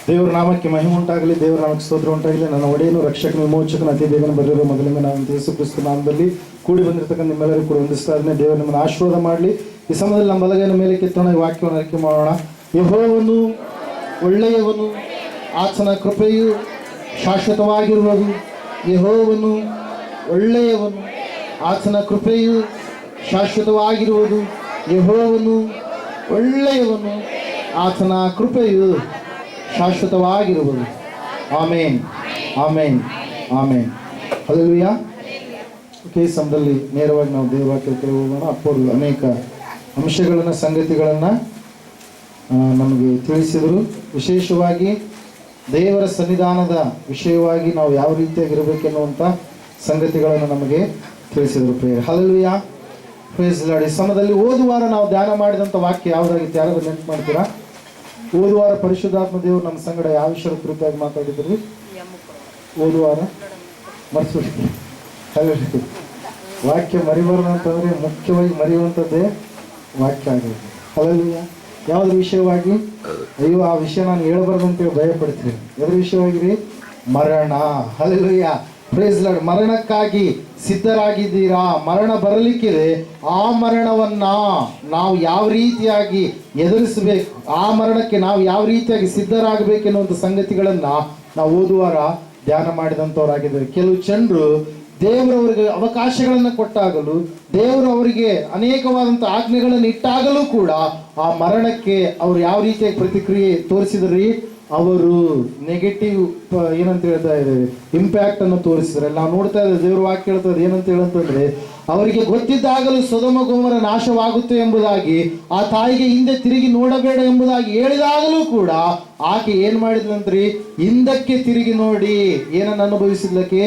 ದೇವರ ನಾಮಕ್ಕೆ ಮಹಿಮೆ ಉಂಟಾಗಲಿ, ದೇವರ ನಾಮಕ್ಕೆ ಸ್ತೋತ್ರ ಉಂಟಾಗಲಿ. ನನ್ನ ಒಡೆಯನು ರಕ್ಷಕನ ವಿಮೋಚಕನ ಅತಿ ಬೇಗನೆ ಬರೆದಿರುವ ಮಗಲಿಂಗ ನಾವು ಯೇಸು ಕ್ರಿಸ್ತ ನಾಮದಲ್ಲಿ ಕೂಡಿ ಬಂದಿರತಕ್ಕಂಥ ನಿಮ್ಮೆಲ್ಲರಿಗೂ ಕೂಡ ವಂದಿಸ್ತಾ ಇದ್ದೇನೆ. ದೇವರು ನಿಮ್ಮನ್ನು ಆಶೀರ್ವಾದ ಮಾಡಲಿ. ಈ ಸಮಯದಲ್ಲಿ ನಮ್ಮ ಬಲಗೈನ ಮೇಲೆ ಕೆತ್ತೋಣ, ಈ ವಾಕ್ಯವನ್ನು ಅರಿಕೆ ಮಾಡೋಣ. ಯೆಹೋವನು ಒಳ್ಳೆಯವನು, ಆತನ ಕೃಪೆಯು ಶಾಶ್ವತವಾಗಿರುವುದು. ಯೆಹೋವನು ಒಳ್ಳೆಯವನು, ಆತನ ಕೃಪೆಯು ಶಾಶ್ವತವಾಗಿರುವುದು. ಯೆಹೋವನು ಒಳ್ಳೆಯವನು, ಆತನ ಕೃಪೆಯು ಶಾಶ್ವತವಾಗಿರುವುದು. ಆಮೇನ್, ಆಮೇನ್, ಆಮೇನ್. ಹಲ್ಲೆಲೂಯಾ. ಈ ಸಮಯದಲ್ಲಿ ನೇರವಾಗಿ ನಾವು ದೇವರ ವಾಕ್ಯಕ್ಕೆ ಹೋಗೋಣ. ಅಪ್ಪರು ಅನೇಕ ಅಂಶಗಳನ್ನು, ಸಂಗತಿಗಳನ್ನು ನಮಗೆ ತಿಳಿಸಿದರು. ವಿಶೇಷವಾಗಿ ದೇವರ ಸನ್ನಿಧಾನದ ವಿಷಯವಾಗಿ ನಾವು ಯಾವ ರೀತಿಯಾಗಿರಬೇಕೆನ್ನುವಂಥ ಸಂಗತಿಗಳನ್ನು ನಮಗೆ ತಿಳಿಸಿದರು. Prayer hallelujah, praise lord. ಈ ಸಮಯದಲ್ಲಿ ಓದುವಾರ ನಾವು ಧ್ಯಾನ ಮಾಡಿದಂಥ ವಾಕ್ಯ ಯಾವುದಾಗಿತ್ತು? ಯಾರಾದ್ರೂ ನೆನಪು ಮಾಡ್ತೀರಾ? ಓದುವಾರ ಪರಿಶುದ್ಧಾತ್ಮ ದೇವರು ನಮ್ಮ ಸಂಗಡ ಯಾವ ವಿಷಯದ ಕುರಿತಾಗಿ ಮಾತಾಡಿದ್ರಿ? ಓದುವಾರ ಮರ್ಸ್ಬಿಡ್ತೀವಿ. ವಾಕ್ಯ ಮರಿಬಾರ್ದು ಅಂತಂದರೆ ಮುಖ್ಯವಾಗಿ ಮರೆಯುವಂಥದ್ದೇ ವಾಕ್ಯ ಆಗಿದೆ. ಹಲ್ಲೆಲೂಯಾ. ಯಾವುದ್ರ ವಿಷಯವಾಗಿ? ಅಯ್ಯೋ, ಆ ವಿಷಯ ನಾನು ಹೇಳಬಾರ್ದು ಅಂತೇಳಿ ಭಯಪಡ್ತೀವಿ. ಎದ್ರ ವಿಷಯವಾಗಿರಿ? ಮರಣ. Hallelujah, praise Lord. ಮರಣಕ್ಕಾಗಿ ಸಿದ್ಧರಾಗಿದ್ದೀರಾ? ಮರಣ ಬರಲಿಕ್ಕಿದೆ. ಆ ಮರಣವನ್ನ ನಾವು ಯಾವ ರೀತಿಯಾಗಿ ಎದುರಿಸಬೇಕು, ಆ ಮರಣಕ್ಕೆ ನಾವು ಯಾವ ರೀತಿಯಾಗಿ ಸಿದ್ಧರಾಗಬೇಕೆನ್ನುವಂಥ ಸಂಗತಿಗಳನ್ನ ನಾವು ಓದುವಾರ ಧ್ಯಾನ ಮಾಡಿದಂಥವರಾಗಿದ್ದಾರೆ. ಕೆಲವು ಜನರು ದೇವರವರಿಗೆ ಅವಕಾಶಗಳನ್ನು ಕೊಟ್ಟಾಗಲೂ, ದೇವರು ಅವರಿಗೆ ಅನೇಕವಾದಂಥ ಆಜ್ಞೆಗಳನ್ನು ಇಟ್ಟಾಗಲೂ ಕೂಡ ಆ ಮರಣಕ್ಕೆ ಅವರು ಯಾವ ರೀತಿಯಾಗಿ ಪ್ರತಿಕ್ರಿಯೆ ತೋರಿಸಿದ್ರಿ? ಅವರು ನೆಗೆಟಿವ್ ಏನಂತ ಹೇಳ್ತಾ ಇದ್ದೇವೆ, ಇಂಪ್ಯಾಕ್ಟ್ ಅನ್ನು ತೋರಿಸಿದ್ರೆ ನಾವು ನೋಡ್ತಾ ಇದ್ದೇವೆ. ದೇವ್ರ ವಾಕ್ಯ ಹೇಳ್ತದೆ ಏನಂತ ಹೇಳಂತಂದ್ರೆ, ಅವರಿಗೆ ಗೊತ್ತಿದ್ದಾಗಲೂ ಸೊದೊಮ ಗೊಮೋರ ನಾಶವಾಗುತ್ತೆ ಎಂಬುದಾಗಿ, ಆ ತಾಯಿಗೆ ಹಿಂದೆ ತಿರುಗಿ ನೋಡಬೇಡ ಎಂಬುದಾಗಿ ಹೇಳಿದಾಗಲೂ ಕೂಡ ಆಕೆ ಏನ್ ಮಾಡಿದ್ಲಂತ್ರಿ? ಹಿಂದಕ್ಕೆ ತಿರುಗಿ ನೋಡಿ ಏನನ್ನು ಅನುಭವಿಸಿದ್ಲಕ್ಕೆ?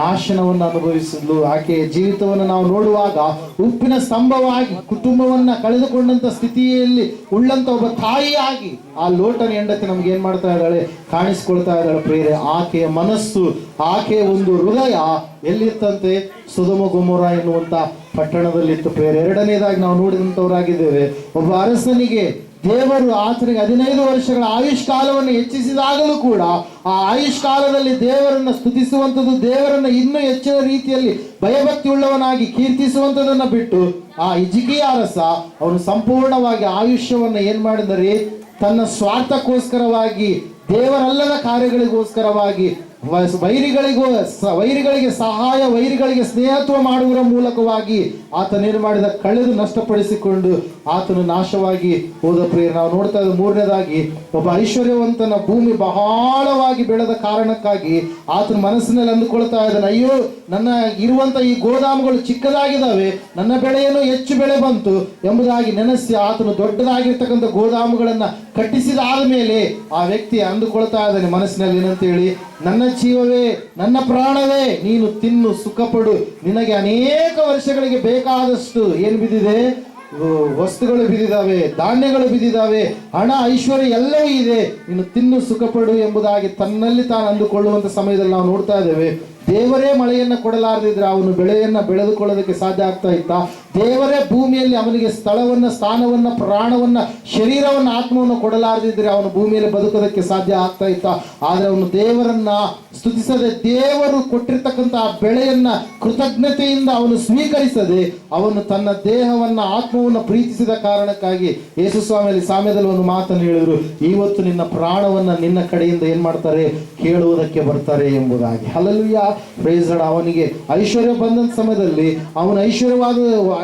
ನಾಶನವನ್ನು ಅನುಭವಿಸಿದ್ಲು. ಆಕೆಯ ಜೀವಿತವನ್ನು ನಾವು ನೋಡುವಾಗ ಉಪ್ಪಿನ ಸ್ತಂಭವಾಗಿ ಕುಟುಂಬವನ್ನ ಕಳೆದುಕೊಂಡಂತ ಸ್ಥಿತಿಯಲ್ಲಿ ಉಳ್ಳಂತ ಒಬ್ಬ ತಾಯಿಯಾಗಿ ಆ ಲೋಟನ ಹೆಂಡತಿ ನಮ್ಗೆ ಏನ್ ಮಾಡ್ತಾ ಇದ್ದಾಳೆ? ಕಾಣಿಸ್ಕೊಳ್ತಾ ಇದ್ದಾಳೆ. ಪ್ರೇರೆ, ಆಕೆಯ ಮನಸ್ಸು, ಆಕೆಯ ಒಂದು ಹೃದಯ ಎಲ್ಲಿತ್ತಂತೆ? ಸೊದೊಮ ಗೊಮೋರ ಎನ್ನುವಂತ ಪಟ್ಟಣದಲ್ಲಿತ್ತು. ಪ್ರೇರೆ, ಎರಡನೇದಾಗಿ ನಾವು ನೋಡಿದಂಥವರಾಗಿದ್ದೇವೆ. ಒಬ್ಬ ಅರಸನಿಗೆ ದೇವರು ಆತನಿಗೆ 15 ವರ್ಷಗಳ ಆಯುಷ್ ಕಾಲವನ್ನು ಹೆಚ್ಚಿಸಿದಾಗಲೂ ಕೂಡ ಆ ಆಯುಷ್ ಕಾಲದಲ್ಲಿ ದೇವರನ್ನ ಸ್ತುತಿಸುವಂಥದ್ದು, ದೇವರನ್ನ ಇನ್ನೂ ಹೆಚ್ಚಿನ ರೀತಿಯಲ್ಲಿ ಭಯಭಕ್ತಿ ಉಳ್ಳವನಾಗಿ ಕೀರ್ತಿಸುವಂಥದ್ದನ್ನ ಬಿಟ್ಟು ಆ ಹಿಜ್ಕೀಯ ಅರಸ ಅವನು ಸಂಪೂರ್ಣವಾಗಿ ಆಯುಷ್ಯವನ್ನ ಏನ್ ಮಾಡಿದರೆ ತನ್ನ ಸ್ವಾರ್ಥಕ್ಕೋಸ್ಕರವಾಗಿ, ದೇವರಲ್ಲದ ಕಾರ್ಯಗಳಿಗೋಸ್ಕರವಾಗಿ, ವೈರಿಗಳಿಗೆ ಸಹಾಯ, ವೈರಿಗಳಿಗೆ ಸ್ನೇಹತ್ವ ಮಾಡುವುದರ ಮೂಲಕವಾಗಿ ಆತನೇನು ಮಾಡಿದ? ಕಳೆದು ನಷ್ಟಪಡಿಸಿಕೊಂಡು ಆತನು ನಾಶವಾಗಿ ಹೋದ. ಪ್ರಿಯರೇ, ನಾವು ನೋಡ್ತಾ ಇದ್ದೇವೆ. ಮೂರನೇದಾಗಿ, ಒಬ್ಬ ಐಶ್ವರ್ಯವಂತನ ಭೂಮಿ ಬಹಳವಾಗಿ ಬೆಳೆದ ಕಾರಣಕ್ಕಾಗಿ ಆತನ ಮನಸ್ಸಿನಲ್ಲಿ ಅಂದುಕೊಳ್ತಾ ಇದ್ದಾನೆ, ಅಯ್ಯೋ, ನನ್ನ ಇರುವಂತ ಈ ಗೋದಾಮುಗಳು ಚಿಕ್ಕದಾಗಿದ್ದಾವೆ, ನನ್ನ ಬೆಳೆಯನ್ನು ಹೆಚ್ಚು ಬೆಳೆ ಬಂತು ಎಂಬುದಾಗಿ ನೆನೆಸಿ ಆತನು ದೊಡ್ಡದಾಗಿರ್ತಕ್ಕಂಥ ಗೋದಾಮುಗಳನ್ನ ಕಟ್ಟಿಸಿದಾದ ಮೇಲೆ ಆ ವ್ಯಕ್ತಿ ಅಂದುಕೊಳ್ತಾ ಇದ್ದಾನೆ ಮನಸ್ಸಿನಲ್ಲಿ ಏನಂತೇಳಿ, ನನ್ನ ಜೀವವೇ, ನನ್ನ ಪ್ರಾಣವೇ, ನೀನು ತಿನ್ನು ಸುಖಪಡು. ನಿನಗೆ ಅನೇಕ ವರ್ಷಗಳಿಗೆ ಬೇಕಾದಷ್ಟು ಏನು ಬಿದ್ದಿದೆ? ವಸ್ತುಗಳು ಬಿದ್ದಿದ್ದಾವೆ, ಧಾನ್ಯಗಳು ಬಿದ್ದಿದ್ದಾವೆ, ಹಣ, ಐಶ್ವರ್ಯ ಎಲ್ಲವೂ ಇದೆ, ನೀನು ತಿನ್ನು ಸುಖಪಡು ಎಂಬುದಾಗಿ ತನ್ನಲ್ಲಿ ತಾನು ಅಂದುಕೊಳ್ಳುವಂತ ಸಮಯದಲ್ಲಿ ನಾವು ನೋಡ್ತಾ ಇದ್ದೇವೆ. ದೇವರೇ ಮಳೆಯನ್ನ ಕೊಡಲಾರದಿದ್ರೆ ಅವನು ಬೆಳೆಯನ್ನ ಬೆಳೆದುಕೊಳ್ಳೋದಕ್ಕೆ ಸಾಧ್ಯ ಆಗ್ತಾ ಇತ್ತ? ದೇವರೇ ಭೂಮಿಯಲ್ಲಿ ಅವನಿಗೆ ಸ್ಥಳವನ್ನ, ಸ್ಥಾನವನ್ನ, ಪ್ರಾಣವನ್ನ, ಶರೀರವನ್ನ, ಆತ್ಮವನ್ನು ಕೊಡಲಾರದಿದ್ರೆ ಅವನು ಭೂಮಿಯಲ್ಲಿ ಬದುಕೋದಕ್ಕೆ ಸಾಧ್ಯ ಆಗ್ತಾ ಇತ್ತ? ಆದ್ರೆ ಅವನು ದೇವರನ್ನ ಸ್ತುತಿಸದೆ, ದೇವರು ಕೊಟ್ಟಿರ್ತಕ್ಕಂತಹ ಬೆಳೆಯನ್ನ ಕೃತಜ್ಞತೆಯಿಂದ ಅವನು ಸ್ವೀಕರಿಸದೆ, ಅವನು ತನ್ನ ದೇಹವನ್ನ, ಆತ್ಮವನ್ನ ಪ್ರೀತಿಸಿದ ಕಾರಣಕ್ಕಾಗಿ ಯೇಸು ಸ್ವಾಮಿಯಲ್ಲಿ ಸಾಮ್ಯದಲ್ಲಿ ಒಂದು ಮಾತನ್ನು ಹೇಳಿದ್ರು, ಇವತ್ತು ನಿನ್ನ ಪ್ರಾಣವನ್ನ ನಿನ್ನ ಕಡೆಯಿಂದ ಏನ್ ಮಾಡ್ತಾರೆ? ಕೇಳುವುದಕ್ಕೆ ಬರ್ತಾರೆ ಎಂಬುದಾಗಿ. Hallelujah, praise lord. ಅವನಿಗೆ ಐಶ್ವರ್ಯ ಬಂದಂತ ಸಮಯದಲ್ಲಿ, ಅವನು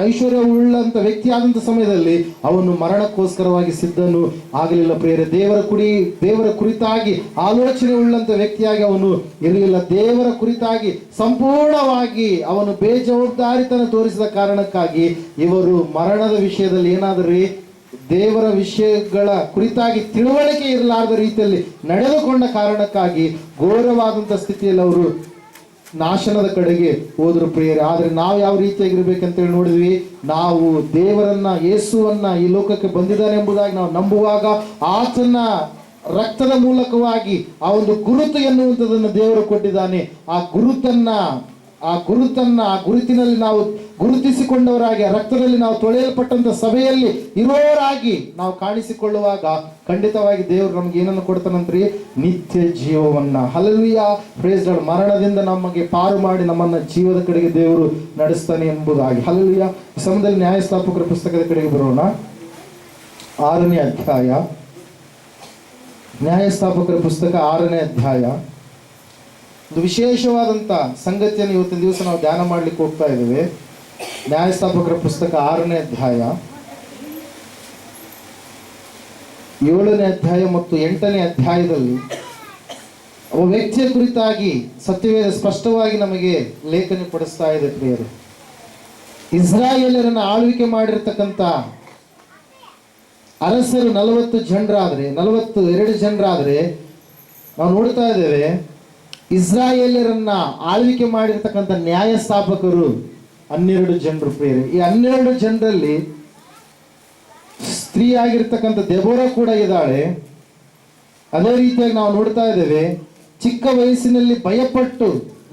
ಐಶ್ವರ್ಯ ಉಳ್ಳಂತ ವ್ಯಕ್ತಿ ಆದಂತ ಸಮಯದಲ್ಲಿ ಅವನು ಮರಣಕ್ಕೋಸ್ಕರವಾಗಿ ಸಿದ್ಧನು ಆಗಲಿಲ್ಲ. ಪ್ರಿಯರೇ, ದೇವರ ಕುರಿತಾಗಿ ಆಲೋಚನೆ ಉಳ್ಳಂತ ವ್ಯಕ್ತಿಯಾಗಿ ಅವನು ಇರಲಿಲ್ಲ. ದೇವರ ಕುರಿತಾಗಿ ಸಂಪೂರ್ಣವಾಗಿ ಅವನು ಬೇಜವಾಬ್ದಾರಿತನ ತೋರಿಸಿದ ಕಾರಣಕ್ಕಾಗಿ ಇವರು ಮರಣದ ವಿಷಯದಲ್ಲಿ ಏನಾದ್ರಿ? ದೇವರ ವಿಷಯಗಳ ಕುರಿತಾಗಿ ತಿಳುವಳಿಕೆ ಇರಲಾರದ ರೀತಿಯಲ್ಲಿ ನಡೆದುಕೊಂಡ ಕಾರಣಕ್ಕಾಗಿ ಘೋರವಾದಂಥ ಸ್ಥಿತಿಯಲ್ಲಿ ಅವರು ನಾಶನದ ಕಡೆಗೆ ಹೋದ್ರು. ಪ್ರಿಯರೇ, ಆದರೆ ನಾವು ಯಾವ ರೀತಿಯಾಗಿರ್ಬೇಕಂತೇಳಿ ನೋಡಿದ್ವಿ. ನಾವು ದೇವರನ್ನ, ಯೇಸುವನ್ನ ಈ ಲೋಕಕ್ಕೆ ಬಂದಿದ್ದಾನೆ ಎಂಬುದಾಗಿ ನಾವು ನಂಬುವಾಗ ಆತನ ರಕ್ತದ ಮೂಲಕವಾಗಿ ಆ ಒಂದು ಗುರುತು ಎನ್ನುವಂಥದ್ದನ್ನು ದೇವರು ಕೊಟ್ಟಿದ್ದಾನೆ. ಆ ಗುರುತನ್ನ ಆ ಗುರುತನ್ನ, ಆ ಗುರುತಿನಲ್ಲಿ ನಾವು ಗುರುತಿಸಿಕೊಂಡವರಾಗಿ, ಆ ರಕ್ತದಲ್ಲಿ ನಾವು ತೊಳೆಯಲ್ಪಟ್ಟಂತ ಸಭೆಯಲ್ಲಿ ಇರೋರಾಗಿ ನಾವು ಕಾಣಿಸಿಕೊಳ್ಳುವಾಗ ಖಂಡಿತವಾಗಿ ದೇವರು ನಮ್ಗೆ ಏನನ್ನು ಕೊಡ್ತಾನಂತ್ರಿ? ನಿತ್ಯ ಜೀವವನ್ನ. Hallelujah, praise lord. ಮರಣದಿಂದ ನಮಗೆ ಪಾರು ಮಾಡಿ ನಮ್ಮನ್ನ ಜೀವದ ಕಡೆಗೆ ದೇವರು ನಡೆಸ್ತಾನೆ ಎಂಬುದಾಗಿ. ಹಲ್ಲೆಲೂಯಾ. ಈ ಸಮಯದಲ್ಲಿ ನ್ಯಾಯಸ್ಥಾಪಕರ ಪುಸ್ತಕದ ಕಡೆಗೆ ಬರೋಣ. 6ನೇ ಅಧ್ಯಾಯ, ನ್ಯಾಯಸ್ಥಾಪಕರ ಪುಸ್ತಕ 6ನೇ ಅಧ್ಯಾಯ. ಒಂದು ವಿಶೇಷವಾದಂಥ ಸಂಗತಿಯನ್ನು ಇವತ್ತಿನ ದಿವಸ ನಾವು ಧ್ಯಾನ ಮಾಡ್ಲಿಕ್ಕೆ ಹೋಗ್ತಾ ಇದ್ದೇವೆ. ನ್ಯಾಯಸ್ಥಾಪಕರ ಪುಸ್ತಕ 6ನೇ ಅಧ್ಯಾಯ, 7ನೇ ಅಧ್ಯಾಯ ಮತ್ತು 8ನೇ ಅಧ್ಯಾಯದಲ್ಲಿ ಒಬ್ಬ ವ್ಯಕ್ತಿಯ ಕುರಿತಾಗಿ ಸತ್ಯವೇದ ಸ್ಪಷ್ಟವಾಗಿ ನಮಗೆ ಲೇಖನ ಪಡಿಸ್ತಾ ಇದೆ ಪ್ರಿಯರು. ಇಸ್ರಾಯೇಲರನ್ನು ಆಳ್ವಿಕೆ ಮಾಡಿರ್ತಕ್ಕಂಥ ಅರಸರು 42 ಜನರಾದರೆ ನಾವು ನೋಡ್ತಾ ಇದ್ದೇವೆ, ಇಸ್ರಾಯೇಲರನ್ನ ಆಳ್ವಿಕೆ ಮಾಡಿರ್ತಕ್ಕಂಥ ನ್ಯಾಯಸ್ಥಾಪಕರು 12 ಜನರು ಪ್ರಿಯರೇ. ಈ 12 ಜನರಲ್ಲಿ ಸ್ತ್ರೀ ಆಗಿರ್ತಕ್ಕಂಥ ದೆಬೋರ ಕೂಡ ಇದ್ದಾಳೆ. ಅದೇ ರೀತಿಯಾಗಿ ನಾವು ನೋಡ್ತಾ ಇದ್ದೇವೆ, ಚಿಕ್ಕ ವಯಸ್ಸಿನಲ್ಲಿ ಭಯಪಟ್ಟು,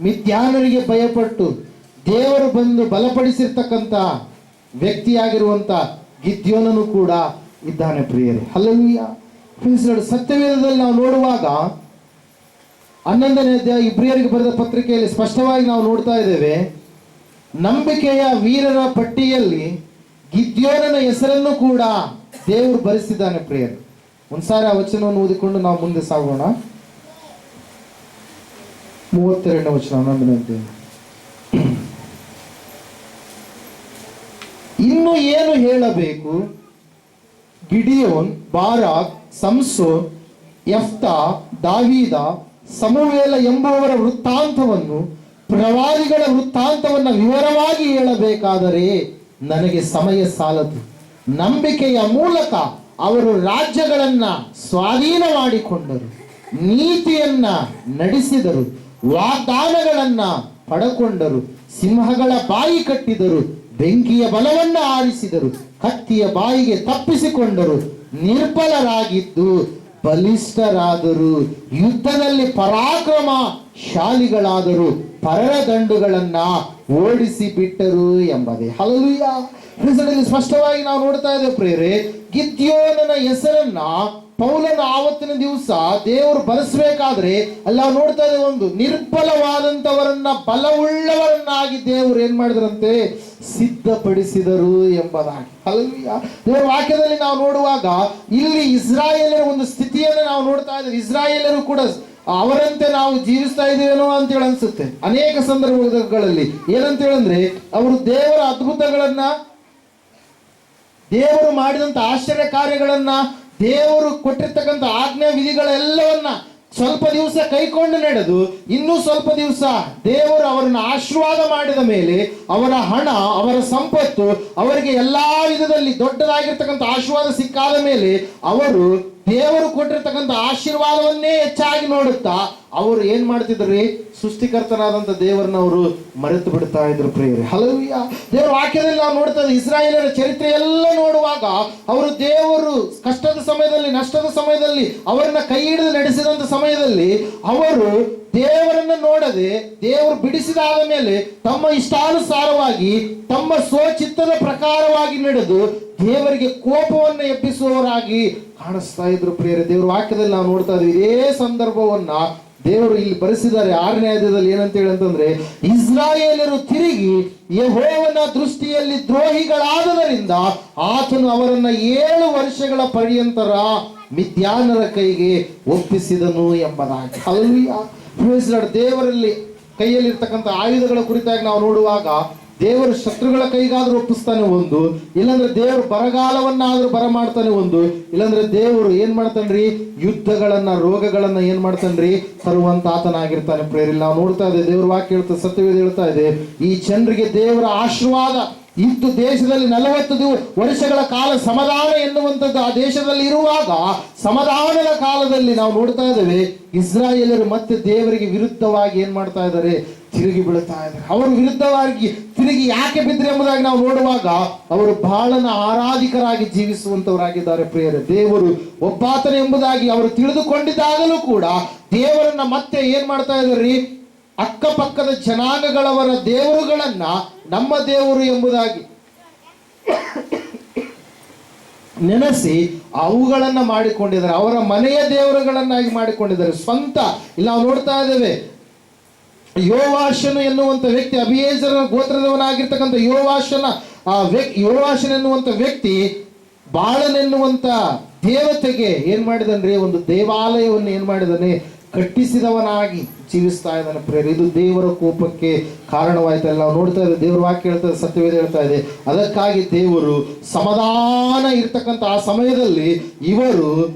ಮಿದ್ಯಾನರಿಗೆ ಭಯಪಟ್ಟು ದೇವರು ಬಂದು ಬಲಪಡಿಸಿರ್ತಕ್ಕಂಥ ವ್ಯಕ್ತಿಯಾಗಿರುವಂಥ ಗಿದ್ಯೋನನು ಕೂಡ ಇದ್ದಾನೆ ಪ್ರಿಯರೇ. ಹಲ್ಲೆಲೂಯಾ. ಸತ್ಯವೇದದಲ್ಲಿ ನಾವು ನೋಡುವಾಗ 11ನೇ ಅಧ್ಯಾಯ ಇಬ್ರಿಯರಿಗೆ ಬರೆದ ಪತ್ರಿಕೆಯಲ್ಲಿ ಸ್ಪಷ್ಟವಾಗಿ ನಾವು ನೋಡ್ತಾ ಇದ್ದೇವೆ, ನಂಬಿಕೆಯ ವೀರರ ಪಟ್ಟಿಯಲ್ಲಿ ಗಿದ್ಯೋನನ ಹೆಸರನ್ನು ಕೂಡ ದೇವರು ಬರೆಸಿದ್ದಾನೆ ಪ್ರಿಯರು. ಒಂದ್ಸಾರಿ ಆ ವಚನವನ್ನು ಓದಿಕೊಂಡು ನಾವು ಮುಂದೆ ಸಾಗೋಣ. 32ನೇ ವಚನ, 11ನೇ ಅಧ್ಯಾಯ. ಇನ್ನು ಏನು ಹೇಳಬೇಕು? ಗಿಡಿಯೋನ್, ಬಾರಾಕ್, ಸಂಸೋನ್, ಯೆಫ್ತಾ, ದಾವೀದ, ಸಮುವೇಲ ಎಂಬುವವರ ವೃತ್ತಾಂತವನ್ನು, ಪ್ರವಾದಿಗಳ ವೃತ್ತಾಂತವನ್ನು ವಿವರವಾಗಿ ಹೇಳಬೇಕಾದರೆ ನನಗೆ ಸಮಯ ಸಾಲದು. ನಂಬಿಕೆಯ ಮೂಲಕ ಅವರು ರಾಜ್ಯಗಳನ್ನ ಸ್ವಾಧೀನ ಮಾಡಿಕೊಂಡರು, ನೀತಿಯನ್ನ ನಡೆಸಿದರು, ವಾಗ್ದಾನಗಳನ್ನ ಪಡಕೊಂಡರು, ಸಿಂಹಗಳ ಬಾಯಿ ಕಟ್ಟಿದರು, ಬೆಂಕಿಯ ಬಲವನ್ನ ಆರಿಸಿದರು, ಕತ್ತಿಯ ಬಾಯಿಗೆ ತಪ್ಪಿಸಿಕೊಂಡರು, ನಿರ್ಬಲರಾಗಿದ್ದು ಬಲಿಷ್ಠರಾದರು, ಯುದ್ಧದಲ್ಲಿ ಪರಾಕ್ರಮಶಾಲಿಗಳಾದರು, ಪರರ ದಂಡುಗಳನ್ನ ಓಡಿಸಿ ಬಿಟ್ಟರು ಎಂಬುದೇ. ಹಲ್ಲೆಲೂಯಾ. ಸ್ಪಷ್ಟವಾಗಿ ನಾವು ನೋಡ್ತಾ ಇದ್ದೇವೆ ಪ್ರಿಯರೇ, ಗಿದ್ಯೋನನ ಹೆಸರನ್ನ ಪೌಲನ ಆವತ್ತಿನ ದಿವಸ ದೇವರು ಬರೆಸಬೇಕಾದ್ರೆ ಅಲ್ಲಿ ನಾವು ನೋಡ್ತಾ ಇದ್ದೇವೆ, ಒಂದು ನಿರ್ಬಲವಾದಂತವರನ್ನ ಬಲವುಳ್ಳವರನ್ನಾಗಿ ದೇವರು ಏನ್ ಮಾಡಿದ್ರಂತೆ? ಸಿದ್ಧಪಡಿಸಿದರು ಎಂಬುದಾಗಿ. ಹಲ್ಲೆಲೂಯಾ. ದೇವರ ವಾಕ್ಯದಲ್ಲಿ ನಾವು ನೋಡುವಾಗ ಇಲ್ಲಿ ಇಸ್ರಾಯೇಲರ ಒಂದು ಸ್ಥಿತಿಯನ್ನು ನಾವು ನೋಡ್ತಾ ಇದ್ದೇವೆ. ಇಸ್ರಾಯೇಲರು ಕೂಡ ಅವರಂತೆ ನಾವು ಜೀವಿಸ್ತಾ ಇದ್ದೇವೇನೋ ಅಂತೇಳಿ ಅನ್ಸುತ್ತೆ ಅನೇಕ ಸಂದರ್ಭಗಳಲ್ಲಿ. ಏನಂತ ಹೇಳಂದ್ರೆ, ಅವರು ದೇವರ ಅದ್ಭುತಗಳನ್ನ, ದೇವರು ಮಾಡಿದಂತ ಆಶ್ಚರ್ಯ ಕಾರ್ಯಗಳನ್ನ, ದೇವರು ಕೊಟ್ಟಿರ್ತಕ್ಕಂಥ ಆಜ್ಞಾ ವಿಧಿಗಳೆಲ್ಲವನ್ನ ಸ್ವಲ್ಪ ದಿವಸ ಕೈಕೊಂಡು ನಡೆದು ಇನ್ನೂ ಸ್ವಲ್ಪ ದಿವಸ ದೇವರು ಅವರನ್ನು ಆಶೀರ್ವಾದ ಮಾಡಿದ ಮೇಲೆ ಅವರ ಹಣ, ಅವರ ಸಂಪತ್ತು, ಅವರಿಗೆ ಎಲ್ಲಾ ವಿಧದಲ್ಲಿ ದೊಡ್ಡದಾಗಿರ್ತಕ್ಕಂಥ ಆಶೀರ್ವಾದ ಸಿಕ್ಕಾದ ಮೇಲೆ ಅವರು ದೇವರು ಕೊಟ್ಟಿರ್ತಕ್ಕಂಥ ಆಶೀರ್ವಾದವನ್ನೇ ಹೆಚ್ಚಾಗಿ ನೋಡುತ್ತಾ ಅವರು ಏನ್ ಮಾಡ್ತಿದ್ರಿ? ಸೃಷ್ಟಿಕರ್ತನಾದಂಥ ದೇವರನ್ನ ಅವರು ಮರೆತು ಬಿಡ್ತಾ ಇದ್ರು ಪ್ರಿಯರೇ. ಹಲ್ಲೆಲೂಯಾ. ದೇವರ ವಾಕ್ಯದಲ್ಲಿ ನಾವು ನೋಡ್ತಾ ಇದ್ದೀವಿ, ಇಸ್ರಾಯೇಲರ ಚರಿತ್ರೆ ಎಲ್ಲ ನೋಡುವಾಗ ಅವರು ದೇವರು ಕಷ್ಟದ ಸಮಯದಲ್ಲಿ, ನಷ್ಟದ ಸಮಯದಲ್ಲಿ ಅವರನ್ನ ಕೈ ಹಿಡಿದು ನಡೆಸಿದಂತ ಸಮಯದಲ್ಲಿ ಅವರು ದೇವರನ್ನ ನೋಡದೆ, ದೇವರು ಬಿಡಿಸಿದಾದ ಮೇಲೆ ತಮ್ಮ ಇಷ್ಟಾನುಸಾರವಾಗಿ, ತಮ್ಮ ಸ್ವಚಿತ್ತದ ಪ್ರಕಾರವಾಗಿ ನಡೆದು ದೇವರಿಗೆ ಕೋಪವನ್ನು ಎಬ್ಬಿಸುವವರಾಗಿ ಕಾಣಿಸ್ತಾ ಇದ್ರು ಪ್ರಿಯರೇ. ದೇವರ ವಾಕ್ಯದಲ್ಲಿ ನಾವು ನೋಡ್ತಾ ಇದ್ವಿ ಇದೇ ಸಂದರ್ಭವನ್ನ ದೇವರು ಇಲ್ಲಿ ಬರೆಸಿದ್ದಾರೆ 6ನೇ ಅಧ್ಯಾಯದಲ್ಲಿ. ಏನಂತ ಹೇಳಂತಂದ್ರೆ, ಇಸ್ರಾಯೇಲರು ತಿರುಗಿ ಯೆಹೋವನ ದೃಷ್ಟಿಯಲ್ಲಿ ದ್ರೋಹಿಗಳಾದದರಿಂದ ಆತನು ಅವರನ್ನ 7 ವರ್ಷಗಳ ಪರ್ಯಂತರ ಮಿದ್ಯಾನರ ಕೈಗೆ ಒಪ್ಪಿಸಿದನು ಎಂಬುದಾಗಿ. ಹಲ್ಲೆಲೂಯಾ. ದೇವರಲ್ಲಿ ಕೈಯಲ್ಲಿರ್ತಕ್ಕಂಥ ಆಯುಧಗಳ ಕುರಿತಾಗಿ ನಾವು ನೋಡುವಾಗ ದೇವರು ಶತ್ರುಗಳ ಕೈಗಾದ್ರೂ ಒಪ್ಪಿಸ್ತಾನೆ ಒಂದು, ಇಲ್ಲಾಂದ್ರೆ ದೇವರು ಬರಗಾಲವನ್ನಾದ್ರೂ ಬರಮಾಡ್ತಾನೆ ಒಂದು, ಇಲ್ಲಾಂದ್ರೆ ದೇವರು ಏನ್ ಮಾಡ್ತಾನ್ರಿ? ಯುದ್ಧಗಳನ್ನ, ರೋಗಗಳನ್ನ ಏನ್ ಮಾಡ್ತಾನ್ರಿ? ತರುವಂತ ಆತನಾಗಿರ್ತಾನೆ ಪ್ರೇರಿಲ್ಲ. ನಾವು ನೋಡ್ತಾ ಇದ್ದೇವೆ, ದೇವ್ರ ವಾಕ್ಯ ಹೇಳ್ತಾ, ಸತ್ಯವೇದ ಹೇಳ್ತಾ ಇದೆ, ಈ ಜನರಿಗೆ ದೇವರ ಆಶೀರ್ವಾದ ಇದ್ದು ದೇಶದಲ್ಲಿ 40 ವರ್ಷಗಳ ಕಾಲ ಸಮಾಧಾನ ಎನ್ನುವಂಥದ್ದು ಆ ದೇಶದಲ್ಲಿ ಇರುವಾಗ, ಸಮಾಧಾನದ ಕಾಲದಲ್ಲಿ ನಾವು ನೋಡ್ತಾ ಇದ್ದೇವೆ ಇಸ್ರಾಯೇಲರು ಮತ್ತೆ ದೇವರಿಗೆ ವಿರುದ್ಧವಾಗಿ ಏನ್ ಮಾಡ್ತಾ ಇದ್ದಾರೆ? ತಿರುಗಿ ಬೀಳ್ತಾ ಇದ್ದಾರೆ. ಅವರು ವಿರುದ್ಧವಾಗಿ ತಿರುಗಿ ಯಾಕೆ ಬಿದ್ದರೆ ಎಂಬುದಾಗಿ ನಾವು ನೋಡುವಾಗ ಅವರು ಬಾಳನ ಆರಾಧಿಕರಾಗಿ ಜೀವಿಸುವಂತವರಾಗಿದ್ದಾರೆ ಪ್ರಿಯರೇ. ದೇವರು ಒಬ್ಬಾತನೇ ಎಂಬುದಾಗಿ ಅವರು ತಿಳಿದುಕೊಂಡಿದ್ದಾಗಲೂ ಕೂಡ ದೇವರನ್ನ ಮತ್ತೆ ಏನ್ ಮಾಡ್ತಾ ಇದ್ದಾರೆ? ಅಕ್ಕಪಕ್ಕದ ಜನಾಂಗಗಳವರ ದೇವರುಗಳನ್ನ ನಮ್ಮ ದೇವರು ಎಂಬುದಾಗಿ ನೆನೆಸಿ ಅವುಗಳನ್ನ ಮಾಡಿಕೊಂಡಿದ್ದಾರೆ, ಅವರ ಮನೆಯ ದೇವರುಗಳನ್ನಾಗಿ ಮಾಡಿಕೊಂಡಿದ್ದಾರೆ. ಸ್ವಂತ ಇಲ್ಲಿ ನಾವು ನೋಡ್ತಾ ಇದ್ದೇವೆ, ಯೋವಾಷನು ಎನ್ನುವಂತ ವ್ಯಕ್ತಿ, ಅಬಿಯೇಜರ ಗೋತ್ರದವನಾಗಿರ್ತಕ್ಕಂಥ ಯೋವಾಷನ್ ಎನ್ನುವಂತ ವ್ಯಕ್ತಿ ಬಾಳನೆನ್ನುವಂತ ದೇವತೆಗೆ ಏನ್ ಮಾಡಿದನ್ರಿ, ಒಂದು ದೇವಾಲಯವನ್ನು ಏನ್ ಮಾಡಿದಾನೆ, ಕಟ್ಟಿಸಿದವನಾಗಿ ಜೀವಿಸ್ತಾ ಇದ್ದಾನೆ. ಪ್ರೇರ, ಇದು ದೇವರ ಕೋಪಕ್ಕೆ ಕಾರಣವಾಯ್ತಲ್ಲ. ನಾವು ನೋಡ್ತಾ ಇದ್ದೇವೆ, ದೇವರ ವಾಕ್ಯ ಹೇಳ್ತಾ ಇದೆ, ಸತ್ಯವೇದ ಹೇಳ್ತಾ ಇದೆ. ಅದಕ್ಕಾಗಿ ದೇವರು ಸಮಾಧಾನ ಇರ್ತಕ್ಕಂಥ ಆ ಸಮಯದಲ್ಲಿ ಇವರು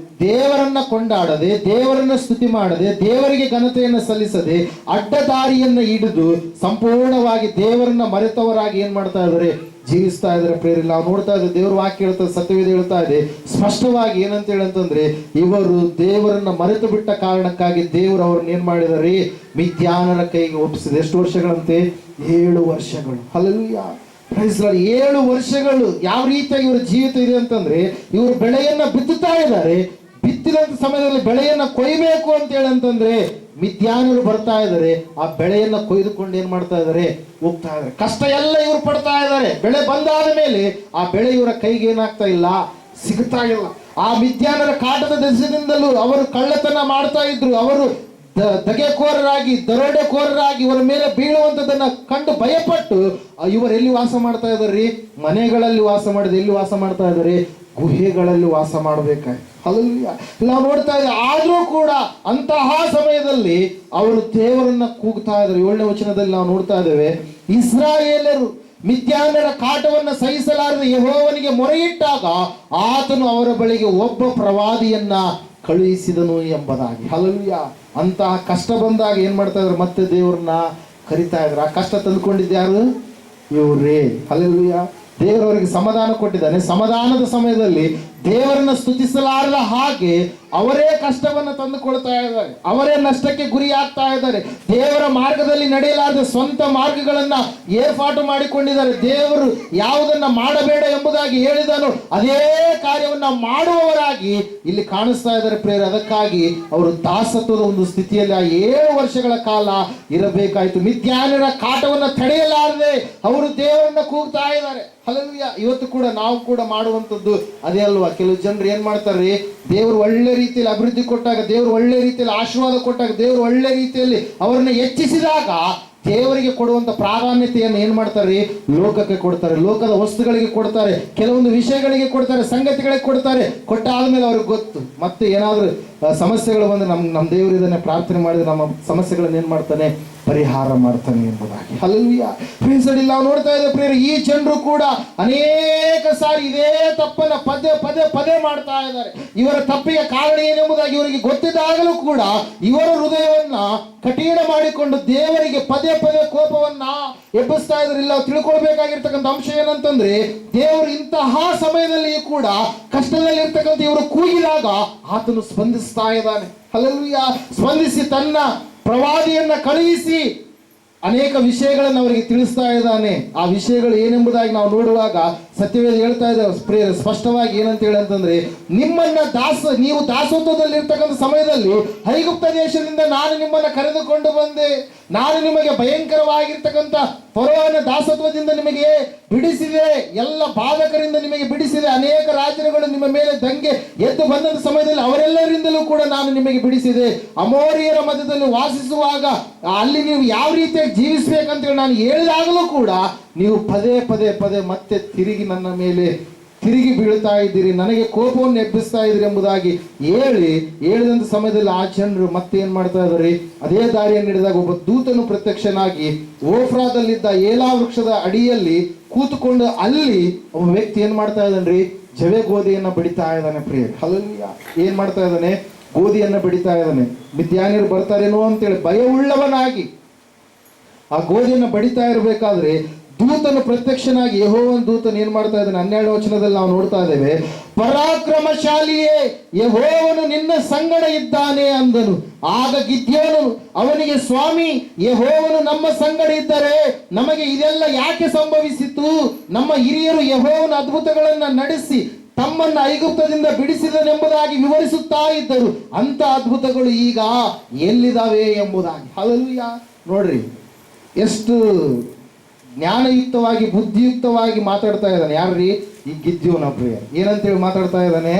ದೇವರನ್ನ ಕೊಂಡಾಡದೆ, ದೇವರನ್ನ ಸ್ತುತಿ ಮಾಡದೆ, ದೇವರಿಗೆ ಘನತೆಯನ್ನು ಸಲ್ಲಿಸದೆ, ಅಡ್ಡದಾರಿಯನ್ನ ಹಿಡಿದು ಸಂಪೂರ್ಣವಾಗಿ ದೇವರನ್ನ ಮರೆತವರಾಗಿ ಏನ್ ಮಾಡ್ತಾ ಇದ್ದಾರೆ, ಜೀವಿಸ್ತಾ ಇದ್ದಾರೆ. ಪ್ರೇರಿ, ನಾವು ನೋಡ್ತಾ ಇದ್ದೇವೆ, ದೇವರ ವಾಕ್ಯ ಹೇಳ್ತದೆ, ಸತ್ಯವೇದ ಹೇಳ್ತಾ ಇದೆ ಸ್ಪಷ್ಟವಾಗಿ. ಏನಂತ ಹೇಳಂತಂದ್ರೆ, ಇವರು ದೇವರನ್ನ ಮರೆತು ಬಿಟ್ಟ ಕಾರಣಕ್ಕಾಗಿ ದೇವರು ಅವ್ರನ್ನ ಏನ್ ಮಾಡಿದಾರೆ, ಮಿದ್ಯಾನರ ಕೈಗೆ ಒಪ್ಪಿಸಿದೆ. ಎಷ್ಟು ವರ್ಷಗಳಂತೆ? 7 ವರ್ಷಗಳು. Hallelujah, praise lord. 7 ವರ್ಷಗಳು ಯಾವ ರೀತಿಯಾಗಿ ಇವರ ಜೀವಿತ ಇದೆ ಅಂತಂದ್ರೆ, ಇವರು ಬೆಳೆಯನ್ನ ಬಿತ್ತುತ್ತಾ ಇದ್ದಾರೆ. ಬಿತ್ತಿದಂತ ಸಮಯದಲ್ಲಿ ಬೆಳೆಯನ್ನ ಕೊಯ್ಬೇಕು ಅಂತ ಹೇಳಂತಂದ್ರೆ ಮಿದ್ಯಾನರು ಬರ್ತಾ ಇದ್ದಾರೆ. ಆ ಬೆಳೆಯನ್ನ ಕೊಯ್ದುಕೊಂಡು ಏನ್ ಮಾಡ್ತಾ ಇದ್ದಾರೆ, ಹೋಗ್ತಾ ಇದ್ದಾರೆ. ಕಷ್ಟ ಎಲ್ಲ ಇವರು ಪಡ್ತಾ ಇದ್ದಾರೆ. ಬೆಳೆ ಬಂದಾದ ಮೇಲೆ ಆ ಬೆಳೆ ಇವರ ಕೈಗೆ ಏನಾಗ್ತಾ ಇಲ್ಲ, ಸಿಗ್ತಾ ಇಲ್ಲ. ಆ ಮಿದ್ಯಾನರ ಕಾಟದ ದೇಶದಿಂದಲೂ ಅವರು ಕಳ್ಳತನ ಮಾಡ್ತಾ ಇದ್ರು. ಅವರು ದಗೆಕೋರರಾಗಿ, ದರೋಡೆಕೋರರಾಗಿ ಇವರ ಮೇಲೆ ಬೀಳುವಂತದನ್ನ ಕಂಡು ಭಯಪಟ್ಟು ಇವರು ಎಲ್ಲಿ ವಾಸ ಮಾಡ್ತಾ ಇದಾರೆ, ಮನೆಗಳಲ್ಲಿ ವಾಸ ಮಾಡಿದ. ಎಲ್ಲಿ ವಾಸ ಮಾಡ್ತಾ ಇದ್ದಾರೆ, ಗುಹೆಗಳಲ್ಲಿ ವಾಸ ಮಾಡಬೇಕಾಯ್ತು. ಹಲ್ಲೆಲೂಯಾ, ನಾವು ನೋಡ್ತಾ ಇದ್ದೇವೆ. ಆದ್ರೂ ಕೂಡ ಅಂತಹ ಸಮಯದಲ್ಲಿ ಅವರು ದೇವರನ್ನ ಕೂಗ್ತಾ ಇದ್ದಾರೆ. 7ನೇ ವಚನದಲ್ಲಿ ನಾವು ನೋಡ್ತಾ ಇದ್ದೇವೆ, ಇಸ್ರಾಯೇಲರು ಮಿದ್ಯಾನರ ಕಾಟವನ್ನ ಸಹಿಸಲಾರದೆ ಯೆಹೋವನಿಗೆ ಮೊರೆಯಿಟ್ಟಾಗ ಆತನು ಅವರ ಬಳಿಗೆ ಒಬ್ಬ ಪ್ರವಾದಿಯನ್ನ ಕಳುಹಿಸಿದನು ಎಂಬುದಾಗಿ. ಹಲ್ಲೆಲೂಯಾ, ಅಂತಹ ಕಷ್ಟ ಬಂದಾಗ ಏನ್ ಮಾಡ್ತಾ ಇದ್ರು, ಮತ್ತೆ ದೇವ್ರನ್ನ ಕರಿತಾ ಇದ್ರು. ಆ ಕಷ್ಟ ತಂದುಕೊಂಡಿದ್ಯಾರು, ಇವ್ರೇ. ಹಲ್ಲೆಲೂಯಾ, ದೇವರವರಿಗೆ ಸಮಾಧಾನ ಕೊಟ್ಟಿದ್ದಾನೆ. ಸಮಾಧಾನದ ಸಮಯದಲ್ಲಿ ದೇವರನ್ನ ಸ್ತುತಿಸಲಾರದ ಹಾಗೆ ಅವರೇ ಕಷ್ಟವನ್ನು ತಂದುಕೊಳ್ತಾ ಇದ್ದಾರೆ, ಅವರೇ ನಷ್ಟಕ್ಕೆ ಗುರಿ ಆಗ್ತಾ ಇದ್ದಾರೆ. ದೇವರ ಮಾರ್ಗದಲ್ಲಿ ನಡೆಯಲಾರದ ಸ್ವಂತ ಮಾರ್ಗಗಳನ್ನ ಏರ್ಪಾಟು ಮಾಡಿಕೊಂಡಿದ್ದಾರೆ. ದೇವರು ಯಾವುದನ್ನ ಮಾಡಬೇಡ ಎಂಬುದಾಗಿ ಹೇಳಿದನು ಅದೇ ಕಾರ್ಯವನ್ನ ಮಾಡುವವರಾಗಿ ಇಲ್ಲಿ ಕಾಣಿಸ್ತಾ ಇದ್ದಾರೆ ಪ್ರೇರ. ಅದಕ್ಕಾಗಿ ಅವರು ದಾಸತ್ವದ ಒಂದು ಸ್ಥಿತಿಯಲ್ಲಿ ಆ 7 ವರ್ಷಗಳ ಕಾಲ ಇರಬೇಕಾಯಿತು. ಮಿದ್ಯಾನರ ಕಾಟವನ್ನ ತಡೆಯಲಾರದೆ ಅವರು ದೇವರನ್ನ ಕೂಗ್ತಾ ಇದ್ದಾರೆ. ಹಲ್ಲೆಲೂಯಾ, ಇವತ್ತು ಕೂಡ ನಾವು ಕೂಡ ಮಾಡುವಂಥದ್ದು ಅದೇ ಅಲ್ವಾ. ಕೆಲವು ಜನರು ಏನ್ ಮಾಡ್ತಾರೆ, ದೇವರು ಒಳ್ಳೆ ರೀತಿಯಲ್ಲಿ ಅಭಿವೃದ್ಧಿ ಕೊಟ್ಟಾಗ, ದೇವರು ಒಳ್ಳೆ ರೀತಿಯಲ್ಲಿ ಆಶೀರ್ವಾದ ಕೊಟ್ಟಾಗ, ದೇವರು ಒಳ್ಳೆ ರೀತಿಯಲ್ಲಿ ಅವರನ್ನು ಹೆಚ್ಚಿಸಿದಾಗ ದೇವರಿಗೆ ಕೊಡುವಂತ ಪ್ರಾಧಾನ್ಯತೆಯನ್ನು ಏನ್ ಮಾಡ್ತಾರೆ, ಲೋಕಕ್ಕೆ ಕೊಡ್ತಾರೆ, ಲೋಕದ ವಸ್ತುಗಳಿಗೆ ಕೊಡ್ತಾರೆ, ಕೆಲವೊಂದು ವಿಷಯಗಳಿಗೆ ಕೊಡ್ತಾರೆ, ಸಂಗತಿಗಳಿಗೆ ಕೊಡ್ತಾರೆ. ಕೊಟ್ಟಾದ್ಮೇಲೆ ಅವ್ರಿಗೆ ಗೊತ್ತು, ಮತ್ತೆ ಏನಾದ್ರೂ ಸಮಸ್ಯೆಗಳು ಬಂದ್ರೆ ನಮ್ಮ ದೇವರು ಇದನ್ನೇ ಪ್ರಾರ್ಥನೆ ಮಾಡಿದ್ರೆ ನಮ್ಮ ಸಮಸ್ಯೆಗಳನ್ನ ಏನ್ ಮಾಡ್ತಾನೆ, ಪರಿಹಾರ ಮಾಡ್ತಾನೆ ಎಂಬುದಾಗಿ. ಹಲ್ಲೆಲೂಯಾ, ಫ್ರೆಂಡ್ಸ್, ನಾವು ನೋಡ್ತಾ ಇದ್ದೇವೆ ಪ್ರಿಯರೇ, ಈ ಜನರು ಕೂಡ ಅನೇಕ ಸಾರಿ ಇದೇ ತಪ್ಪನ್ನ ಪದೇ ಮಾಡ್ತಾ ಇದ್ದಾರೆ. ಇವರ ತಪ್ಪಿಗೆ ಕಾರಣ ಏನೆಂಬುದಾಗಿ ಇವರಿಗೆ ಗೊತ್ತಿದ್ದಾಗಲೂ ಕೂಡ ಇವರ ಹೃದಯವನ್ನ ಕಠಿಣ ಮಾಡಿಕೊಂಡು ದೇವರಿಗೆ ಪದೇ ಕೋಪವನ್ನ ಎಬ್ಬಿಸ್ತಾ ಇದ್ದಾರೆ. ಇಲ್ಲ, ತಿಳ್ಕೊಳ್ಬೇಕಾಗಿರ್ತಕ್ಕಂಥ ಅಂಶ ಏನಂತಂದ್ರೆ, ದೇವರು ಇಂತಹ ಸಮಯದಲ್ಲಿ ಕೂಡ ಕಷ್ಟದಲ್ಲಿ ಇರ್ತಕ್ಕಂಥ ಇವರು ಕೂಗಿದಾಗ ಆತನು ಸ್ಪಂದಿಸ್ತಾ ಇದ್ದಾನೆ. ಹಲ್ಲೆಲೂಯಾ, ಸ್ಪಂದಿಸಿ ತನ್ನ ಪ್ರವಾದಿಯನ್ನ ಕಳುಹಿಸಿ ಅನೇಕ ವಿಷಯಗಳನ್ನು ಅವರಿಗೆ ತಿಳಿಸ್ತಾ ಇದ್ದಾನೆ. ಆ ವಿಷಯಗಳು ಏನೆಂಬುದಾಗಿ ನಾವು ನೋಡುವಾಗ ಸತ್ಯವೇದ ಹೇಳ್ತಾ ಇದ್ದೇವೆ ಸ್ಪಷ್ಟವಾಗಿ. ಏನಂತ ಹೇಳಂತಂದ್ರೆ, ನೀವು ದಾಸತ್ವದಲ್ಲಿ ಇರ್ತಕ್ಕಂಥ ಸಮಯದಲ್ಲಿ ಐಗುಪ್ತ ದೇಶದಿಂದ ನಾನು ನಿಮ್ಮನ್ನ ಕರೆದುಕೊಂಡು ಬಂದೆ. ನಾನು ನಿಮಗೆ ಭಯಂಕರವಾಗಿರ್ತಕ್ಕಂಥ ಫರೋಹನ ದಾಸತ್ವದಿಂದ ನಿಮಗೆ ಬಿಡಿಸಿದೆ, ಎಲ್ಲ ಬಾಧಕರಿಂದ ನಿಮಗೆ ಬಿಡಿಸಿದೆ. ಅನೇಕ ರಾಜ್ಯಗಳು ನಿಮ್ಮ ಮೇಲೆ ದಂಗೆ ಎದ್ದು ಬಂದ ಸಮಯದಲ್ಲಿ ಅವರೆಲ್ಲರಿಂದಲೂ ಕೂಡ ನಾನು ನಿಮಗೆ ಬಿಡಿಸಿದೆ. ಅಮೋರಿಯರ ಮಧ್ಯದಲ್ಲಿ ವಾಸಿಸುವಾಗ ಅಲ್ಲಿ ನೀವು ಯಾವ ರೀತಿಯಾಗಿ ಜೀವಿಸಬೇಕಂತೇಳಿ ನಾನು ಹೇಳಿದಾಗಲೂ ಕೂಡ ನೀವು ಪದೇ ಮತ್ತೆ ತಿರುಗಿ ನನ್ನ ಮೇಲೆ ತಿರುಗಿ ಬೀಳ್ತಾ ಇದ್ದೀರಿ, ನನಗೆ ಕೋಪವನ್ನು ಎಬ್ಬಿಸ್ತಾ ಇದ್ದೀರಿ ಎಂಬುದಾಗಿ ಹೇಳಿದಂತ ಸಮಯದಲ್ಲಿ ಆ ಜನರು ಮತ್ತೆ ಏನ್ ಮಾಡ್ತಾ ಇದ್ದಾರೆ, ಅದೇ ದಾರಿಯನ್ನು ಹಿಡಿದಾಗ ಒಬ್ಬ ದೂತನು ಪ್ರತ್ಯಕ್ಷನಾಗಿ ಓಫ್ರಾದಲ್ಲಿದ್ದ ಏಲಾ ವೃಕ್ಷದ ಅಡಿಯಲ್ಲಿ ಕೂತುಕೊಂಡು ಅಲ್ಲಿ ಒಬ್ಬ ವ್ಯಕ್ತಿ ಏನ್ ಮಾಡ್ತಾ ಇದ್ದಾನ್ರಿ, ಜವೆ ಗೋಧಿಯನ್ನ ಬಡಿತಾ ಇದ್ದಾನೆ ಪ್ರಿಯ. ಹಲ್ಲೆಲೂಯಾ, ಏನ್ ಮಾಡ್ತಾ ಇದ್ದಾನೆ, ಗೋಧಿಯನ್ನ ಬಡಿತಾ ಇದ್ದಾನೆ. ಮಿದ್ಯಾನ್ಯರು ಬರ್ತಾರೇನೋ ಅಂತೇಳಿ ಭಯವುಳ್ಳವನಾಗಿ ಆ ಗೋಧಿಯನ್ನು ಬಡಿತಾ ಇರಬೇಕಾದ್ರೆ ದೂತನು ಪ್ರತ್ಯಕ್ಷನಾಗಿ, ಯೆಹೋವನ ದೂತನು ಏನ್ ಮಾಡ್ತಾ ಇದ್ದಾನೆ, 12ನೇ ವಚನದಲ್ಲಿ ನಾವು ನೋಡ್ತಾ ಇದ್ದೇವೆ, ಪರಾಕ್ರಮಶಾಲಿಯೇ ಯೆಹೋವನು ನಿನ್ನ ಸಂಗಡ ಇದ್ದಾನೆ ಅಂದನು. ಆಗ ಗಿದ್ಯೋನನು ಅವನಿಗೆ, ಸ್ವಾಮಿ, ಯೆಹೋವನು ನಮ್ಮ ಸಂಗಡ ಇದ್ದರೆ ನಮಗೆ ಇದೆಲ್ಲ ಯಾಕೆ ಸಂಭವಿಸಿತು? ನಮ್ಮ ಹಿರಿಯರು ಯೆಹೋವನ ಅದ್ಭುತಗಳನ್ನ ನಡೆಸಿ ತಮ್ಮನ್ನ ಐಗುಪ್ತದಿಂದ ಬಿಡಿಸಿದನೆಂಬುದಾಗಿ ವಿವರಿಸುತ್ತಾ ಇದ್ದರು. ಅಂತ ಅದ್ಭುತಗಳು ಈಗ ಎಲ್ಲಿದಾವೆ ಎಂಬುದಾಗಿ. ಹಲ್ಲೆಲೂಯಾ, ನೋಡ್ರಿ ಎಷ್ಟು ಜ್ಞಾನಯುಕ್ತವಾಗಿ ಬುದ್ಧಿಯುಕ್ತವಾಗಿ ಮಾತಾಡ್ತಾ ಇದ್ದಾನೆ. ಯಾರ್ರೀ? ಈ ಗಿದ್ಯೋನ ಪ್ರಿಯರ್ ಏನಂತೇಳಿ ಮಾತಾಡ್ತಾ ಇದ್ದಾನೆ?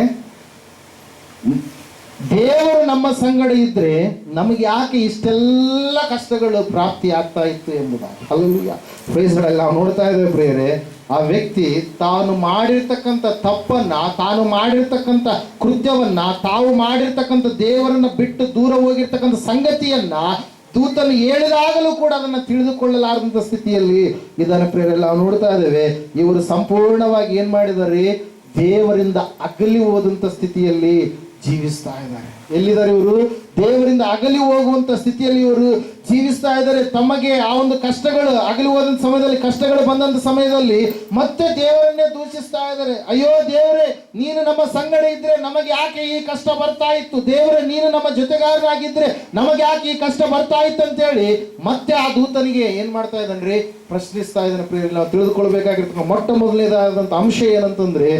ದೇವರು ನಮ್ಮ ಸಂಗಡ ಇದ್ರೆ ನಮಗೆ ಯಾಕೆ ಇಷ್ಟೆಲ್ಲ ಕಷ್ಟಗಳು ಪ್ರಾಪ್ತಿ ಆಗ್ತಾ ಇತ್ತು ಎಂಬುದಾಗಿ. Hallelujah, praise god. ನಾವು ನೋಡ್ತಾ ಇದ್ದೇವೆ ಪ್ರಿಯರೇ, ಆ ವ್ಯಕ್ತಿ ತಾನು ಮಾಡಿರ್ತಕ್ಕಂಥ ತಪ್ಪನ್ನ, ತಾನು ಮಾಡಿರ್ತಕ್ಕಂಥ ಕೃತ್ಯವನ್ನ, ತಾವು ಮಾಡಿರ್ತಕ್ಕಂಥ ದೇವರನ್ನ ಬಿಟ್ಟು ದೂರ ಹೋಗಿರ್ತಕ್ಕಂಥ ಸಂಗತಿಯನ್ನ ದೂತನು ಹೇಳಿದಾಗಲೂ ಕೂಡ ಅದನ್ನು ತಿಳಿದುಕೊಳ್ಳಲಾರದಂಥ ಸ್ಥಿತಿಯಲ್ಲಿ ಇದನ್ನು ಪ್ರಿಯರೆಲ್ಲ ನಾವು ನೋಡ್ತಾ ಇದ್ದೇವೆ. ಇವರು ಸಂಪೂರ್ಣವಾಗಿ ಏನ್ ಮಾಡಿದ್ದಾರೆ? ದೇವರಿಂದ ಅಗಲಿ ಹೋದಂಥ ಸ್ಥಿತಿಯಲ್ಲಿ ಜೀವಿಸ್ತಾ ಇದ್ದಾರೆ. ಎಲ್ಲಿದ್ದಾರೆ ಇವರು? ದೇವರಿಂದ ಅಗಲಿ ಹೋಗುವಂತ ಸ್ಥಿತಿಯಲ್ಲಿ ಇವರು ಜೀವಿಸ್ತಾ ಇದ್ದಾರೆ. ತಮಗೆ ಆ ಒಂದು ಕಷ್ಟಗಳು, ಅಗಲಿ ಹೋದಂತ ಸಮಯದಲ್ಲಿ, ಕಷ್ಟಗಳು ಬಂದಂತ ಸಮಯದಲ್ಲಿ ಮತ್ತೆ ದೇವರನ್ನೇ ದೂಷಿಸ್ತಾ ಇದ್ದಾರೆ. ಅಯ್ಯೋ ದೇವರೇ, ನೀನು ನಮ್ಮ ಸಂಗಡ ಇದ್ರೆ ನಮಗೆ ಯಾಕೆ ಈ ಕಷ್ಟ ಬರ್ತಾ ಇತ್ತು? ದೇವರೇ, ನೀನು ನಮ್ಮ ಜೊತೆಗಾರರಾಗಿದ್ರೆ ನಮಗೆ ಯಾಕೆ ಈ ಕಷ್ಟ ಬರ್ತಾ ಇತ್ತು ಅಂತೇಳಿ ಮತ್ತೆ ಆ ದೂತನಿಗೆ ಏನ್ ಮಾಡ್ತಾ ಇದ್ದಾನ್ರಿ? ಪ್ರಶ್ನಿಸ್ತಾ ಇದ್ದಾನೆ. ಪ್ರಿಯರೇ, ನಾವು ತಿಳಿದುಕೊಳ್ಬೇಕಾಗಿರ್ತಕ್ಕ ಮೊಟ್ಟ ಮೊದಲನೇದಾದಂತ ಅಂಶ ಏನಂತಂದ್ರೆ,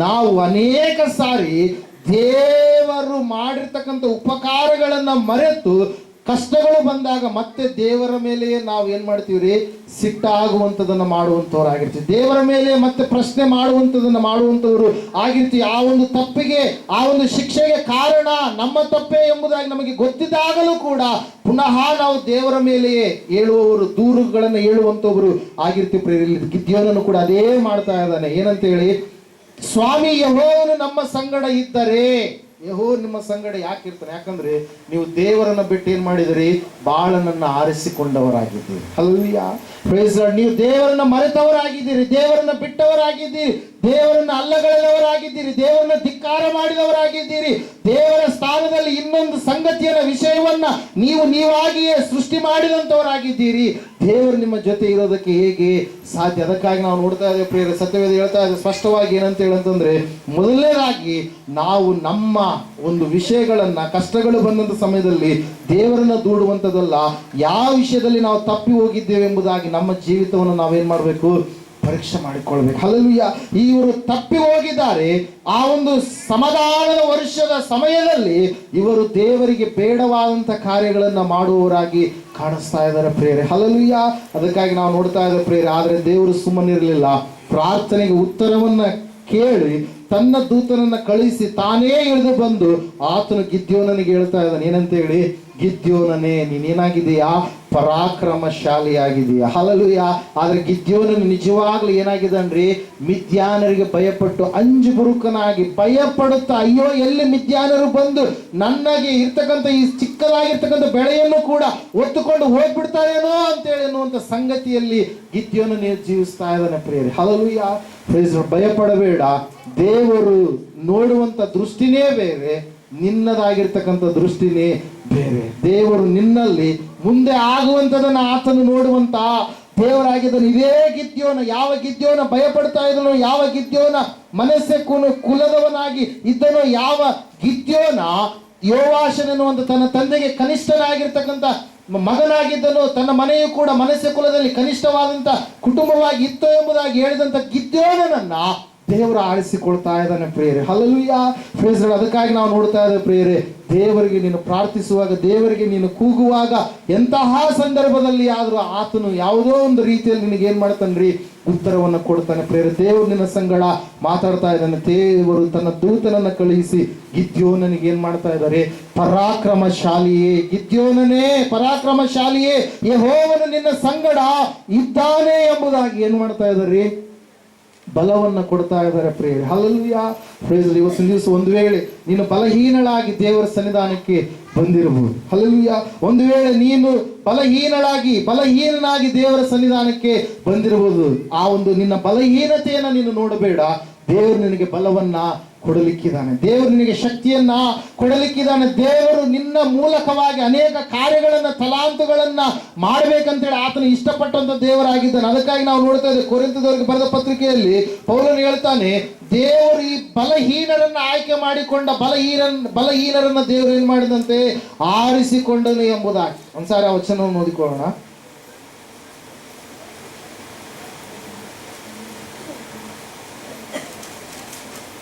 ನಾವು ಅನೇಕ ಸಾರಿ ದೇವರು ಮಾಡಿರ್ತಕ್ಕಂಥ ಉಪಕಾರಗಳನ್ನ ಮರೆತು ಕಷ್ಟಗಳು ಬಂದಾಗ ಮತ್ತೆ ದೇವರ ಮೇಲೆಯೇ ನಾವು ಏನ್ ಮಾಡ್ತೀವ್ರಿ? ಸಿಟ್ಟಾಗುವಂಥದನ್ನ ಮಾಡುವಂಥವ್ರಾಗಿರ್ತೀವಿ. ದೇವರ ಮೇಲೆ ಮತ್ತೆ ಪ್ರಶ್ನೆ ಮಾಡುವಂಥದನ್ನ ಮಾಡುವಂಥವ್ರು ಆಗಿರ್ತೀವಿ. ಆ ಒಂದು ತಪ್ಪಿಗೆ, ಆ ಒಂದು ಶಿಕ್ಷೆಗೆ ಕಾರಣ ನಮ್ಮ ತಪ್ಪೇ ಎಂಬುದಾಗಿ ನಮಗೆ ಗೊತ್ತಿದ್ದಾಗಲೂ ಕೂಡ ಪುನಃ ನಾವು ದೇವರ ಮೇಲೆಯೇ ಹೇಳುವವರು, ದೂರುಗಳನ್ನು ಹೇಳುವಂಥವ್ರು ಆಗಿರ್ತೀವಿ. ಪ್ರೇರಿತ ಗಿದ್ಯೋನನು ಕೂಡ ಅದೇ ಮಾಡ್ತಾ ಇದ್ದಾನೆ. ಏನಂತೇಳಿ? ಸ್ವಾಮಿ ಯೆಹೋವನು ನಮ್ಮ ಸಂಗಡ ಇದ್ದರೆ. ಯೆಹೋವ ನಿಮ್ಮ ಸಂಗಡ ಯಾಕಿರ್ತಾನೆ? ಯಾಕಂದ್ರೆ ನೀವು ದೇವರನ್ನ ಬಿಟ್ಟು ಏನ್ ಮಾಡಿದಿರಿ? ಬಾಳನನ್ನ ಆರಿಸಿಕೊಂಡವರಾಗಿದ್ದೀರಿ. Hallelujah, praise God. ನೀವು ದೇವರನ್ನ ಮರೆತವರಾಗಿದ್ದೀರಿ, ದೇವರನ್ನ ಬಿಟ್ಟವರಾಗಿದ್ದೀರಿ, ದೇವರನ್ನ ಅಲ್ಲಗಳೆದವರಾಗಿದ್ದೀರಿ, ದೇವರನ್ನ ಧಿಕ್ಕಾರ ಮಾಡಿದವರಾಗಿದ್ದೀರಿ. ದೇವರ ಸ್ಥಾನದಲ್ಲಿ ಇನ್ನೊಂದು ಸಂಗತಿಯನ್ನ, ವಿಷಯವನ್ನ ನೀವಾಗಿಯೇ ಸೃಷ್ಟಿ ಮಾಡಿದಂತವರಾಗಿದ್ದೀರಿ. ದೇವರು ನಿಮ್ಮ ಜೊತೆ ಇರೋದಕ್ಕೆ ಹೇಗೆ ಸಾಧ್ಯ? ಅದಕ್ಕಾಗಿ ನಾವು ನೋಡ್ತಾ ಇದ್ದೇವೆ ಪ್ರಿಯರೇ, ಸತ್ಯವೇದ ಹೇಳ್ತಾ ಇದೆ ಸ್ಪಷ್ಟವಾಗಿ. ಏನಂತ ಹೇಳಂತಂದ್ರೆ, ಮೊದಲನೇದಾಗಿ ನಾವು ನಮ್ಮ ಒಂದು ವಿಷಯಗಳನ್ನ, ಕಷ್ಟಗಳು ಬಂದಂತ ಸಮಯದಲ್ಲಿ ದೇವರನ್ನ ದೂಡುವಂಥದ್ದಲ್ಲ, ಯಾವ ವಿಷಯದಲ್ಲಿ ನಾವು ತಪ್ಪಿ ಹೋಗಿದ್ದೇವೆ ಎಂಬುದಾಗಿ ನಮ್ಮ ಜೀವಿತವನ್ನು ನಾವೇನ್ ಮಾಡಬೇಕು? ಪರೀಕ್ಷೆ ಮಾಡಿಕೊಳ್ಬೇಕು. ಹಲ್ಲೆಲೂಯಾ. ಇವರು ತಪ್ಪಿ ಹೋಗಿದ್ದಾರೆ. ಆ ಒಂದು ಸಮಾಧಾನದ ವರ್ಷದ ಸಮಯದಲ್ಲಿ ಇವರು ದೇವರಿಗೆ ಬೇಡವಾದಂಥ ಕಾರ್ಯಗಳನ್ನ ಮಾಡುವವರಾಗಿ ಕಾಣಿಸ್ತಾ ಇದ್ದಾರೆ ಪ್ರಿಯರೇ. ಹಲ್ಲೆಲೂಯಾ. ಅದಕ್ಕಾಗಿ ನಾವು ನೋಡ್ತಾ ಇದ್ದೇವೆ ಪ್ರಿಯರೇ. ಆದರೆ ದೇವರು ಸುಮ್ಮನಿರಲಿಲ್ಲ. ಪ್ರಾರ್ಥನೆಗೆ ಉತ್ತರವನ್ನ ಕೇಳಿ ತನ್ನ ದೂತನನ್ನ ಕಳಿಸಿ ತಾನೇ ಇಳಿದು ಬಂದು ಆತನು ಗಿದ್ಯೋನನಿಗೆ ಹೇಳ್ತಾ ಇದ್ದಾನೆ. ಏನಂತ ಹೇಳಿ? ಗಿದ್ಯೋನನೇ, ನೀನೇನಾಗಿದೆಯಾ? ಪರಾಕ್ರಮಶಾಲಿಯಾಗಿದೆಯಾ. ಹಲ್ಲೆಲೂಯಾ. ಆದ್ರೆ ಗಿದ್ಯೋನನು ನಿಜವಾಗ್ಲೂ ಏನಾಗಿದ್ದಾನ್ರಿ? ಮಿದ್ಯಾನರಿಗೆ ಭಯಪಟ್ಟು ಅಂಜುಬುರುಕನಾಗಿ ಭಯಪಡುತ್ತಾ, ಅಯ್ಯೋ ಎಲ್ಲಿ ಮಿದ್ಯಾನರು ಬಂದು ನನಗೆ ಇರ್ತಕ್ಕಂಥ ಈ ಚಿಕ್ಕದಾಗಿರ್ತಕ್ಕಂಥ ಬೆಳೆಯನ್ನು ಕೂಡ ಒತ್ತುಕೊಂಡು ಹೋಗ್ಬಿಡ್ತಾರೇನೋ ಅಂತೇಳಿ ಅನ್ನುವಂಥ ಸಂಗತಿಯಲ್ಲಿ ಗಿದ್ಯೋನನೇ ಜೀವಿಸ್ತಾ ಇದ್ದಾನೆ ಪ್ರಿಯರೇ. ಹಲ್ಲೆಲೂಯಾ. Praise lord. ಭಯಪಡಬೇಡ. ದೇವರು ನೋಡುವಂತ ದೃಷ್ಟಿನೇ ಬೇರೆ, ನಿನ್ನದಾಗಿರ್ತಕ್ಕಂಥ ದೃಷ್ಟಿನೇ ಬೇರೆ. ದೇವರು ನಿನ್ನಲ್ಲಿ ಮುಂದೆ ಆಗುವಂಥದನ್ನ ಆತನು ನೋಡುವಂತ ದೇವರಾಗಿದ್ದನು. ಇದೇ ಗಿದ್ಯೋನ, ಯಾವ ಗಿದ್ಯೋನ ಭಯಪಡ್ತಾ ಇದ್ದನೋ, ಯಾವ ಗಿದ್ಯೋನ ಮನಸ್ಸೆ ಕುಲದವನಾಗಿ ಇದ್ದನೋ, ಯಾವ ಗಿದ್ಯೋನ ಯೋವಾಷನೆನ್ನುವಂತ ತನ್ನ ತಂದೆಗೆ ಕನಿಷ್ಠನಾಗಿರ್ತಕ್ಕಂಥ ಮಗನಾಗಿದ್ದನು, ತನ್ನ ಮನೆಯು ಕೂಡ ಮನಸ್ಸೆ ಕುಲದಲ್ಲಿ ಕನಿಷ್ಠವಾದಂತ ಕುಟುಂಬವಾಗಿ ಇತ್ತು ಎಂಬುದಾಗಿ ಹೇಳಿದಂತ ಗಿದ್ಯೋನನನ್ನ ದೇವರು ಆರಿಸಿಕೊಳ್ತಾ ಇದ್ದಾನೆ ಪ್ರಿಯರೇ. Hallelujah, praise lord. ಅದಕ್ಕಾಗಿ ನಾವು ನೋಡ್ತಾ ಇದ್ದೇವೆ ಪ್ರಿಯರೇ, ದೇವರಿಗೆ ನೀನು ಪ್ರಾರ್ಥಿಸುವಾಗ, ದೇವರಿಗೆ ನೀನು ಕೂಗುವಾಗ, ಎಂತಹ ಸಂದರ್ಭದಲ್ಲಿ ಆದರೂ ಆತನು ಯಾವುದೋ ಒಂದು ರೀತಿಯಲ್ಲಿ ನಿನಗೆ ಏನ್ ಮಾಡ್ತಾನ್ರಿ? ಉತ್ತರವನ್ನು ಕೊಡ್ತಾನೆ ಪ್ರಿಯರೇ. ದೇವರು ನಿನ್ನ ಸಂಗಡ ಮಾತಾಡ್ತಾ ಇದ್ದಾನೆ. ದೇವರು ತನ್ನ ದೂತನನ್ನ ಕಳುಹಿಸಿ ಗಿದ್ಯೋನನಿಗೆ ಏನ್ ಮಾಡ್ತಾ ಇದ್ದಾರೆ? ಪರಾಕ್ರಮಶಾಲಿಯೇ, ಗಿದ್ಯೋನನೇ ಪರಾಕ್ರಮಶಾಲಿಯೇ, ಯೆಹೋವನು ನಿನ್ನ ಸಂಗಡ ಇದ್ದಾನೆ ಎಂಬುದಾಗಿ ಏನ್ ಮಾಡ್ತಾ ಇದ್ದಾರೆ? ಬಲವನ್ನು ಕೊಡ್ತಾ ಇದ್ದಾರೆ ಪ್ರಿಯರೇ. Hallelujah, praise lord. ಇವತ್ತಿನ ದಿವಸ ಒಂದು ವೇಳೆ ನೀನು ಬಲಹೀನಳಾಗಿ ದೇವರ ಸನ್ನಿಧಾನಕ್ಕೆ ಬಂದಿರಬಹುದು. ಹಲ್ಲೆಲೂಯಾ. ಒಂದು ವೇಳೆ ನೀನು ಬಲಹೀನನಾಗಿ ದೇವರ ಸನ್ನಿಧಾನಕ್ಕೆ ಬಂದಿರಬಹುದು. ಆ ಒಂದು ನಿನ್ನ ಬಲಹೀನತೆಯನ್ನ ನೀನು ನೋಡಬೇಡ. ದೇವರು ನಿನಗೆ ಬಲವನ್ನ ಕೊಡಲಿಕ್ಕಿದ್ದಾನೆ. ದೇವರು ನಿನಗೆ ಶಕ್ತಿಯನ್ನ ಕೊಡಲಿಕ್ಕಿದ್ದಾನೆ. ದೇವರು ನಿನ್ನ ಮೂಲಕವಾಗಿ ಅನೇಕ ಕಾರ್ಯಗಳನ್ನ, ತಲಾಂತುಗಳನ್ನ ಮಾಡಬೇಕಂತೇಳಿ ಆತನು ಇಷ್ಟಪಟ್ಟಂತ ದೇವರಾಗಿದ್ದಾನೆ. ಅದಕ್ಕಾಗಿ ನಾವು ನೋಡ್ತಾ ಇದ್ದೇವೆ ಕೊರಿಂಥದವರಿಗೆ ಬರೆದ ಪತ್ರಿಕೆಯಲ್ಲಿ ಪೌಲನು ಹೇಳ್ತಾನೆ, ದೇವರು ಈ ಬಲಹೀನರನ್ನ ಆಯ್ಕೆ ಮಾಡಿಕೊಂಡ ಬಲಹೀನರನ್ನ ದೇವರು ಏನ್ ಮಾಡಿದಂತೆ? ಆರಿಸಿಕೊಂಡನು ಎಂಬುದಾಗಿ. ಒಂದ್ಸಾರಿ ಆ ವಚನವನ್ನು ಓದಿಕೊಳ್ಳೋಣ.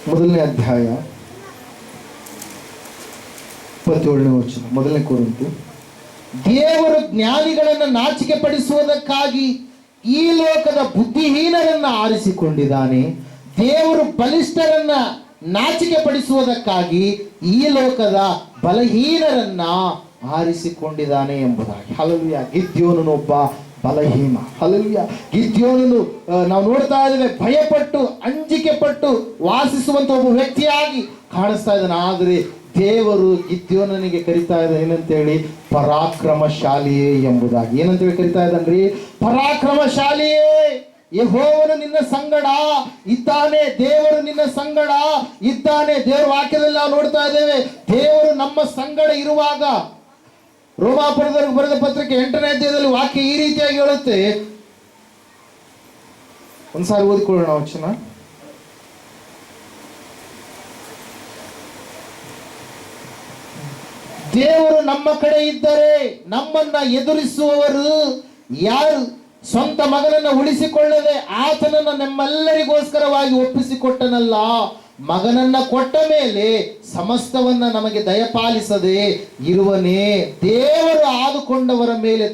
ಮೊದಲನೇ ಅಧ್ಯಾಯ 27ನೇ ವಚನ, ಮೊದಲನೇ ಕೊರಿಂಥ ದೇವರು ಜ್ಞಾನಿಗಳನ್ನು ನಾಚಿಕೆ ಪಡಿಸುವುದಕ್ಕಾಗಿ ಈ ಲೋಕದ ಬುದ್ಧಿಹೀನರನ್ನ ಆರಿಸಿಕೊಂಡಿದ್ದಾನೆ. ದೇವರು ಬಲಿಷ್ಠರನ್ನ ನಾಚಿಕೆ ಪಡಿಸುವುದಕ್ಕಾಗಿ ಈ ಲೋಕದ ಬಲಹೀನರನ್ನ ಆರಿಸಿಕೊಂಡಿದ್ದಾನೆ ಎಂಬುದಾಗಿ. ಹಲ್ಲೆಲೂಯಾ. ಗಿದ್ಯೋನನು ಒಬ್ಬ ಬಲಹೀನ. ಹಲ್ಲೆಲೂಯಾ. ಗಿದ್ಯೋನನು ನಾವು ನೋಡ್ತಾ ಇದ್ದೇವೆ, ಭಯಪಟ್ಟು ಅಂಜಿಕೆ ಪಟ್ಟು ವಾಸಿಸುವಂತ ಒಬ್ಬ ವ್ಯಕ್ತಿಯಾಗಿ ಕಾಣಿಸ್ತಾ ಇದ್ದಾನೆ. ಆದರೆ ದೇವರು ಗಿದ್ಯೋನನಿಗೆ ಕರಿತಾ ಇದ್ದ ಏನಂತೇಳಿ, ಪರಾಕ್ರಮಶಾಲಿಯೇ ಎಂಬುದಾಗಿ. ಏನಂತೇಳಿ ಕರಿತಾ ಇದ್ದಾನ್ರಿ? ಪರಾಕ್ರಮಶಾಲಿಯೇ. ಯೆಹೋವನು ನಿನ್ನ ಸಂಗಡ ಇದ್ದಾನೆ. ದೇವರು ನಿನ್ನ ಸಂಗಡ ಇದ್ದಾನೆ. ದೇವರ ವಾಕ್ಯದಲ್ಲಿ ನಾವು ನೋಡ್ತಾ ಇದ್ದೇವೆ, ದೇವರು ನಮ್ಮ ಸಂಗಡ ಇರುವಾಗ. ರೋಮಾಪುರದವರಿಗೆ ಬರೆದ ಪತ್ರಿಕೆ 8ನೇ ಅಧ್ಯಾಯದಲ್ಲಿ ವಾಕ್ಯ ಈ ರೀತಿಯಾಗಿ ಹೇಳುತ್ತೆ. ಒಂದ್ಸಾರಿ ಓದಿಕೊಳ್ಳೋಣ ವಚನ. ದೇವರು ನಮ್ಮ ಕಡೆ ಇದ್ದರೆ ನಮ್ಮನ್ನ ಎದುರಿಸುವವರು ಯಾರು? ಸ್ವಂತ ಮಗನನ್ನ ಉಳಿಸಿಕೊಳ್ಳದೆ ಆತನನ್ನ ನಮ್ಮೆಲ್ಲರಿಗೋಸ್ಕರವಾಗಿ ಒಪ್ಪಿಸಿಕೊಟ್ಟನಲ್ಲ. ಮಗನನ್ನ ಕೊಟ್ಟ ಮೇಲೆ ಸಮಸ್ತವನ್ನ ನಮಗೆ ದಯಪಾಲಿಸದೆ ಇರುವನೇ. ದೇವರು ಆದುಕೊಂಡವರ ಮೇಲೆ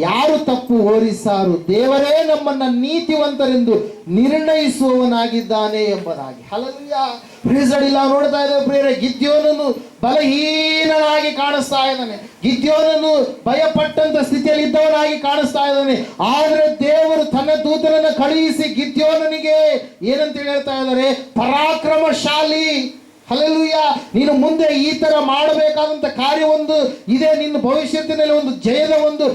ಯಾರು ತಪ್ಪು ಹೊರಿಸಾರು? ದೇವರೇ ನಮ್ಮನ್ನ ನೀತಿವಂತರೆಂದು ನಿರ್ಣಯಿಸುವವನಾಗಿದ್ದಾನೆ ಎಂಬುದಾಗಿ. ಹಲ್ಲೆಲೂಯಾ. ಪ್ರೀಸಡಿಲ್ಲ ನೋಡ್ತಾ ಇದ್ದೇವೆ ಪ್ರಿಯರೇ, ಗಿದ್ಯೋನನು ಬಲಹೀನನಾಗಿ ಕಾಣಿಸ್ತಾ ಇದ್ದಾನೆ. ಗಿದ್ಯೋನನು ಭಯಪಟ್ಟಂತ ಸ್ಥಿತಿಯಲ್ಲಿ ಇದ್ದವನಾಗಿ ಕಾಣಿಸ್ತಾ ಇದ್ದಾನೆ. ಆದ್ರೆ ದೇವರು ತನ್ನ ದೂತನನ್ನು ಕಳುಹಿಸಿ ಗಿದ್ಯೋನನಿಗೆ ಏನಂತ ಹೇಳ್ತಾ ಇದ್ದಾರೆ? ಪರಾಕ್ರಮಶಾಲಿ. ಹಲ್ಲೆಲೂಯಾ. ನೀನು ಮುಂದೆ ಈ ತರ ಮಾಡಬೇಕಾದಂತ ಕಾರ್ಯವೊಂದು ಇದೆ. ನಿನ್ನ ಭವಿಷ್ಯತ್ತಿನಲ್ಲಿ ಒಂದು ಜಯದ ಒಂದು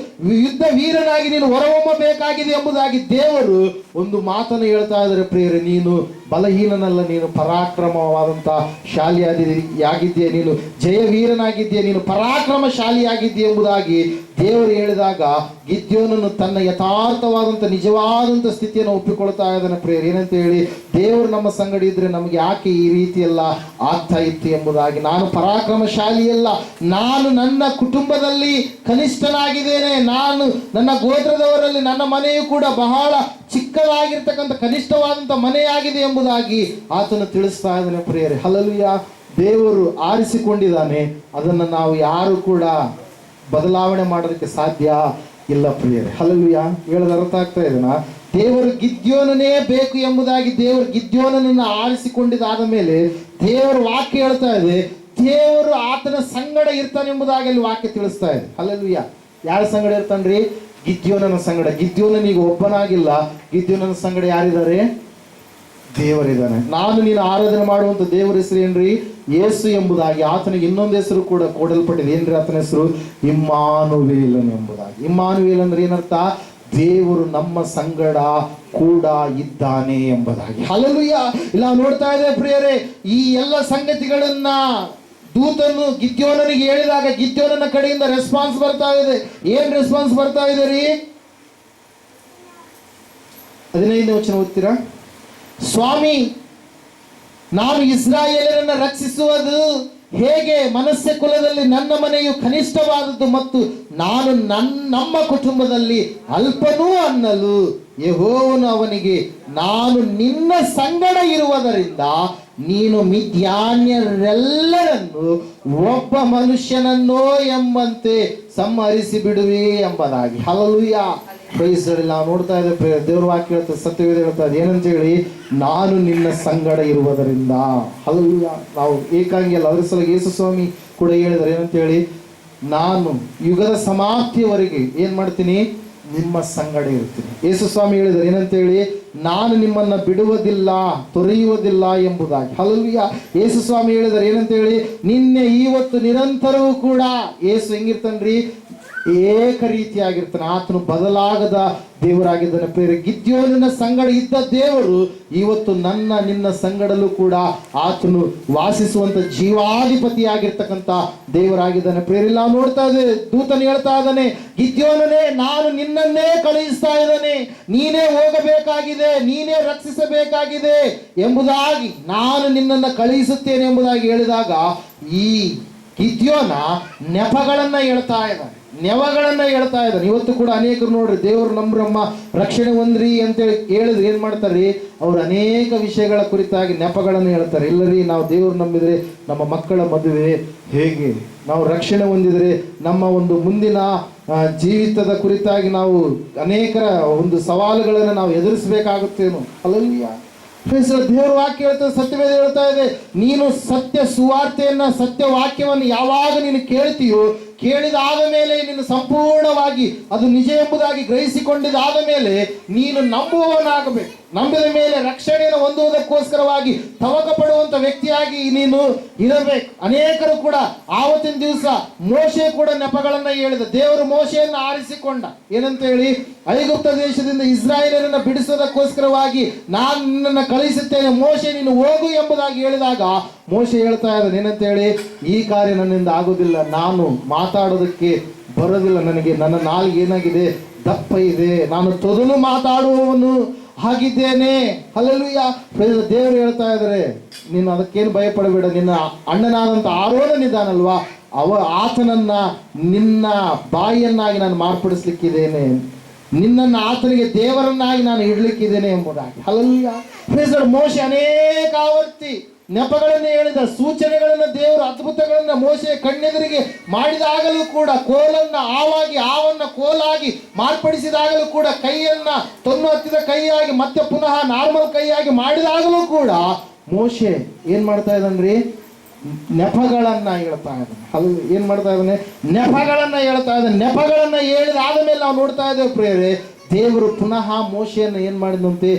ಯುದ್ಧ ವೀರನಾಗಿ ನೀನು ಹೊರಹೊಮ್ಮಬೇಕಾಗಿದೆ ಎಂಬುದಾಗಿ ದೇವರು ಒಂದು ಮಾತನ್ನು ಹೇಳ್ತಾ ಇದ್ದಾರೆ ಪ್ರಿಯರೇ. ನೀನು ಬಲಹೀನನಲ್ಲ, ನೀನು ಪರಾಕ್ರಮವಾದಂತ ಶಾಲಿಯಾಗಿದ್ದೀಯ, ನೀನು ಜಯವೀರನಾಗಿದ್ದೀಯ, ನೀನು ಪರಾಕ್ರಮಶಾಲಿಯಾಗಿದ್ದೀಯ ಎಂಬುದಾಗಿ ದೇವರು ಹೇಳಿದಾಗ ಗಿದ್ಯೋನನು ತನ್ನ ಯಥಾರ್ಥವಾದಂಥ ನಿಜವಾದಂಥ ಸ್ಥಿತಿಯನ್ನು ಒಪ್ಪಿಕೊಳ್ತಾ ಇದ್ದಾನೆ ಪ್ರಿಯರೇ. ಏನಂತ ಹೇಳಿ, ದೇವರು ನಮ್ಮ ಸಂಗಡ ಇದ್ರೆ ನಮಗೆ ಯಾಕೆ ಈ ರೀತಿಯೆಲ್ಲ ಆಗ್ತಾ ಇತ್ತು ಎಂಬುದಾಗಿ. ನಾನು ಪರಾಕ್ರಮಶಾಲಿಯಲ್ಲ, ನಾನು ನನ್ನ ಕುಟುಂಬದಲ್ಲಿ ಕನಿಷ್ಠನಾಗಿದ್ದೇನೆ. ನಾನು ನನ್ನ ಗೋತ್ರದವರಲ್ಲಿ ನನ್ನ ಮನೆಯು ಕೂಡ ಬಹಳ ಚಿಕ್ಕದಾಗಿರ್ತಕ್ಕಂಥ ಕನಿಷ್ಠವಾದಂಥ ಮನೆಯಾಗಿದೆ ಎಂಬುದಾಗಿ ಆತನು ತಿಳಿಸ್ತಾ ಇದ್ದಾನೆ ಪ್ರಿಯರೇ. ಹಲ್ಲೆಲೂಯಾ. ದೇವರು ಆರಿಸಿಕೊಂಡಿದ್ದಾನೆ, ಅದನ್ನು ನಾವು ಯಾರು ಕೂಡ ಬದಲಾವಣೆ ಮಾಡೋದಕ್ಕೆ ಸಾಧ್ಯ ಇಲ್ಲ ಪ್ರಿಯರೇ. ಹಲ್ಲೆಲೂಯಾ. ಹೇಳೋದು ಅರ್ಥ ಆಗ್ತಾ ಇದೆನಾ? ದೇವರು ಗಿದ್ಯೋನನೇ ಬೇಕು ಎಂಬುದಾಗಿ ದೇವರು ಗಿದ್ಯೋನನನ್ನು ಆರಿಸಿಕೊಂಡಿದ್ದಾದ ಮೇಲೆ ದೇವರ ವಾಕ್ಯ ಹೇಳ್ತಾ ಇದೆ, ದೇವರು ಆತನ ಸಂಗಡ ಇರ್ತಾನೆ ಎಂಬುದಾಗಿ ಅಲ್ಲಿ ವಾಕ್ಯ ತಿಳಿಸ್ತಾ ಇದೆ. ಹಲ್ಲೆಲೂಯಾ. ಯಾರ ಸಂಗಡ ಇರ್ತಾನ್ರಿ? ಗಿದ್ಯೋನನ ಸಂಗಡ. ಗಿದ್ಯೋನನಿಗೆ ಒಬ್ಬನಾಗಿಲ್ಲ, ಗಿದ್ಯೋನನ ಸಂಗಡ ಯಾರಿದ್ದಾರೆ? ದೇವರಿದ್ದಾನೆ. ನಾನು ನೀನು ಆರಾಧನೆ ಮಾಡುವಂತ ದೇವರ ಹೆಸರು ಏನ್ರಿ? ಯೇಸು ಎಂಬುದಾಗಿ. ಆತನಿಗೆ ಇನ್ನೊಂದು ಹೆಸರು ಕೂಡ ಕೊಡಲ್ಪಟ್ಟಿದೆ. ಏನ್ರಿ ಆತನ ಹೆಸರು? ಇಮ್ಮಾನುವೇಲನ್ ಎಂಬುದಾಗಿ. ಇಮ್ಮಾನುವೇಲ್ ಅಂದ್ರೆ ಏನರ್ಥ? ದೇವರು ನಮ್ಮ ಸಂಗಡ ಕೂಡ ಇದ್ದಾನೆ ಎಂಬುದಾಗಿ. ಹಲ್ಲೆಲೂಯಾ. ಇಲ್ಲ ನೋಡ್ತಾ ಇದೆ ಪ್ರಿಯರೇ, ಈ ಎಲ್ಲ ಸಂಗತಿಗಳನ್ನ ದೂತನು ಗಿದ್ಯೋನನಿಗೆ ಹೇಳಿದಾಗ ಗಿದ್ಯೋನನ ಕಡೆಯಿಂದ ರೆಸ್ಪಾನ್ಸ್ ಬರ್ತಾ ಇದೆ. ಏನ್ ರೆಸ್ಪಾನ್ಸ್ ಬರ್ತಾ ಇದೆ ರೀ? 15ನೇ ವಚನ ಓದ್ತೀರಾ? ಸ್ವಾಮಿ, ನಾನು ಇಸ್ರಾಯೇಲರನ್ನು ರಕ್ಷಿಸುವುದು ಹೇಗೆ? ಮನಸ್ಸೆ ಕುಲದಲ್ಲಿ ನನ್ನ ಮನೆಯು ಕನಿಷ್ಠವಾದದ್ದು ಮತ್ತು ನಾನು ನಮ್ಮ ಕುಟುಂಬದಲ್ಲಿ ಅಲ್ಪನೂ ಅನ್ನಲು ಯೆಹೋವನು ಅವನಿಗೆ, ನಾನು ನಿನ್ನ ಸಂಗಡ ಇರುವುದರಿಂದ ನೀನು ಮಿದ್ಯಾನ್ಯರೆಲ್ಲರನ್ನು ಒಬ್ಬ ಮನುಷ್ಯನನ್ನೋ ಎಂಬಂತೆ ಸಂಹರಿಸಿ ಬಿಡುವೆ ಎಂಬುದಾಗಿ. ಹಲ್ಲೆಲೂಯಾ. ಪ್ರೈಸ್ ನಾವು ನೋಡ್ತಾ ಇದ್ದೇವೆ ದೇವರ ವಾಕ್ಯ ಹೇಳ್ತದೆ, ಸತ್ಯವೇದ ಹೇಳ್ತಾ ಇದೆ ಏನಂತ ಹೇಳಿ, ನಾನು ನಿನ್ನ ಸಂಗಡ ಇರುವುದರಿಂದ. ಹಲ್ಲೆಲೂಯಾ. ನಾವು ಏಕಾಂಗಿ ಅಲ್ಲ, ಅದ್ರ ಸಲ ಯೇಸು ಸ್ವಾಮಿ ಕೂಡ ಹೇಳಿದ್ದಾರೆ ಏನಂತ ಹೇಳಿ, ನಾನು ಯುಗದ ಸಮಾಪ್ತಿಯವರೆಗೆ ಏನ್ ಮಾಡ್ತೀನಿ? ನಿಮ್ಮ ಸಂಗಡ ಇರ್ತೀನಿ. ಯೇಸು ಸ್ವಾಮಿ ಹೇಳಿದ್ದಾರೆ ಏನಂತ ಹೇಳಿ, ನಾನು ನಿಮ್ಮನ್ನ ಬಿಡುವುದಿಲ್ಲ, ತೊರೆಯುವುದಿಲ್ಲ ಎಂಬುದಾಗಿ. ಹಲ್ಲೆಲೂಯಾ. ಯೇಸು ಸ್ವಾಮಿ ಹೇಳಿದ್ದಾರೆ ಏನಂತ ಹೇಳಿ, ನಿನ್ನೆ ಇವತ್ತು ನಿರಂತರವೂ ಕೂಡ. ಯೇಸು ಹೆಂಗಿರ್ತಾನ್ರಿ? ಏಕ ರೀತಿಯಾಗಿರ್ತಾನೆ. ಆತನು ಬದಲಾಗದ ದೇವರಾಗಿದ್ದಾನೆ ಪ್ರಿಯರೇ. ಗಿದ್ಯೋನನ ಸಂಗಡ ಇದ್ದ ದೇವರು ಇವತ್ತು ನಿನ್ನ ಸಂಗಡಲ್ಲೂ ಕೂಡ ಆತನು ವಾಸಿಸುವಂತ ಜೀವಾಧಿಪತಿಯಾಗಿರ್ತಕ್ಕಂಥ ದೇವರಾಗಿದ್ದಾನೆ ಪ್ರಿಯರೇ. ನಾವು ನೋಡ್ತಾ ಇದ್ದೇವೆ, ದೂತನು ಹೇಳ್ತಾ ಇದ್ದಾನೆ, ಗಿದ್ಯೋನನೇ, ನಾನು ನಿನ್ನನ್ನೇ ಕಳುಹಿಸ್ತಾ ಇದ್ದಾನೆ, ನೀನೇ ಹೋಗಬೇಕಾಗಿದೆ, ನೀನೇ ರಕ್ಷಿಸಬೇಕಾಗಿದೆ ಎಂಬುದಾಗಿ ನಾನು ನಿನ್ನನ್ನು ಕಳುಹಿಸುತ್ತೇನೆ ಎಂಬುದಾಗಿ ಹೇಳಿದಾಗ ಈ ಗಿದ್ಯೋನ ನೆಪಗಳನ್ನ ಹೇಳ್ತಾ ಇದ್ದಾನೆ. ನೆವಗಳನ್ನ ಹೇಳ್ತಾ ಇದ್ದಾನೆ. ಇವತ್ತು ಕೂಡ ಅನೇಕರು ನೋಡ್ರಿ, ದೇವರು ನಮ್ಮ ರಕ್ಷಣೆ ಹೊಂದ್ರಿ ಅಂತೇಳಿ ಹೇಳಿದ್ರೆ ಏನ್ ಮಾಡ್ತಾರ್ರಿ, ಅವ್ರು ಅನೇಕ ವಿಷಯಗಳ ಕುರಿತಾಗಿ ನೆಪಗಳನ್ನು ಹೇಳ್ತಾರೆ. ಇಲ್ಲರಿ, ನಾವು ದೇವರು ನಂಬಿದ್ರೆ ನಮ್ಮ ಮಕ್ಕಳ ಮದುವೆ ಹೇಗೆ, ನಾವು ರಕ್ಷಣೆ ಹೊಂದಿದ್ರೆ ನಮ್ಮ ಒಂದು ಮುಂದಿನ ಜೀವಿತದ ಕುರಿತಾಗಿ ನಾವು ಅನೇಕರ ಒಂದು ಸವಾಲುಗಳನ್ನು ನಾವು ಎದುರಿಸಬೇಕಾಗುತ್ತೇನೋ. ಅಲ್ಲಲ್ಯ ದೇವರ ವಾಕ್ಯ ಹೇಳ್ತದೆ, ಸತ್ಯವೇದ ಹೇಳ್ತಾ ಇದೆ, ನೀನು ಸತ್ಯ ಸುವಾರ್ತೆಯನ್ನ, ಸತ್ಯ ವಾಕ್ಯವನ್ನು ಯಾವಾಗ ನೀನು ಕೇಳ್ತೀಯೋ, ಕೇಳಿದಾದ ಮೇಲೆ ನೀನು ಸಂಪೂರ್ಣವಾಗಿ ಅದು ನಿಜ ಎಂಬುದಾಗಿ ಗ್ರಹಿಸಿಕೊಂಡಿದ್ದಾದ ಮೇಲೆ ನೀನು ನಂಬುವವನಾಗಬೇಕು. ನಂಬಿದ ಮೇಲೆ ರಕ್ಷಣೆಯನ್ನು ಹೊಂದುವುದಕ್ಕೋಸ್ಕರವಾಗಿ ತವಕ ಪಡುವಂತ ವ್ಯಕ್ತಿಯಾಗಿ ನೀನು ಇರಬೇಕು. ಅನೇಕರು ಕೂಡ ಆವತ್ತಿನ ದಿವಸ ಮೋಶೆ ಕೂಡ ನೆಪಗಳನ್ನ ಹೇಳಿದ. ದೇವರು ಮೋಶೆಯನ್ನು ಆರಿಸಿಕೊಂಡ, ಏನಂತ ಹೇಳಿ, ಐಗುಪ್ತ ದೇಶದಿಂದ ಇಸ್ರಾಯೇಲರನ್ನ ಬಿಡಿಸೋದಕ್ಕೋಸ್ಕರವಾಗಿ ನಾನು ನಿನ್ನನ್ನು ಕಳಿಸುತ್ತೇನೆ, ಮೋಶೆ ನೀನು ಹೋಗು ಎಂಬುದಾಗಿ ಹೇಳಿದಾಗ ಮೋಶೆ ಹೇಳ್ತಾ ಇದ್ದಾನೆ, ಏನಂತ ಹೇಳಿ, ಈ ಕಾರ್ಯ ನನ್ನಿಂದ ಆಗುವುದಿಲ್ಲ, ನಾನು ಮಾತಾಡೋದಕ್ಕೆ ಬರೋದಿಲ್ಲ, ನನಗೆ ನನ್ನ ನಾಲಿಗೆ ಏನಾಗಿದೆ, ದಪ್ಪ ಇದೆ, ನಾನು ತೊದಲು ಮಾತಾಡುವವನು ಆಗಿದ್ದೇನೆ. ಹಲ್ಲೆಲೂಯಾ. ದೇವರು ಹೇಳ್ತಾ ಇದ್ದಾರೆ, ನೀನು ಅದಕ್ಕೇನು ಭಯಪಡಬೇಡ, ನಿನ್ನ ಅಣ್ಣನಾದಂಥ ಆರೋನನಿದ್ದಾನಲ್ವಾ, ಆತನನ್ನ ನಿನ್ನ ಬಾಯಿಯನ್ನಾಗಿ ನಾನು ಮಾರ್ಪಡಿಸ್ಲಿಕ್ಕಿದ್ದೇನೆ, ನಿನ್ನನ್ನು ಆತನಿಗೆ ದೇವರನ್ನಾಗಿ ನಾನು ಇಡ್ಲಿಕ್ಕಿದ್ದೇನೆ ಎಂಬುದಾಗಿ. ಹಲ್ಲೆಲೂಯಾ. ಮೋಶೆ ಅನೇಕ ಆವರ್ತಿ ನೆಪಗಳನ್ನು ಹೇಳಿದ, ಸೂಚನೆಗಳನ್ನು, ದೇವರು ಅದ್ಭುತಗಳನ್ನು ಮೋಶೆಯ ಕಣ್ಣೆದುರಿಗೆ ಮಾಡಿದಾಗಲೂ ಕೂಡ, ಕೋಲನ್ನ ಆವನ್ನ ಕೋಲಾಗಿ ಮಾರ್ಪಡಿಸಿದಾಗಲೂ ಕೂಡ, ಕೈಯನ್ನ ತೊನ್ನು ಹತ್ತಿದ ಕೈಯಾಗಿ ಮತ್ತೆ ಪುನಃ ನಾರ್ಮಲ್ ಕೈಯಾಗಿ ಮಾಡಿದಾಗಲೂ ಕೂಡ ಮೋಶೆ ಏನ್ ಮಾಡ್ತಾ ಇದ್ದಾನ್ರಿ, ನೆಪಗಳನ್ನ ಹೇಳ್ತಾ ಇದ್ದಾನೆ. ಏನ್ ಮಾಡ್ತಾ ಇದ್ದಾನೆ, ನೆಪಗಳನ್ನ ಹೇಳ್ತಾ ಇದ್ದಾನೆ. ನೆಪಗಳನ್ನ ಹೇಳಿದಾದ ಮೇಲೆ ನಾವು ನೋಡ್ತಾ ಇದ್ದೇವೆ ಪ್ರಿಯರೇ, ದೇವರು ಪುನಃ ಮೋಶೆಯನ್ನು ಏನ್ ಮಾಡಿದಂತೆ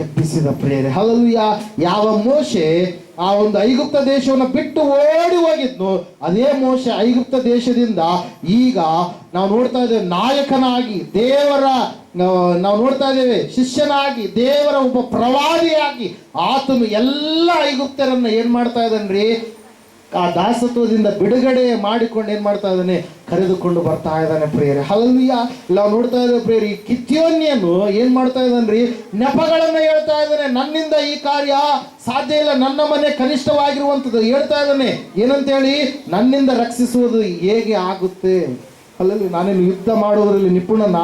ಎಬ್ಬಿಸಿದ ಪ್ರಿಯರೇ. ಹಲ್ಲೆಲೂಯಾ. ಯಾವ ಮೋಶೆ ಆ ಒಂದು ಐಗುಪ್ತ ದೇಶವನ್ನು ಬಿಟ್ಟು ಓಡಿ ಹೋಗಿದ್ನು, ಅದೇ ಮೋಶೆ ಐಗುಪ್ತ ದೇಶದಿಂದ ಈಗ ನಾವು ನೋಡ್ತಾ ಇದ್ದೇವೆ ನಾಯಕನಾಗಿ, ದೇವರ ನಾವು ನೋಡ್ತಾ ಇದ್ದೇವೆ ಶಿಷ್ಯನಾಗಿ, ದೇವರ ಒಬ್ಬ ಪ್ರವಾದಿಯಾಗಿ ಆತನು ಎಲ್ಲ ಐಗುಪ್ತರನ್ನ ಏನ್ ಮಾಡ್ತಾ ಇದ್ದಾನ್ರಿ, ಆ ದಾಸತ್ವದಿಂದ ಬಿಡುಗಡೆ ಮಾಡಿಕೊಂಡು ಏನ್ ಮಾಡ್ತಾ ಇದ್ದಾನೆ, ಕರೆದುಕೊಂಡು ಬರ್ತಾ ಇದ್ದಾನೆ ಪ್ರಿಯರೇ. ಹಲ್ಲೆಲೂಯಾ. ನಾವು ನೋಡ್ತಾ ಇದ್ದೇವೆ ಪ್ರಿಯರೇ, ಈ ಗಿದ್ಯೋನ್ಯನು ಏನ್ ಮಾಡ್ತಾ ಇದ್ದಾನ್ರಿ, ನೆಪಗಳನ್ನ ಹೇಳ್ತಾ ಇದ್ದಾನೆ. ನನ್ನಿಂದ ಈ ಕಾರ್ಯ ಸಾಧ್ಯ ಇಲ್ಲ, ನನ್ನ ಮನೆ ಕನಿಷ್ಠವಾಗಿರುವಂಥದ್ದು ಹೇಳ್ತಾ ಇದ್ದಾನೆ. ಏನಂತ ಹೇಳಿ, ನನ್ನಿಂದ ರಕ್ಷಿಸುವುದು ಹೇಗೆ ಆಗುತ್ತೆ, ಅಲ್ಲಲ್ಲಿ ನಾನೇನು ಯುದ್ಧ ಮಾಡುವುದರಲ್ಲಿ ನಿಪುಣನ,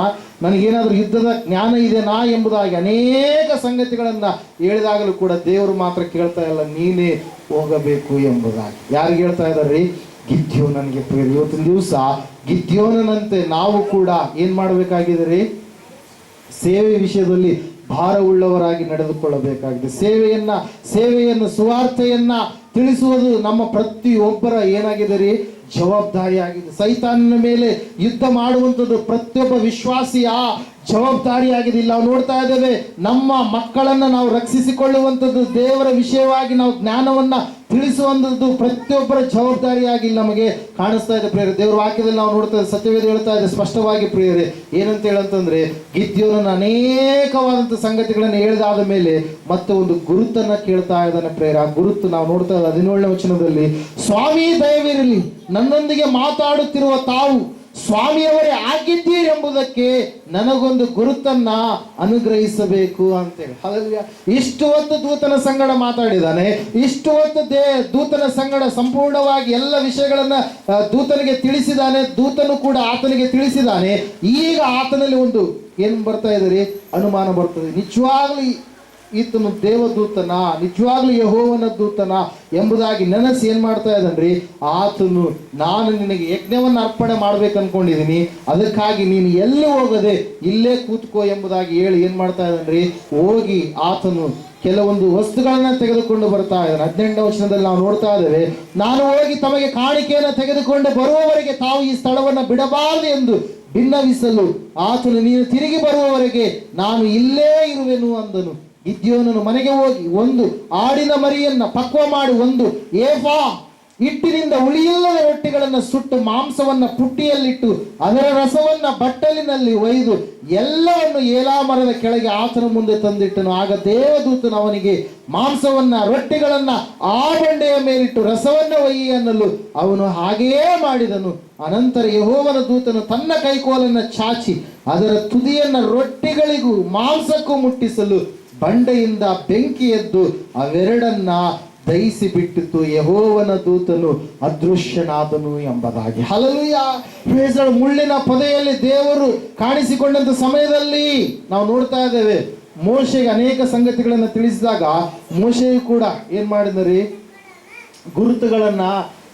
ನನಗೇನಾದರೂ ಯುದ್ಧದ ಜ್ಞಾನ ಇದೆನಾ ಎಂಬುದಾಗಿ ಅನೇಕ ಸಂಗತಿಗಳನ್ನು ಹೇಳಿದಾಗಲೂ ಕೂಡ ದೇವರು ಮಾತ್ರ ಕೇಳ್ತಾ ಇಲ್ಲ, ನೀನೇ ಹೋಗಬೇಕು ಎಂಬುದಾಗಿ. ಯಾರಿಗೆ ಹೇಳ್ತಾ ಇದ್ದಾರ್ರಿ, ಗಿದ್ಯೋನನಿಗೆ. ಇವತ್ತಿನ ದಿವಸ ಗಿದ್ಯೋನಂತೆ ನಾವು ಕೂಡ ಏನ್ ಮಾಡಬೇಕಾಗಿದೆ ರೀ, ಸೇವೆ ವಿಷಯದಲ್ಲಿ ಭಾರವುಳ್ಳವರಾಗಿ ನಡೆದುಕೊಳ್ಳಬೇಕಾಗಿದೆ. ಸೇವೆಯನ್ನು ಸುವಾರ್ತೆಯನ್ನ ತಿಳಿಸುವುದು ನಮ್ಮ ಪ್ರತಿಯೊಬ್ಬರ ಏನಾಗಿದೆ ರೀ, ಜವಾಬ್ದಾರಿಯಾಗಿದೆ. ಸೈತಾನನ ಮೇಲೆ ಯುದ್ಧ ಮಾಡುವಂಥದ್ದು ಪ್ರತಿಯೊಬ್ಬ ವಿಶ್ವಾಸಿಯ ಜವಾಬ್ದಾರಿಯಾಗಿದೆ. ಇಲ್ಲಿ ನಾವು ನೋಡ್ತಾ ಇದ್ದೇವೆ, ನಮ್ಮ ಮಕ್ಕಳನ್ನು ನಾವು ರಕ್ಷಿಸಿಕೊಳ್ಳುವಂಥದ್ದು, ದೇವರ ವಿಷಯವಾಗಿ ನಾವು ಜ್ಞಾನವನ್ನ ತಿಳಿಸುವಂಥದ್ದು ಪ್ರತಿಯೊಬ್ಬರ ಜವಾಬ್ದಾರಿಯಾಗಿ ನಮಗೆ ಕಾಣಿಸ್ತಾ ಇದೆ ಪ್ರಿಯರೇ. ದೇವರ ವಾಕ್ಯದಲ್ಲಿ ನಾವು ನೋಡ್ತಾ ಇದ್ದೇವೆ, ಸತ್ಯವೇದ ಹೇಳ್ತಾ ಇದೆ ಸ್ಪಷ್ಟವಾಗಿ ಪ್ರಿಯರೇ. ಏನಂತ ಹೇಳಂತಂದ್ರೆ, ಗಿದ್ಯೋನನ ಅನೇಕವಾದಂಥ ಸಂಗತಿಗಳನ್ನು ಹೇಳಿದಾದ ಮೇಲೆ ಮತ್ತೆ ಒಂದು ಗುರುತನ್ನ ಕೇಳ್ತಾ ಇದ್ದಾನೆ ಪ್ರಿಯರೇ. ಆ ಗುರುತು ನಾವು ನೋಡ್ತಾ ಇದ್ದೇವೆ 17ನೇ ವಚನದಲ್ಲಿ, ಸ್ವಾಮಿ ದಯವಿರಲಿ, ನನ್ನೊಂದಿಗೆ ಮಾತಾಡುತ್ತಿರುವ ತಾವು ಸ್ವಾಮಿಯವರೇ ಆಗಿದ್ದೀರೆಂಬುದಕ್ಕೆ ನನಗೊಂದು ಗುರುತನ್ನ ಅನುಗ್ರಹಿಸಬೇಕು ಅಂತೇಳಿ. ಹಾಗಾಗಿ ಇಷ್ಟು ಹೊತ್ತು ದೂತನ ಸಂಗಡ ಮಾತಾಡಿದ್ದಾನೆ, ಇಷ್ಟು ಹೊತ್ತು ದೂತನ ಸಂಗಡ ಸಂಪೂರ್ಣವಾಗಿ ಎಲ್ಲ ವಿಷಯಗಳನ್ನ ದೂತನಿಗೆ ತಿಳಿಸಿದ್ದಾನೆ, ದೂತನು ಕೂಡ ಆತನಿಗೆ ತಿಳಿಸಿದ್ದಾನೆ. ಈಗ ಆತನಲ್ಲಿ ಒಂದು ಏನು ಬರ್ತಾ ಇದೆ, ಅನುಮಾನ ಬರ್ತದೆ. ನಿಜವಾಗ್ಲೂ ಈತನು ದೇವದೂತನ, ನಿಜವಾಗ್ಲೂ ಯೆಹೋವನ ದೂತನ ಎಂಬುದಾಗಿ ನೆನಸಿ ಏನ್ ಮಾಡ್ತಾ ಇದ್ದಾನ್ರಿ, ಆತನು ನಾನು ನಿನಗೆ ಯಜ್ಞವನ್ನು ಅರ್ಪಣೆ ಮಾಡ್ಬೇಕು ಅನ್ಕೊಂಡಿದ್ದೀನಿ, ಅದಕ್ಕಾಗಿ ನೀನು ಎಲ್ಲಿ ಹೋಗದೆ ಇಲ್ಲೇ ಕೂತ್ಕೋ ಎಂಬುದಾಗಿ ಹೇಳಿ ಏನ್ ಮಾಡ್ತಾ ಇದ್ದಾನ್ರಿ, ಹೋಗಿ ಆತನು ಕೆಲವೊಂದು ವಸ್ತುಗಳನ್ನ ತೆಗೆದುಕೊಂಡು ಬರ್ತಾ ಇದ್ದಾನೆ. 18ನೇ ವಚನದಲ್ಲಿ ನಾವು ನೋಡ್ತಾ ಇದ್ದೇವೆ, ನಾನು ಹೋಗಿ ತಮಗೆ ಕಾಣಿಕೆಯನ್ನು ತೆಗೆದುಕೊಂಡು ಬರುವವರೆಗೆ ತಾವು ಈ ಸ್ಥಳವನ್ನು ಬಿಡಬಾರದು ಎಂದು ಭಿನ್ನವಿಸಲು ಆತನು ನೀನು ತಿರುಗಿ ಬರುವವರೆಗೆ ನಾನು ಇಲ್ಲೇ ಇರುವೆನು ಅಂದನು. ಗಿದ್ಯೋನನು ಮನೆಗೆ ಹೋಗಿ ಒಂದು ಆಡಿನ ಮರಿಯನ್ನ ಪಕ್ವ ಮಾಡಿ ಒಂದು ಏಫಾ ಹಿಟ್ಟಿನಿಂದ ಉಳಿಯಿಲ್ಲದ ರೊಟ್ಟಿಗಳನ್ನು ಸುಟ್ಟು ಮಾಂಸವನ್ನ ಪುಟ್ಟಿಯಲ್ಲಿಟ್ಟು ಅದರ ರಸವನ್ನ ಬಟ್ಟಲಿನಲ್ಲಿ ಒಯ್ದು ಎಲ್ಲವನ್ನು ಏಲಾ ಮರದ ಕೆಳಗೆ ಆತನ ಮುಂದೆ ತಂದಿಟ್ಟನು. ಆಗ ದೇವದೂತನು ಅವನಿಗೆ ಮಾಂಸವನ್ನ ರೊಟ್ಟಿಗಳನ್ನ ಆ ಬಂಡೆಯ ಮೇಲಿಟ್ಟು ರಸವನ್ನ ಒಯ್ಯಿ ಅನ್ನಲು ಅವನು ಹಾಗೆಯೇ ಮಾಡಿದನು. ಅನಂತರ ಯೆಹೋವನ ದೂತನು ತನ್ನ ಕೈಕೋಲನ್ನು ಚಾಚಿ ಅದರ ತುದಿಯನ್ನ ರೊಟ್ಟಿಗಳಿಗೂ ಮಾಂಸಕ್ಕೂ ಮುಟ್ಟಿಸಲು ಬಂಡೆಯಿಂದ ಬೆಂಕಿ ಎದ್ದು ಅವೆರಡನ್ನ ದಹಿಸಿ ಬಿಟ್ಟಿತು, ಯೆಹೋವನ ದೂತನು ಅದೃಶ್ಯನಾದನು ಎಂಬುದಾಗಿ. ಹಲ್ಲೆಲೂಯಾ. Praise the lord. ಮುಳ್ಳಿನ ಪೊದೆಯಲ್ಲಿ ದೇವರು ಕಾಣಿಸಿಕೊಂಡಂತ ಸಮಯದಲ್ಲಿ ನಾವು ನೋಡ್ತಾ ಇದ್ದೇವೆ, ಮೋಶೆಗೆ ಅನೇಕ ಸಂಗತಿಗಳನ್ನು ತಿಳಿಸಿದಾಗ ಮೋಶೆಯು ಕೂಡ ಏನ್ ಮಾಡಿದರಿ, ಗುರುತುಗಳನ್ನ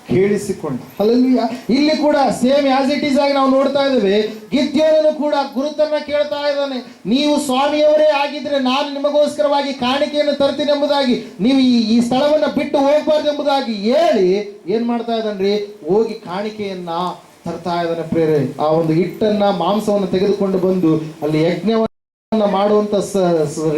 ಕೇಳಿಸಿಕೊಂಡ. ಹಲ್ಲೆಲೂಯಾ. ಇಲ್ಲಿ ಕೂಡ ಸೇಮ್ ಆಸ್ ಇಟ್ ಈಸ್ ಆಗಿ ನಾವು ನೋಡ್ತಾ ಇದ್ದೇವೆ, ಗಿದ್ಯೋನನು ಕೂಡ ಗುರುತನ್ನ ಕೇಳ್ತಾ ಇದ್ದಾನೆ. ನೀವು ಸ್ವಾಮಿಯವರೇ ಆಗಿದ್ರೆ ನಾನು ನಿಮಗೋಸ್ಕರವಾಗಿ ಕಾಣಿಕೆಯನ್ನು ತರ್ತೀನಿ ಎಂಬುದಾಗಿ, ನೀವು ಈ ಸ್ಥಳವನ್ನ ಬಿಟ್ಟು ಹೋಗ್ಬಾರ್ದು ಎಂಬುದಾಗಿ ಹೇಳಿ ಏನ್ ಮಾಡ್ತಾ ಇದ್ದಾನ್ರಿ, ಹೋಗಿ ಕಾಣಿಕೆಯನ್ನ ತರ್ತಾ ಇದ್ದಾನೆ. ಪ್ರೇರೆ, ಆ ಒಂದು ಹಿಟ್ಟನ್ನ ಮಾಂಸವನ್ನು ತೆಗೆದುಕೊಂಡು ಬಂದು ಅಲ್ಲಿ ಯಜ್ಞವನ್ನು ಮಾಡುವಂತ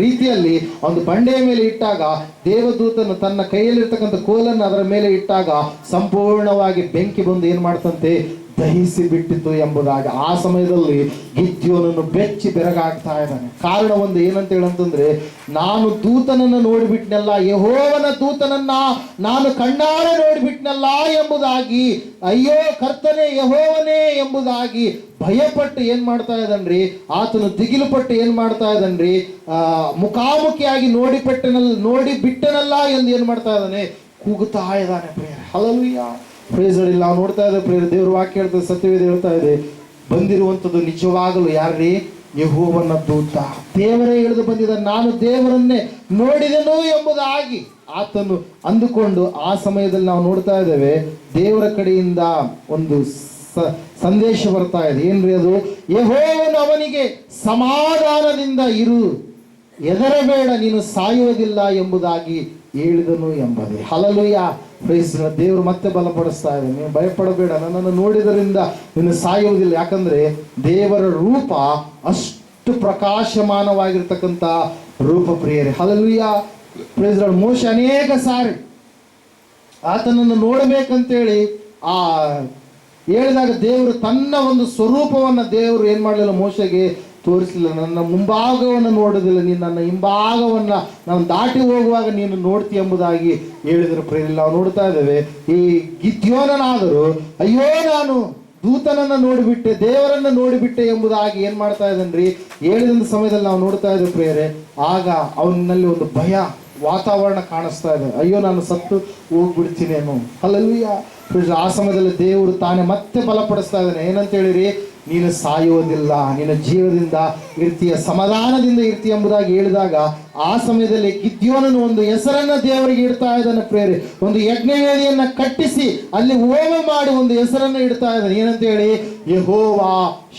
ರೀತಿಯಲ್ಲಿ ಒಂದು ಬಂಡೆಯ ಮೇಲೆ ಇಟ್ಟಾಗ, ದೇವದೂತನು ತನ್ನ ಕೈಯಲ್ಲಿರ್ತಕ್ಕಂಥ ಕೋಲನ್ನು ಅದರ ಮೇಲೆ ಇಟ್ಟಾಗ ಸಂಪೂರ್ಣವಾಗಿ ಬೆಂಕಿ ಬಂದು ಏನ್ ಮಾಡ್ತಂತೆ, ದಹಿಸಿ ಬಿಟ್ಟಿತು ಎಂಬುದಾಗಿ. ಆ ಸಮಯದಲ್ಲಿ ಗಿದ್ಯೋನನ್ನು ಬೆಚ್ಚಿ ಬೆರಗಾಗ್ತಾ ಇದ್ದಾನೆ. ಕಾರಣ ಒಂದು ಏನಂತ ಹೇಳಂತಂದ್ರೆ, ನಾನು ದೂತನನ್ನು ನೋಡಿಬಿಟ್ನಲ್ಲ, ಯೆಹೋವನ ದೂತನನ್ನ ನಾನು ಕಣ್ಣಾರೆ ನೋಡಿಬಿಟ್ನಲ್ಲ ಎಂಬುದಾಗಿ, ಅಯ್ಯೋ ಕರ್ತನೇ ಯೆಹೋವನೇ ಎಂಬುದಾಗಿ ಭಯಪಟ್ಟು ಏನ್ ಮಾಡ್ತಾ ಇದ್ದಾನ್ರಿ, ಆತನು ದಿಗಿಲು ಪಟ್ಟು ಏನ್ ಮಾಡ್ತಾ ಇದ್ದಾನ್ರಿ, ಮುಖಾಮುಖಿಯಾಗಿ ನೋಡಿ ಬಿಟ್ಟನಲ್ಲ ಎಂದು ಏನ್ ಮಾಡ್ತಾ ಇದ್ದಾನೆ, ಕೂಗುತ್ತಾ ಇದ್ದಾನೆ. Prayer, hallelujah. Praise the lord. ನಾವು ನೋಡ್ತಾ ಇದ್ದೇವೆ ಪ್ರೇರ, ದೇವ್ರ ವಾಕ್ಯ ಹೇಳ್ತದೆ, ಸತ್ಯವೇದ ಹೇಳ್ತಾ ಇದೆ, ಬಂದಿರುವಂಥದ್ದು ನಿಜವಾಗಲು ಯಾರ್ರಿ, ಯೆಹೋವನ ದೂತ. ದೇವರೇ ಇಳಿದು ಬಂದಿದ್ದ, ನಾನು ದೇವರನ್ನೇ ನೋಡಿದೆನು ಎಂಬುದಾಗಿ ಆತನು ಅಂದುಕೊಂಡು ಆ ಸಮಯದಲ್ಲಿ ನಾವು ನೋಡ್ತಾ ಇದ್ದೇವೆ ದೇವರ ಕಡೆಯಿಂದ ಒಂದು ಸಂದೇಶ ಬರ್ತಾ ಇದೆ. ಏನ್ರಿ ಅದು, ಯೆಹೋವನು ಅವನಿಗೆ ಸಮಾಧಾನದಿಂದ ಇರು, ಹೆದರಬೇಡ, ನೀನು ಸಾಯುವುದಿಲ್ಲ ಎಂಬುದಾಗಿ ಹೇಳಿದನು ಎಂಬುದೇ. ಹಲ್ಲೆಲೂಯಾ. Praise the lord. ದೇವರು ಮತ್ತೆ ಬಲಪಡಿಸ್ತಾ ಇದೆ, ನೀನು ಭಯಪಡಬೇಡ, ನನ್ನನ್ನು ನೋಡಿದರಿಂದ ನೀನು ಸಾಯುವುದಿಲ್ಲ. ಯಾಕಂದ್ರೆ ದೇವರ ರೂಪ ಅಷ್ಟು ಪ್ರಕಾಶಮಾನವಾಗಿರ್ತಕ್ಕಂಥ ರೂಪ ಪ್ರಿಯರೇ. ಹಲ್ಲೆಲೂಯಾ. Praise the lord. ಮೋಶೆ ಅನೇಕ ಸಾರಿ ಆತನನ್ನು ನೋಡಬೇಕಂತೇಳಿ ಆ ಹೇಳಿದಾಗ ದೇವರು ತನ್ನ ಒಂದು ಸ್ವರೂಪವನ್ನು ದೇವರು ಏನ್ ಮಾಡಲಿಲ್ಲ, ಮೋಶೆಗೆ ತೋರಿಸಲಿಲ್ಲ. ನನ್ನ ಮುಂಭಾಗವನ್ನು ನೋಡೋದಿಲ್ಲ, ನೀನು ನನ್ನ ಹಿಂಭಾಗವನ್ನ ನಾನು ದಾಟಿ ಹೋಗುವಾಗ ನೀನು ನೋಡ್ತಿ ಎಂಬುದಾಗಿ ಹೇಳಿದರು. ಪ್ರೇರಿಲ್ಲ. ನಾವು ನೋಡ್ತಾ ಇದ್ದೇವೆ, ಈ ಗಿದ್ಯೋನನಾದರೂ ಅಯ್ಯೋ ನಾನು ದೂತನನ್ನ ನೋಡಿಬಿಟ್ಟೆ, ದೇವರನ್ನ ನೋಡಿಬಿಟ್ಟೆ ಎಂಬುದಾಗಿ ಏನ್ ಮಾಡ್ತಾ ಇದ್ದಾನ್ರಿ, ಹೇಳಿದ ಸಮಯದಲ್ಲಿ ನಾವು ನೋಡ್ತಾ ಇದ್ದೇವೆ ಪ್ರೇರೆ. ಆಗ ಅವನಲ್ಲಿ ಒಂದು ಭಯ ವಾತಾವರಣ ಕಾಣಿಸ್ತಾ ಇದೆ, ಅಯ್ಯೋ ನಾನು ಸತ್ತು ಹೋಗ್ಬಿಡ್ತೀನೇನು. ಹಲ್ಲೆಲೂಯಾ. ಆ ಸಮಯದಲ್ಲಿ ದೇವರು ತಾನೇ ಮತ್ತೆ ಬಲಪಡಿಸ್ತಾ ಇದ್ದಾನೆ. ಏನಂತ ಹೇಳಿರಿ, ನೀನು ಸಾಯುವುದಿಲ್ಲ, ನಿನ್ನ ಜೀವದಿಂದ ಇರ್ತೀಯ, ಸಮಾಧಾನದಿಂದ ಇರ್ತೀಯ ಎಂಬುದಾಗಿ ಹೇಳಿದಾಗ ಆ ಸಮಯದಲ್ಲಿ ಗಿದ್ಯೋನನು ಒಂದು ಹೆಸರನ್ನ ದೇವರಿಗೆ ಇಡ್ತಾ ಇದ್ದಾನೆ ಪ್ರೇರೆ. ಒಂದು ಯಜ್ಞವೇದಿಯನ್ನ ಕಟ್ಟಿಸಿ ಅಲ್ಲಿ ಹೋಮ ಮಾಡಿ ಒಂದು ಹೆಸರನ್ನ ಇಡ್ತಾ ಇದ್ದಾನೆ. ಏನಂತ ಹೇಳಿ, ಯೆಹೋವಾ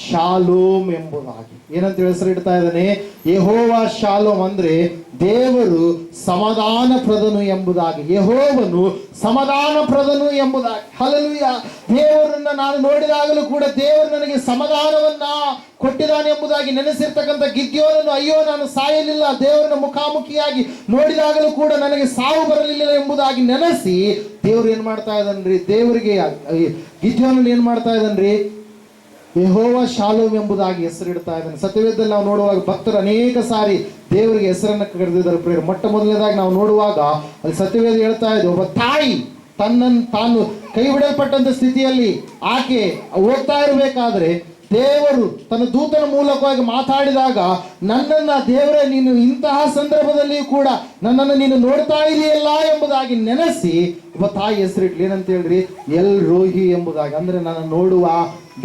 ಶಾಲೋಮ್ ಎಂಬುದಾಗಿ. ಏನಂತ ಹೇಳಿ ಹೆಸರು ಇಡ್ತಾ ಇದ್ದಾನೆ, ಯೆಹೋವಾ ಶಾಲೋಮ್ ಅಂದ್ರೆ ದೇವರು ಸಮಾಧಾನ ಪ್ರದನು ಎಂಬುದಾಗಿ, ಯೆಹೋವನು ಸಮಾಧಾನ ಪ್ರದನು ಎಂಬುದಾಗಿ. ಹಲ್ಲೆಲೂಯಾ. ದೇವರನ್ನ ನಾನು ನೋಡಿದಾಗಲೂ ಕೂಡ ದೇವರು ನನಗೆ ಸಮಾಧಾನವನ್ನ ಕೊಟ್ಟಿದ್ದಾನೆ ಎಂಬುದಾಗಿ ನೆನೆಸಿರ್ತಕ್ಕಂಥ ಗಿದ್ಯೋನನು ಅಯ್ಯೋ ನಾನು ಸಾಯಲಿಲ್ಲ, ದೇವರನ್ನ ಮುಖಾಮುಖಿಯಾಗಿ ನೋಡಿದಾಗಲೂ ಕೂಡ ನನಗೆ ಸಾವು ಬರಲಿಲ್ಲ ಎಂಬುದಾಗಿ ನೆನೆಸಿ ದೇವರು ಏನ್ ಮಾಡ್ತಾ ಇದ್ದಾನ್ರಿ, ದೇವರಿಗೆ ಗಿದ್ಯೋನನು ಏನ್ ಮಾಡ್ತಾ ಇದ್ದಾನ್ರಿ, ಯೆಹೋವಾ ಶಾಲೋಮ್ ಎಂಬುದಾಗಿ ಹೆಸರಿಡ್ತಾ ಇದ್ದಾನೆ. ಸತ್ಯವೇದದಲ್ಲಿ ನಾವು ನೋಡುವಾಗ ಭಕ್ತರು ಅನೇಕ ಸಾರಿ ದೇವರಿಗೆ ಹೆಸರನ್ನು ಕರೆದಿದ್ದಾರೆ ಪ್ರೇರ. ಮೊಟ್ಟ ಮೊದಲನೇದಾಗಿ ನಾವು ನೋಡುವಾಗ ಅಲ್ಲಿ ಸತ್ಯವೇದ ಹೇಳ್ತಾ ಇದೆ, ಒಬ್ಬ ತಾಯಿ ತನ್ನನ್ನು ತಾನು ಕೈ ಬಿಡಲ್ಪಟ್ಟಂತ ಸ್ಥಿತಿಯಲ್ಲಿ ಆಕೆ ಹೋಗ್ತಾ ಇರಬೇಕಾದ್ರೆ ದೇವರು ತನ್ನ ದೂತನ ಮೂಲಕವಾಗಿ ಮಾತಾಡಿದಾಗ, ನನ್ನನ್ನ ದೇವರೇ ನೀನು ಇಂತಹ ಸಂದರ್ಭದಲ್ಲಿಯೂ ಕೂಡ ನನ್ನನ್ನು ನೀನು ನೋಡ್ತಾ ಇದೆಯಲ್ಲ ಎಂಬುದಾಗಿ ನೆನೆಸಿ ಒಬ್ಬ ತಾಯಿ ಹೆಸರಿಟ್ಲಿ. ಏನಂತ ಹೇಳ್ರಿ, ಎಲ್ ರೋಹಿ ಎಂಬುದಾಗಿ, ಅಂದ್ರೆ ನನ್ನ ನೋಡುವ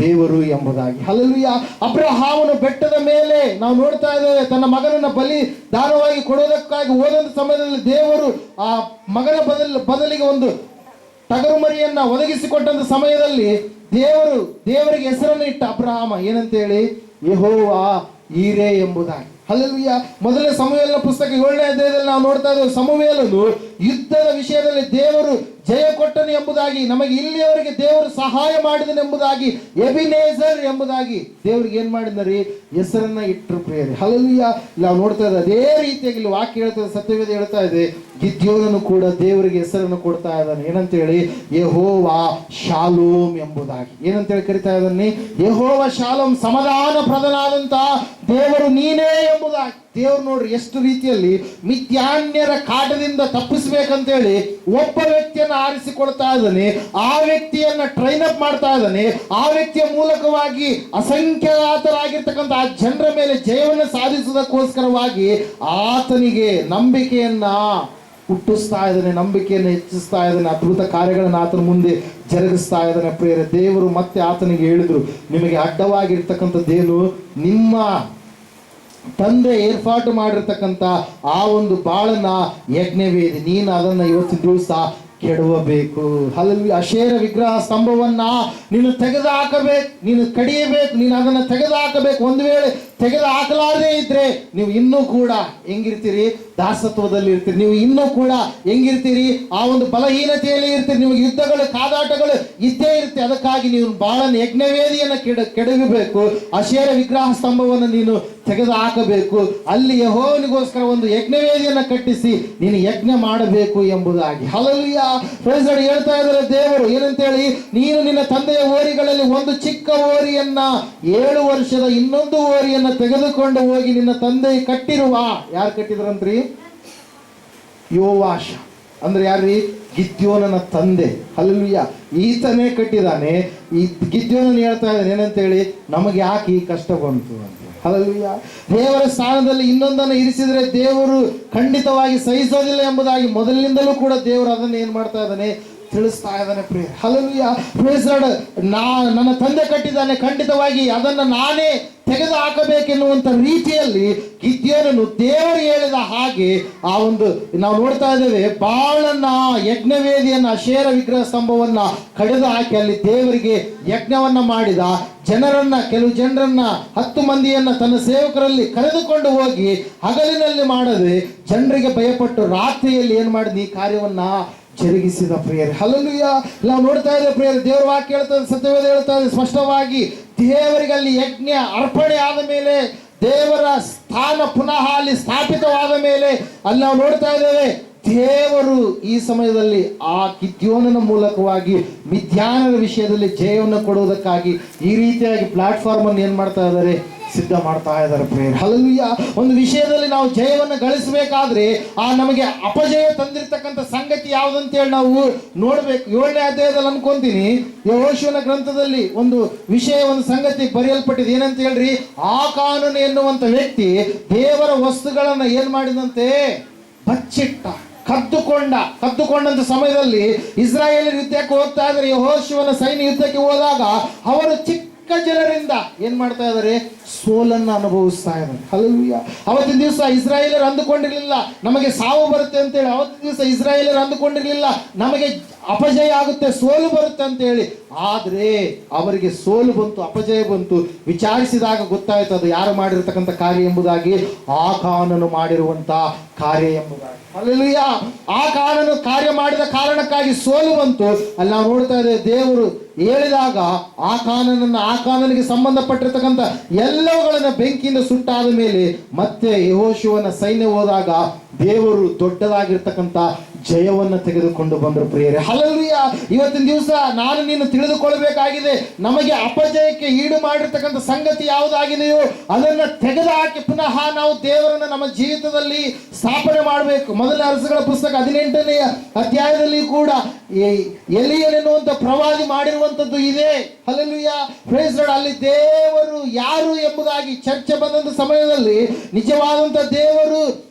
ದೇವರು ಎಂಬುದಾಗಿ. ಹಲ್ಲೆಲೂಯಾ. ಅಬ್ರಹಾಮನು ಬೆಟ್ಟದ ಮೇಲೆ ನಾವು ನೋಡ್ತಾ ಇದ್ದೇವೆ, ತನ್ನ ಮಗನನ್ನ ಬಲಿ ದಾನವಾಗಿ ಕೊಡೋದಕ್ಕಾಗಿ ಹೋದಂತ ಸಮಯದಲ್ಲಿ ದೇವರು ಆ ಮಗನ ಬದಲಿಗೆ ಒಂದು ಟಗರು ಮರಿಯನ್ನ ಒದಗಿಸಿಕೊಟ್ಟಂತ ಸಮಯದಲ್ಲಿ ದೇವರಿಗೆ ಹೆಸರನ್ನು ಇಟ್ಟ ಅಬ್ರಹಾಮ. ಏನಂತ ಹೇಳಿ, ಯೆಹೋವಾ ಈರೇ ಎಂಬುದಾಗಿ. ಹಲ್ಲೆಲೂಯಾ. ಮೊದಲನೇ ಸಮುವೇಲನ ಪುಸ್ತಕ 7ನೇ ಅಧ್ಯಾಯದಲ್ಲಿ ನಾವು ನೋಡ್ತಾ ಇದ್ದೇವೆ, ಸಮುವೇಲನು ಯುದ್ಧದ ವಿಷಯದಲ್ಲಿ ದೇವರು ಜಯ ಕೊಟ್ಟನು ಎಂಬುದಾಗಿ, ನಮಗೆ ಇಲ್ಲಿಯವರೆಗೆ ದೇವರು ಸಹಾಯ ಮಾಡಿದನು ಎಂಬುದಾಗಿ, ಎಬಿನೇಜರ್ ಎಂಬುದಾಗಿ ದೇವರಿಗೆ ಏನ್ ಮಾಡಿದ್ರಿ, ಹೆಸರನ್ನ ಇಟ್ಟರು ಪ್ರಿಯರೇ. ಹಲ್ಲೆಲೂಯಾ. ನಾವು ನೋಡ್ತಾ ಇದ್ದೇವೆ ಅದೇ ರೀತಿಯಾಗಿ ಇಲ್ಲಿ ವಾಕ್ಯ ಹೇಳ್ತದೆ, ಸತ್ಯವೇದ ಹೇಳ್ತಾ ಇದೆ, ಗಿದ್ಯೋನನು ಕೂಡ ದೇವರಿಗೆ ಹೆಸರನ್ನು ಕೊಡ್ತಾ ಇದ್ದಾನೆ. ಏನಂತ ಹೇಳಿ, ಯೆಹೋವಾ ಶಾಲೋಮ್ ಎಂಬುದಾಗಿ. ಏನಂತ ಹೇಳಿ ಕರಿತಾ ಇದ್ದಾನೆ, ಯೆಹೋವಾ ಶಾಲೋಮ್, ಸಮಾಧಾನ ಪ್ರದನಾದಂತ ದೇವರು ನೀನೇ ಎಂಬುದಾಗಿ. ದೇವ್ರು ನೋಡ್ರಿ ಎಷ್ಟು ರೀತಿಯಲ್ಲಿ ಮಿಥ್ಯಾನ್ಯರ ಕಾಟದಿಂದ ತಪ್ಪಿಸ್ಬೇಕಂತೇಳಿ ಒಬ್ಬ ವ್ಯಕ್ತಿಯನ್ನು ಆರಿಸಿಕೊಳ್ತಾ ಇದ್ದಾನೆ, ಆ ವ್ಯಕ್ತಿಯನ್ನ ಟ್ರೈನ್ ಅಪ್ ಮಾಡ್ತಾ ಇದ್ದಾನೆ, ಆ ವ್ಯಕ್ತಿಯ ಮೂಲಕವಾಗಿ ಅಸಂಖ್ಯಾತರಾಗಿರ್ತಕ್ಕಂಥ ಆ ಜನರ ಮೇಲೆ ಜಯವನ್ನು ಸಾಧಿಸುವುದಕ್ಕೋಸ್ಕರವಾಗಿ ಆತನಿಗೆ ನಂಬಿಕೆಯನ್ನ ಹುಟ್ಟಿಸ್ತಾ ಇದ್ದಾನೆ, ನಂಬಿಕೆಯನ್ನು ಹೆಚ್ಚಿಸ್ತಾ ಇದ್ದಾನೆ, ಅದ್ಭುತ ಕಾರ್ಯಗಳನ್ನು ಆತನ ಮುಂದೆ ಜರುಗಿಸ್ತಾ ಇದ್ದಾನೆ. ಪ್ರಿಯರೇ, ದೇವರು ಮತ್ತೆ ಆತನಿಗೆ ಹೇಳಿದ್ರು, ನಿಮಗೆ ಅಡ್ಡವಾಗಿರ್ತಕ್ಕಂಥದ್ದೇನು, ನಿಮ್ಮ ತಂದೆ ಏರ್ಪಾಟು ಮಾಡಿರ್ತಕ್ಕಂಥ ಆ ಒಂದು ಬಾಳನ ಯಜ್ಞವೇದಿ, ನೀನು ಅದನ್ನು ಇವತ್ತಿನ ದಿವಸ ಕೆಡವಬೇಕು. ಹಲ್ಲೆಲೂಯಾ. ಅಶೇರ ವಿಗ್ರಹ ಸ್ತಂಭವನ್ನ ನೀನು ತೆಗೆದು ಹಾಕಬೇಕು, ನೀನು ಕಡಿಯಬೇಕು, ನೀನು ಅದನ್ನು ತೆಗೆದು ಹಾಕಬೇಕು. ಒಂದು ವೇಳೆ ತೆಗೆದು ಹಾಕಲಾರದೇ ಇದ್ರೆ ನೀವು ಇನ್ನೂ ಕೂಡ ಹೆಂಗಿರ್ತೀರಿ, ದಾಸತ್ವದಲ್ಲಿ ಇರ್ತೀರಿ. ನೀವು ಇನ್ನೂ ಕೂಡ ಹೆಂಗಿರ್ತೀರಿ, ಆ ಒಂದು ಬಲಹೀನತೆಯಲ್ಲಿ ಇರ್ತೀರಿ. ನಿಮಗೆ ಯುದ್ಧಗಳು, ಕಾದಾಟಗಳು ಇದ್ದೇ ಇರುತ್ತೆ. ಅದಕ್ಕಾಗಿ ನೀವು ಬಾಳನ ಯಜ್ಞವೇದಿಯನ್ನು ಕೆಡವಬೇಕು, ಅಶೇರ ವಿಗ್ರಹ ಸ್ತಂಭವನ್ನು ನೀನು ತೆಗೆದು ಹಾಕಬೇಕು. ಅಲ್ಲಿ ಯೆಹೋವನಿಗೋಸ್ಕರ ಒಂದು ಯಜ್ಞವೇದಿಯನ್ನು ಕಟ್ಟಿಸಿ ನೀನು ಯಜ್ಞ ಮಾಡಬೇಕು ಎಂಬುದಾಗಿ. ಹಲ್ಲೆಲೂಯಾ. Praise lord. ಹೇಳ್ತಾ ಇದ್ದಾರೆ ದೇವರು ಏನಂತೇಳಿ, ನೀನು ನಿನ್ನ ತಂದೆಯ ಓರಿಗಳಲ್ಲಿ ಒಂದು ಚಿಕ್ಕ ಓರಿಯನ್ನ, 7 ವರ್ಷದ ಇನ್ನೊಂದು ಓರಿಯನ್ನ ತೆಗೆದುಕೊಂಡು ಹೋಗಿ ನಿನ್ನ ತಂದೆ ಕಟ್ಟಿರುವ, ಯಾರು ಕಟ್ಟಿದ್ರಂತ್ರಿ? ಯೋವಾಷ ಅಂದ್ರೆ ಯಾರ್ರಿ? ಗಿದ್ಯೋನನ ತಂದೆ. ಹಲ್ಲೆಲೂಯಾ. ಈತನೇ ಕಟ್ಟಿದಾನೆ. ಈ ಗಿದ್ಯೋನನ್ ಹೇಳ್ತಾ ಇದ್ದಾನೆ ಏನಂತೇಳಿ, ನಮಗೆ ಯಾಕೆ ಈ ಕಷ್ಟ ಬಂತು ಅಂತ. ಹಲ್ಲೆಲೂಯಾ. ದೇವರ ಸ್ಥಾನದಲ್ಲಿ ಇನ್ನೊಂದನ್ನು ಇರಿಸಿದರೆ ದೇವರು ಖಂಡಿತವಾಗಿ ಸಹಿಸೋದಿಲ್ಲ ಎಂಬುದಾಗಿ ಮೊದಲಿನಿಂದಲೂ ಕೂಡ ದೇವರು ಅದನ್ನು ಏನು ಮಾಡ್ತಾ ಇದ್ದಾನೆ, ತಿಳಿಸ್ತಾ ಇದ್ದಾನೆ. ಪ್ರಿಯ ಹಲ್ಲೆಲೂಯಾ. Praise lord. ನನ್ನ ತಂದೆ ಕಟ್ಟಿದ್ದಾನೆ, ಖಂಡಿತವಾಗಿ ಅದನ್ನು ನಾನೇ ತೆಗೆದು ಹಾಕಬೇಕೆನ್ನುವಂಥ ರೀತಿಯಲ್ಲಿ ಗಿದ್ಯೋನನು ದೇವರು ಹೇಳಿದ ಹಾಗೆ ಆ ಒಂದು ನಾವು ನೋಡ್ತಾ ಇದ್ದೇವೆ, ಬಾಳನ್ನ ಯಜ್ಞವೇದಿಯನ್ನ, ಅಶೇರ ವಿಗ್ರಹ ಸ್ತಂಭವನ್ನ ಕಡಿದು ಹಾಕಿ ಅಲ್ಲಿ ದೇವರಿಗೆ ಯಜ್ಞವನ್ನ ಮಾಡಿದ. ಜನರನ್ನ, ಕೆಲವು ಜನರನ್ನ, 10 ಮಂದಿಯನ್ನ ತನ್ನ ಸೇವಕರಲ್ಲಿ ಕರೆದುಕೊಂಡು ಹೋಗಿ ಹಗಲಿನಲ್ಲಿ ಮಾಡದೆ ಜನರಿಗೆ ಭಯಪಟ್ಟು ರಾತ್ರಿಯಲ್ಲಿ ಏನು ಮಾಡಿದ ಈ ಕಾರ್ಯವನ್ನ ಜರುಗಿಸಿದ. ಪ್ರಿಯರೇ, ಹಲ್ಲೆಲೂಯಾ. ನಾವು ನೋಡ್ತಾ ಇದ್ದೇವೆ ಪ್ರಿಯರೇ, ದೇವರ ವಾಕ್ಯ ಹೇಳ್ತದೆ, ಸತ್ಯವೇದ ಹೇಳ್ತಾ ಇದೆ ಸ್ಪಷ್ಟವಾಗಿ, ದೇವರಿಗೆ ಅಲ್ಲಿ ಯಜ್ಞ ಅರ್ಪಣೆ ಆದ ಮೇಲೆ, ದೇವರ ಸ್ಥಾನ ಪುನಃ ಅಲ್ಲಿ ಸ್ಥಾಪಿತವಾದ ಮೇಲೆ ಅಲ್ಲಿ ನಾವು ನೋಡ್ತಾ ಇದ್ದೇವೆ, ದೇವರು ಈ ಸಮಯದಲ್ಲಿ ಆ ಗಿದ್ಯೋನನ ಮೂಲಕವಾಗಿ ಮಿದ್ಯಾನರ ವಿಷಯದಲ್ಲಿ ಜಯವನ್ನು ಕೊಡುವುದಕ್ಕಾಗಿ ಈ ರೀತಿಯಾಗಿ ಪ್ಲಾಟ್ಫಾರ್ಮ್ ಅನ್ನು ಏನ್ ಮಾಡ್ತಾ ಇದ್ದಾರೆ, ಸಿದ್ಧ ಮಾಡ್ತಾ ಇದ್ದಾರೆ. ಪ್ರೇಯರ್. ಹಲ್ಲೆಲೂಯಾ. ಒಂದು ವಿಷಯದಲ್ಲಿ ನಾವು ಜಯವನ್ನು ಗಳಿಸಬೇಕಾದ್ರೆ ಆ ನಮಗೆ ಅಪಜಯ ತಂದಿರತಕ್ಕಂಥ ಸಂಗತಿ ಯಾವುದಂತೇಳಿ ನಾವು ನೋಡ್ಬೇಕು. 7ನೇ ಅಧ್ಯಾಯದಲ್ಲಿ ಅನ್ಕೊಂತೀನಿ, ಯೆಹೋಶುವನ ಗ್ರಂಥದಲ್ಲಿ ಒಂದು ವಿಷಯ, ಒಂದು ಸಂಗತಿ ಬರೆಯಲ್ಪಟ್ಟಿದೆ. ಏನಂತ ಹೇಳ್ರಿ, ಆಕಾನನು ಎನ್ನುವಂತ ವ್ಯಕ್ತಿ ದೇವರ ವಸ್ತುಗಳನ್ನ ಏನ್ ಮಾಡಿದಂತೆ, ಬಚ್ಚಿಟ್ಟ, ಕದ್ದುಕೊಂಡಂತ ಸಮಯದಲ್ಲಿ ಇಸ್ರಾಯೇಲರ ಯುದ್ಧಕ್ಕೆ ಹೋಗ್ತಾ ಇದ್ದಾರೆ. ಯೆಹೋಶುವನ ಸೈನ್ಯ ಯುದ್ಧಕ್ಕೆ ಹೋದಾಗ ಅವರು ಚಿಕ್ಕ ಜನರಿಂದ ಏನ್ ಮಾಡ್ತಾ ಇದ್ದಾರೆ, ಸೋಲನ್ನು ಅನುಭವಿಸ್ತಾ ಇದ್ದಾರೆ. ಹಲ್ಲೆಲೂಯಾ. ಅವತ್ತಿನ ದಿವಸ ಇಸ್ರಾಯೇಲರು ಅಂದುಕೊಂಡಿರಲಿಲ್ಲ ನಮಗೆ ಸಾವು ಬರುತ್ತೆ ಅಂತೇಳಿ. ಅವತ್ತಿನ ದಿವಸ ಇಸ್ರಾಯೇಲರು ಅಂದುಕೊಂಡಿರಲಿಲ್ಲ ನಮಗೆ ಅಪಜಯ ಆಗುತ್ತೆ, ಸೋಲು ಬರುತ್ತೆ ಅಂತೇಳಿ. ಆದ್ರೆ ಅವರಿಗೆ ಸೋಲು ಬಂತು, ಅಪಜಯ ಬಂತು. ವಿಚಾರಿಸಿದಾಗ ಗೊತ್ತಾಯ್ತು ಅದು ಯಾರು ಮಾಡಿರ್ತಕ್ಕಂಥ ಕಾರ್ಯ ಎಂಬುದಾಗಿ, ಆಕಾನನು ಮಾಡಿರುವಂತ ಕಾರ್ಯ ಎಂಬುದಾಗಿ. ಹಲ್ಲೆಲೂಯಾ. ಆಕಾನನು ಕಾರ್ಯ ಮಾಡಿದ ಕಾರಣಕ್ಕಾಗಿ ಸೋಲು ಬಂತು. ಅಲ್ಲಿ ನಾವು ನೋಡ್ತಾ ಇದ್ದೇವೆ, ದೇವರು ಹೇಳಿದಾಗ ಆಕಾನನಿಗೆ ಸಂಬಂಧಪಟ್ಟಿರ್ತಕ್ಕಂಥ ಎಲ್ಲವುಗಳನ್ನ ಬೆಂಕಿಯಿಂದ ಸುಟ್ಟಾದ ಮೇಲೆ ಮತ್ತೆ ಯೆಹೋಶುವನ ಸೈನ್ಯ ಹೋದಾಗ ದೇವರು ದೊಡ್ಡದಾಗಿರ್ತಕ್ಕಂಥ ಜಯವನ್ನು ತೆಗೆದುಕೊಂಡು ಬಂದರು. ಪ್ರಿಯರೇ, ಹಲ್ಲೆಲೂಯಾ. ಇವತ್ತಿನ ದಿವಸ ನಾನು ನೀನು ತಿಳಿದುಕೊಳ್ಳಬೇಕಾಗಿದೆ, ನಮಗೆ ಅಪಜಯಕ್ಕೆ ಈಡು ಮಾಡಿರ್ತಕ್ಕಂಥ ಸಂಗತಿ ಯಾವುದಾಗಿದೆಯೋ ಅದನ್ನು ತೆಗೆದುಹಾಕಿ ಪುನಃ ನಾವು ದೇವರನ್ನು ನಮ್ಮ ಜೀವಿತದಲ್ಲಿ ಸ್ಥಾಪನೆ ಮಾಡಬೇಕು. ಮೊದಲನೇ ಅರಸುಗಳ ಪುಸ್ತಕ 18ನೇ ಅಧ್ಯಾಯದಲ್ಲಿ ಕೂಡ ಎಲಿಯನೆನ್ನುವಂತ ಪ್ರವಾದಿ ಮಾಡಿರುವಂತದ್ದು ಇದೆ. ಹಲ್ಲೆಲೂಯಾ. Praise lord. ಅಲ್ಲಿ ದೇವರು ಯಾರು ಎಂಬುದಾಗಿ ಚರ್ಚೆ ಬಂದಂತ ಸಮಯದಲ್ಲಿ ನಿಜವಾದಂತ ದೇವರು,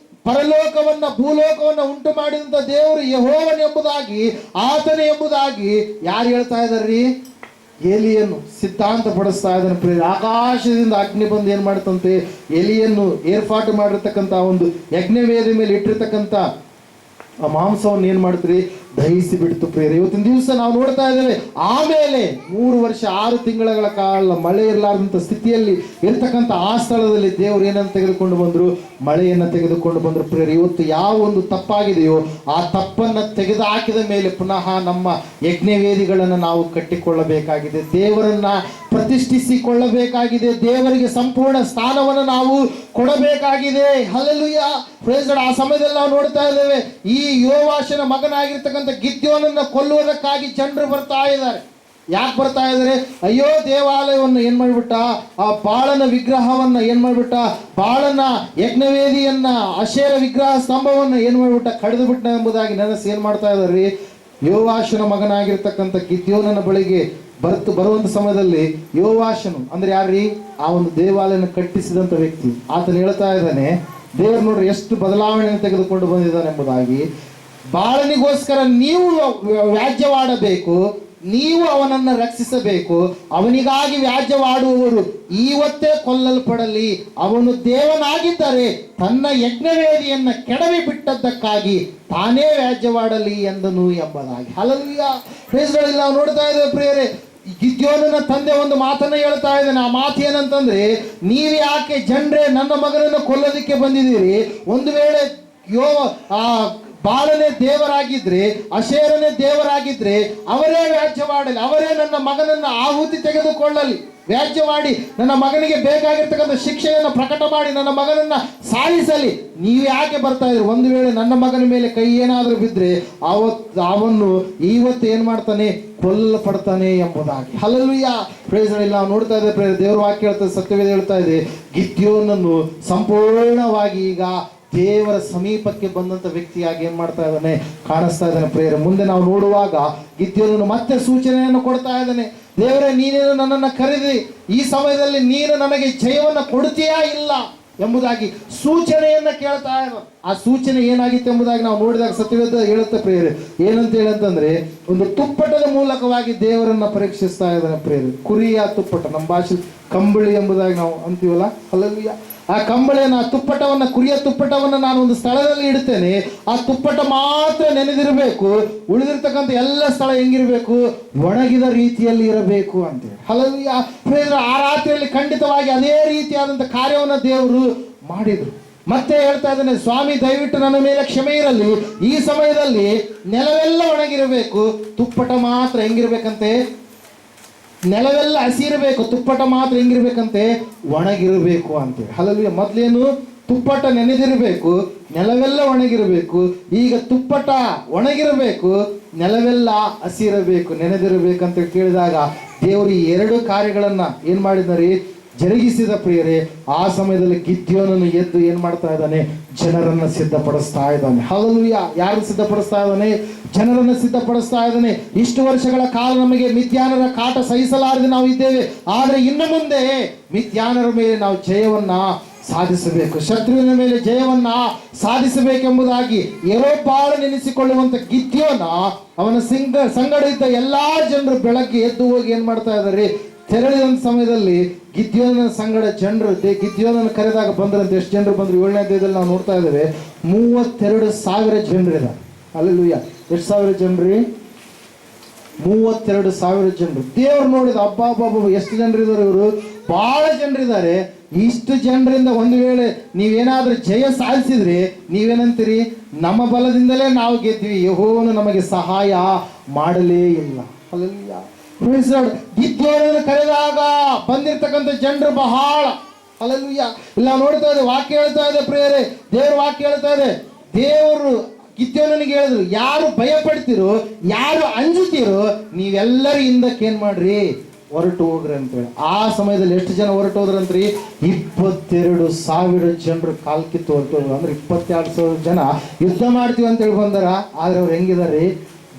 ಪರಲೋಕವನ್ನ ಭೂಲೋಕವನ್ನ ಉಂಟು ಮಾಡಿದಂತ ದೇವರು ಯೆಹೋವನು ಎಂಬುದಾಗಿ, ಆತನೇ ಎಂಬುದಾಗಿ ಯಾರು ಹೇಳ್ತಾ ಇದ್ದಾರ್ರಿ, ಎಲಿಯನ್ನು ಸಿದ್ಧಾಂತ ಪಡಿಸ್ತಾ ಇದ್ದಾನೆ. ಪ್ರಿಯ, ಆಕಾಶದಿಂದ ಅಗ್ನಿ ಬಂದು ಏನ್ ಮಾಡ್ತಂತೆ, ಎಲಿಯನ್ನು ಏರ್ಪಾಟು ಮಾಡಿರ್ತಕ್ಕಂಥ ಒಂದು ಯಜ್ಞವೇದಿ ಮೇಲೆ ಇಟ್ಟಿರ್ತಕ್ಕಂಥ ಆ ಮಾಂಸವನ್ನು ಏನ್ ಮಾಡ್ತೀರಿ, ದಹಿಸಿ ಬಿಡ್ತು. ಪ್ರಿಯರೇ, ಇವತ್ತಿನ ದಿವಸ ನಾವು ನೋಡ್ತಾ ಇದ್ದೇವೆ. ಆಮೇಲೆ 3 ವರ್ಷ 6 ತಿಂಗಳ ಕಾಲ ಮಳೆ ಇರಲಾರ್ದಂಥ ಸ್ಥಿತಿಯಲ್ಲಿ ಇರ್ತಕ್ಕಂಥ ಆ ಸ್ಥಳದಲ್ಲಿ ದೇವರು ಏನನ್ನು ತೆಗೆದುಕೊಂಡು ಬಂದರು, ಮಳೆಯನ್ನು ತೆಗೆದುಕೊಂಡು ಬಂದರು. ಪ್ರಿಯರೇ, ಇವತ್ತು ಯಾವ ಒಂದು ತಪ್ಪಾಗಿದೆಯೋ ಆ ತಪ್ಪನ್ನು ತೆಗೆದು ಹಾಕಿದ ಮೇಲೆ ಪುನಃ ನಮ್ಮ ಯಜ್ಞವೇದಿಗಳನ್ನು ನಾವು ಕಟ್ಟಿಕೊಳ್ಳಬೇಕಾಗಿದೆ, ದೇವರನ್ನ ಪ್ರತಿಷ್ಠಿಸಿಕೊಳ್ಳಬೇಕಾಗಿದೆ, ದೇವರಿಗೆ ಸಂಪೂರ್ಣ ಸ್ಥಾನವನ್ನು ನಾವು ಕೊಡಬೇಕಾಗಿದೆ. ಹಲ್ಲೆಲೂಯಾ. Praise lord. ಆ ಸಮಯದಲ್ಲಿ ನಾವು ನೋಡ್ತಾ ಇದ್ದೇವೆ, ಈ ಯೋವಾಷನ ಮಗನಾಗಿರ್ತಕ್ಕಂಥ ಗಿದ್ಯೋನನ್ನ ಕೊಲ್ಲುವುದಕ್ಕಾಗಿ ಜನರು ಬರ್ತಾ ಇದ್ದಾರೆ. ಯಾಕೆ ಬರ್ತಾ ಇದ್ದಾರೆ, ಅಯ್ಯೋ ದೇವಾಲಯವನ್ನು ಏನ್ ಮಾಡ್ಬಿಟ್ಟ, ಆ ಬಾಳನ ವಿಗ್ರಹವನ್ನ ಏನ್ ಮಾಡ್ಬಿಟ್ಟ, ಬಾಳನ ಯಜ್ಞವೇದಿಯನ್ನ, ಅಶೇರ ವಿಗ್ರಹ ಸ್ತಂಭವನ್ನ ಏನ್ ಮಾಡ್ಬಿಟ್ಟ, ಕಡಿದು ಬಿಟ್ಟ ಎಂಬುದಾಗಿ ನೆನಸು ಏನ್ ಮಾಡ್ತಾ ಇದ್ದಾರೆ. ಯೋವಾಷನ ಮಗನಾಗಿರ್ತಕ್ಕಂಥ ಗಿದ್ಯೋನನ ಬಳಿಗೆ ಬರುವಂತ ಸಮಯದಲ್ಲಿ ಯೋವಾಷನು ಅಂದ್ರೆ ಯಾರ್ರೀ, ಆ ಒಂದು ದೇವಾಲಯನ ಕಟ್ಟಿಸಿದಂತ ವ್ಯಕ್ತಿ, ಆತನು ಹೇಳ್ತಾ ಇದ್ದಾನೆ, ದೇವರು ನೋಡ್ರಿ ಎಷ್ಟು ಬದಲಾವಣೆಯನ್ನು ತೆಗೆದುಕೊಂಡು ಬಂದಿದ್ದಾನೆ ಎಂಬುದಾಗಿ. ಬಾಳನಿಗೋಸ್ಕರ ನೀವು ವ್ಯಾಜ್ಯವಾಡಬೇಕು, ನೀವು ಅವನನ್ನು ರಕ್ಷಿಸಬೇಕು. ಅವನಿಗಾಗಿ ವ್ಯಾಜ್ಯವಾಡುವವರು ಇವತ್ತೇ ಕೊಲ್ಲಲ್ಪಡಲಿ. ಅವನು ದೇವನಾಗಿದ್ದರೆ ತನ್ನ ಯಜ್ಞವೇದಿಯನ್ನು ಕೆಡವಿ ಬಿಟ್ಟದ್ದಕ್ಕಾಗಿ ತಾನೇ ವ್ಯಾಜ್ಯವಾಡಲಿ ಎಂದನು ಎಂಬುದಾಗಿ. Hallelujah, praise lord. ನಾವು ನೋಡ್ತಾ ಇದ್ದೇವೆ ಪ್ರಿಯರೇ, ಗಿದ್ಯೋನನ ತಂದೆ ಒಂದು ಮಾತನ್ನ ಹೇಳ್ತಾ ಇದ್ದಾನೆ. ಆ ಮಾತು ಏನಂತಂದ್ರೆ, ನೀವು ಯಾಕೆ ಜನರೇ ನನ್ನ ಮಗನನ್ನು ಕೊಲ್ಲೋದಿಕ್ಕೆ ಬಂದಿದ್ದೀರಿ? ಒಂದು ವೇಳೆ ಬಾಳನೇ ದೇವರಾಗಿದ್ರೆ, ಅಶೇರನೇ ದೇವರಾಗಿದ್ರೆ ಅವರೇ ವ್ಯಾಜ್ಯವಾಡಲಿ, ಅವರೇ ನನ್ನ ಮಗನನ್ನ ಆಹುತಿ ತೆಗೆದುಕೊಳ್ಳಲಿ, ವ್ಯಾಜ್ಯವಾಡಿ ನನ್ನ ಮಗನಿಗೆ ಬೇಕಾಗಿರ್ತಕ್ಕಂಥ ಶಿಕ್ಷೆಯನ್ನು ಪ್ರಕಟ ಮಾಡಿ ನನ್ನ ಮಗನನ್ನ ಸಾಯಿಸಲಿ. ನೀವು ಯಾಕೆ ಬರ್ತಾ ಇದ್ರಿ? ಒಂದು ವೇಳೆ ನನ್ನ ಮಗನ ಮೇಲೆ ಕೈ ಏನಾದರೂ ಬಿದ್ದರೆ ಅವನು ಇವತ್ತು ಏನು ಮಾಡ್ತಾನೆ? ಕೊಲ್ಲಲ್ಪಡ್ತಾನೆ ಎಂಬುದಾಗಿ. Hallelujah, praise lord. ನಾವು ನೋಡ್ತಾ ಇದ್ದೇವೆ ಪ್ರೇರೆ, ದೇವರ ವಾಕ್ಯ ಹೇಳ್ತದೆ, ಸತ್ಯವೇದ ಹೇಳ್ತಾ ಇದೆ, ಗಿದ್ಯೋನನ್ನು ಸಂಪೂರ್ಣವಾಗಿ ಈಗ ದೇವರ ಸಮೀಪಕ್ಕೆ ಬಂದಂಥ ವ್ಯಕ್ತಿಯಾಗಿ ಏನು ಮಾಡ್ತಾ ಇದ್ದಾನೆ? ಕಾಣಿಸ್ತಾ ಇದ್ದಾನೆ ಪ್ರೇರೆ. ಮುಂದೆ ನಾವು ನೋಡುವಾಗ ಗಿದ್ಯೋನನು ಮತ್ತೆ ಸೂಚನೆಯನ್ನು ಕೊಡ್ತಾ ಇದ್ದಾನೆ. ದೇವರೇ, ನೀನೇನು ನನ್ನನ್ನು ಕರೆದಿ, ಈ ಸಮಯದಲ್ಲಿ ನೀನು ನನಗೆ ಜಯವನ್ನು ಕೊಡ್ತೀಯಾ ಇಲ್ಲ ಎಂಬುದಾಗಿ ಸೂಚನೆಯನ್ನ ಕೇಳ್ತಾ ಇದ್ದಾನೆ. ಆ ಸೂಚನೆ ಏನಾಗಿತ್ತು ಎಂಬುದಾಗಿ ನಾವು ನೋಡಿದಾಗ ಸತ್ಯವೇದ ಹೇಳುತ್ತೆ ಪ್ರೇರೆ. ಏನಂತ ಹೇಳಂತಂದ್ರೆ, ಒಂದು ತುಪ್ಪಟದ ಮೂಲಕವಾಗಿ ದೇವರನ್ನ ಪರೀಕ್ಷಿಸ್ತಾ ಇದ್ದಾನೆ ಪ್ರೇರೆ. ಕುರಿಯ ತುಪ್ಪಟ, ನಮ್ಮ ಭಾಷೆ ಕಂಬಳಿ ಎಂಬುದಾಗಿ ನಾವು ಅಂತೀವಲ್ಲ. ಹಲ್ಲೆಲೂಯಾ. ಆ ಕಂಬಳಿಯನ್ನು, ಆ ತುಪ್ಪಟವನ್ನು, ಕುರಿಯ ತುಪ್ಪಟವನ್ನು ನಾನು ಒಂದು ಸ್ಥಳದಲ್ಲಿ ಇಡ್ತೇನೆ. ಆ ತುಪ್ಪಟ ಮಾತ್ರ ನೆನೆದಿರಬೇಕು, ಉಳಿದಿರ್ತಕ್ಕಂಥ ಎಲ್ಲ ಸ್ಥಳ ಹೆಂಗಿರಬೇಕು? ಒಣಗಿದ ರೀತಿಯಲ್ಲಿ ಇರಬೇಕು ಅಂತೇಳಿ. ಹಲ್ಲೆಲೂಯಾ. ಆ ರಾತ್ರಿಯಲ್ಲಿ ಖಂಡಿತವಾಗಿ ಅದೇ ರೀತಿಯಾದಂಥ ಕಾರ್ಯವನ್ನು ದೇವರು ಮಾಡಿದ್ರು. ಮತ್ತೆ ಹೇಳ್ತಾ ಇದ್ದಾನೆ, ಸ್ವಾಮಿ ದಯವಿಟ್ಟು ನನ್ನ ಮೇಲೆ ಕ್ಷಮೆ ಇರಲಿ, ಈ ಸಮಯದಲ್ಲಿ ನೆಲವೆಲ್ಲ ಒಣಗಿರಬೇಕು, ತುಪ್ಪಟ ಮಾತ್ರ ಹೆಂಗಿರ್ಬೇಕಂತೆ? ನೆಲವೆಲ್ಲ ಹಸಿರಬೇಕು, ತುಪ್ಪಟ ಮಾತ್ರ ಹೆಂಗಿರ್ಬೇಕಂತೆ? ಒಣಗಿರಬೇಕು ಅಂತೇಳಿ. ಹಲ್ಲೆಲೂಯಾ. ಮೊದಲೇನು? ತುಪ್ಪಟ ನೆನೆದಿರಬೇಕು, ನೆಲವೆಲ್ಲ ಒಣಗಿರಬೇಕು. ಈಗ ತುಪ್ಪಟ ಒಣಗಿರಬೇಕು, ನೆಲವೆಲ್ಲ ಹಸಿರಬೇಕು, ನೆನೆದಿರಬೇಕಂತ ಕೇಳಿದಾಗ ದೇವರು ಈ ಎರಡು ಕಾರ್ಯಗಳನ್ನ ಏನ್ ಮಾಡಿದ್ದಾರೆ? ಜರುಗಿಸಿದ ಪ್ರಿಯರೇ. ಆ ಸಮಯದಲ್ಲಿ ಗಿದ್ಯೋನನು ಎದ್ದು ಏನ್ ಮಾಡ್ತಾ ಇದ್ದಾನೆ? ಜನರನ್ನ ಸಿದ್ಧಪಡಿಸ್ತಾ ಇದ್ದಾನೆ. ಹಲ್ಲೆಲೂಯಾ. ಯಾರು ಸಿದ್ಧಪಡಿಸ್ತಾ ಇದ್ದಾನೆ? ಜನರನ್ನು ಸಿದ್ಧಪಡಿಸ್ತಾ ಇದ್ದಾನೆ. ಇಷ್ಟು ವರ್ಷಗಳ ಕಾಲ ನಮಗೆ ಮಿಥ್ಯಾನರ ಕಾಟ ಸಹಿಸಲಾರದೆ ನಾವು ಇದ್ದೇವೆ, ಆದರೆ ಇನ್ನು ಮುಂದೆ ಮಿಥ್ಯಾನರ ಮೇಲೆ ನಾವು ಜಯವನ್ನ ಸಾಧಿಸಬೇಕು, ಶತ್ರುವಿನ ಮೇಲೆ ಜಯವನ್ನ ಸಾಧಿಸಬೇಕೆಂಬುದಾಗಿ ಯೆರೊಬ್ಬಾಳು ನೆನೆಸಿಕೊಳ್ಳುವಂತ ಗಿದ್ಯೋನ, ಅವನ ಸಂಗಡ ಇದ್ದ ಎಲ್ಲಾ ಜನರು ಬೆಳಗ್ಗೆ ಎದ್ದು ಹೋಗಿ ಏನ್ ಮಾಡ್ತಾ ಇದ್ದಾರೆ? ತೆರಳಿದಂತ ಸಮಯದಲ್ಲಿ ಗಿದ್ಯೋನನ ಸಂಗಡ ಜನರು, ಗಿದ್ಯೋನನ ಕರೆದಾಗ ಬಂದ್ರಂತೆ. ಎಷ್ಟು ಜನರು ಬಂದ್ರು? 7ನೇ ಅಧ್ಯಾಯದಲ್ಲಿ ನಾವು ನೋಡ್ತಾ ಇದ್ದೇವೆ, 32,000 ಜನರಿದ್ದಾರೆ. ಹಲ್ಲೆಲೂಯಾ. ಎಷ್ಟು ಸಾವಿರ ಜನರಿ? 32,000 ಜನರು. ದೇವರು ನೋಡಿದ, ಅಬ್ಬಾಬಾಬ ಎಷ್ಟು ಜನರಿದ್ದಾರೆ ಇವರು? ಬಹಳ ಜನರಿದ್ದಾರೆ. ಇಷ್ಟು ಜನರಿಂದ ಒಂದು ವೇಳೆ ನೀವೇನಾದ್ರೂ ಜಯ ಸಾಧಿಸಿದ್ರೆ ನೀವೇನಂತೀರಿ? ನಮ್ಮ ಬಲದಿಂದಲೇ ನಾವು ಗೆದ್ವಿ, ಯೆಹೋವನು ನಮಗೆ ಸಹಾಯ ಮಾಡಲೇ ಇಲ್ಲ. ಹಲ್ಲೆಲೂಯಾ. ಗಿದ್ಯೋನನ್ನು ಕರೆದಾಗ ಬಂದಿರ್ತಕ್ಕಂಥ ಜನರು ಬಹಳ. ಹಲ್ಲೆಲೂಯಾ. ಇಲ್ಲ ನೋಡ್ತಾ ಇದೆ, ವಾಕ್ಯ ಹೇಳ್ತಾ ಇದೆ ಪ್ರಿಯರೇ, ದೇವ್ರ ವಾಕ್ಯ ಹೇಳ್ತಾ ಇದೆ. ದೇವರು ಗಿದ್ಯೋನನಿಗೆ ಹೇಳಿದ್ರು, ಯಾರು ಭಯ ಪಡ್ತಿರೋ, ಯಾರು ಅಂಜುತ್ತೀರೋ ನೀವೆಲ್ಲರೂ ಹಿಂದಕ್ಕೆ ಏನ್ ಮಾಡ್ರಿ? ಹೊರಟು ಹೋಗ್ರಿ ಅಂತೇಳಿ. ಆ ಸಮಯದಲ್ಲಿ ಎಷ್ಟು ಜನ ಹೊರಟು ಹೋದ್ರಂತ್ರಿ? 22,000 ಜನರು ಕಾಲ್ ಕಿತ್ತು ಹೊರಟು ಹೋದ್ರು. ಅಂದ್ರೆ 22,000 ಜನ ಯುದ್ಧ ಮಾಡ್ತೀವಿ ಅಂತೇಳಿ ಬಂದಾರ. ಆದ್ರೆ ಅವ್ರು ಹೆಂಗಿದಾರೆ?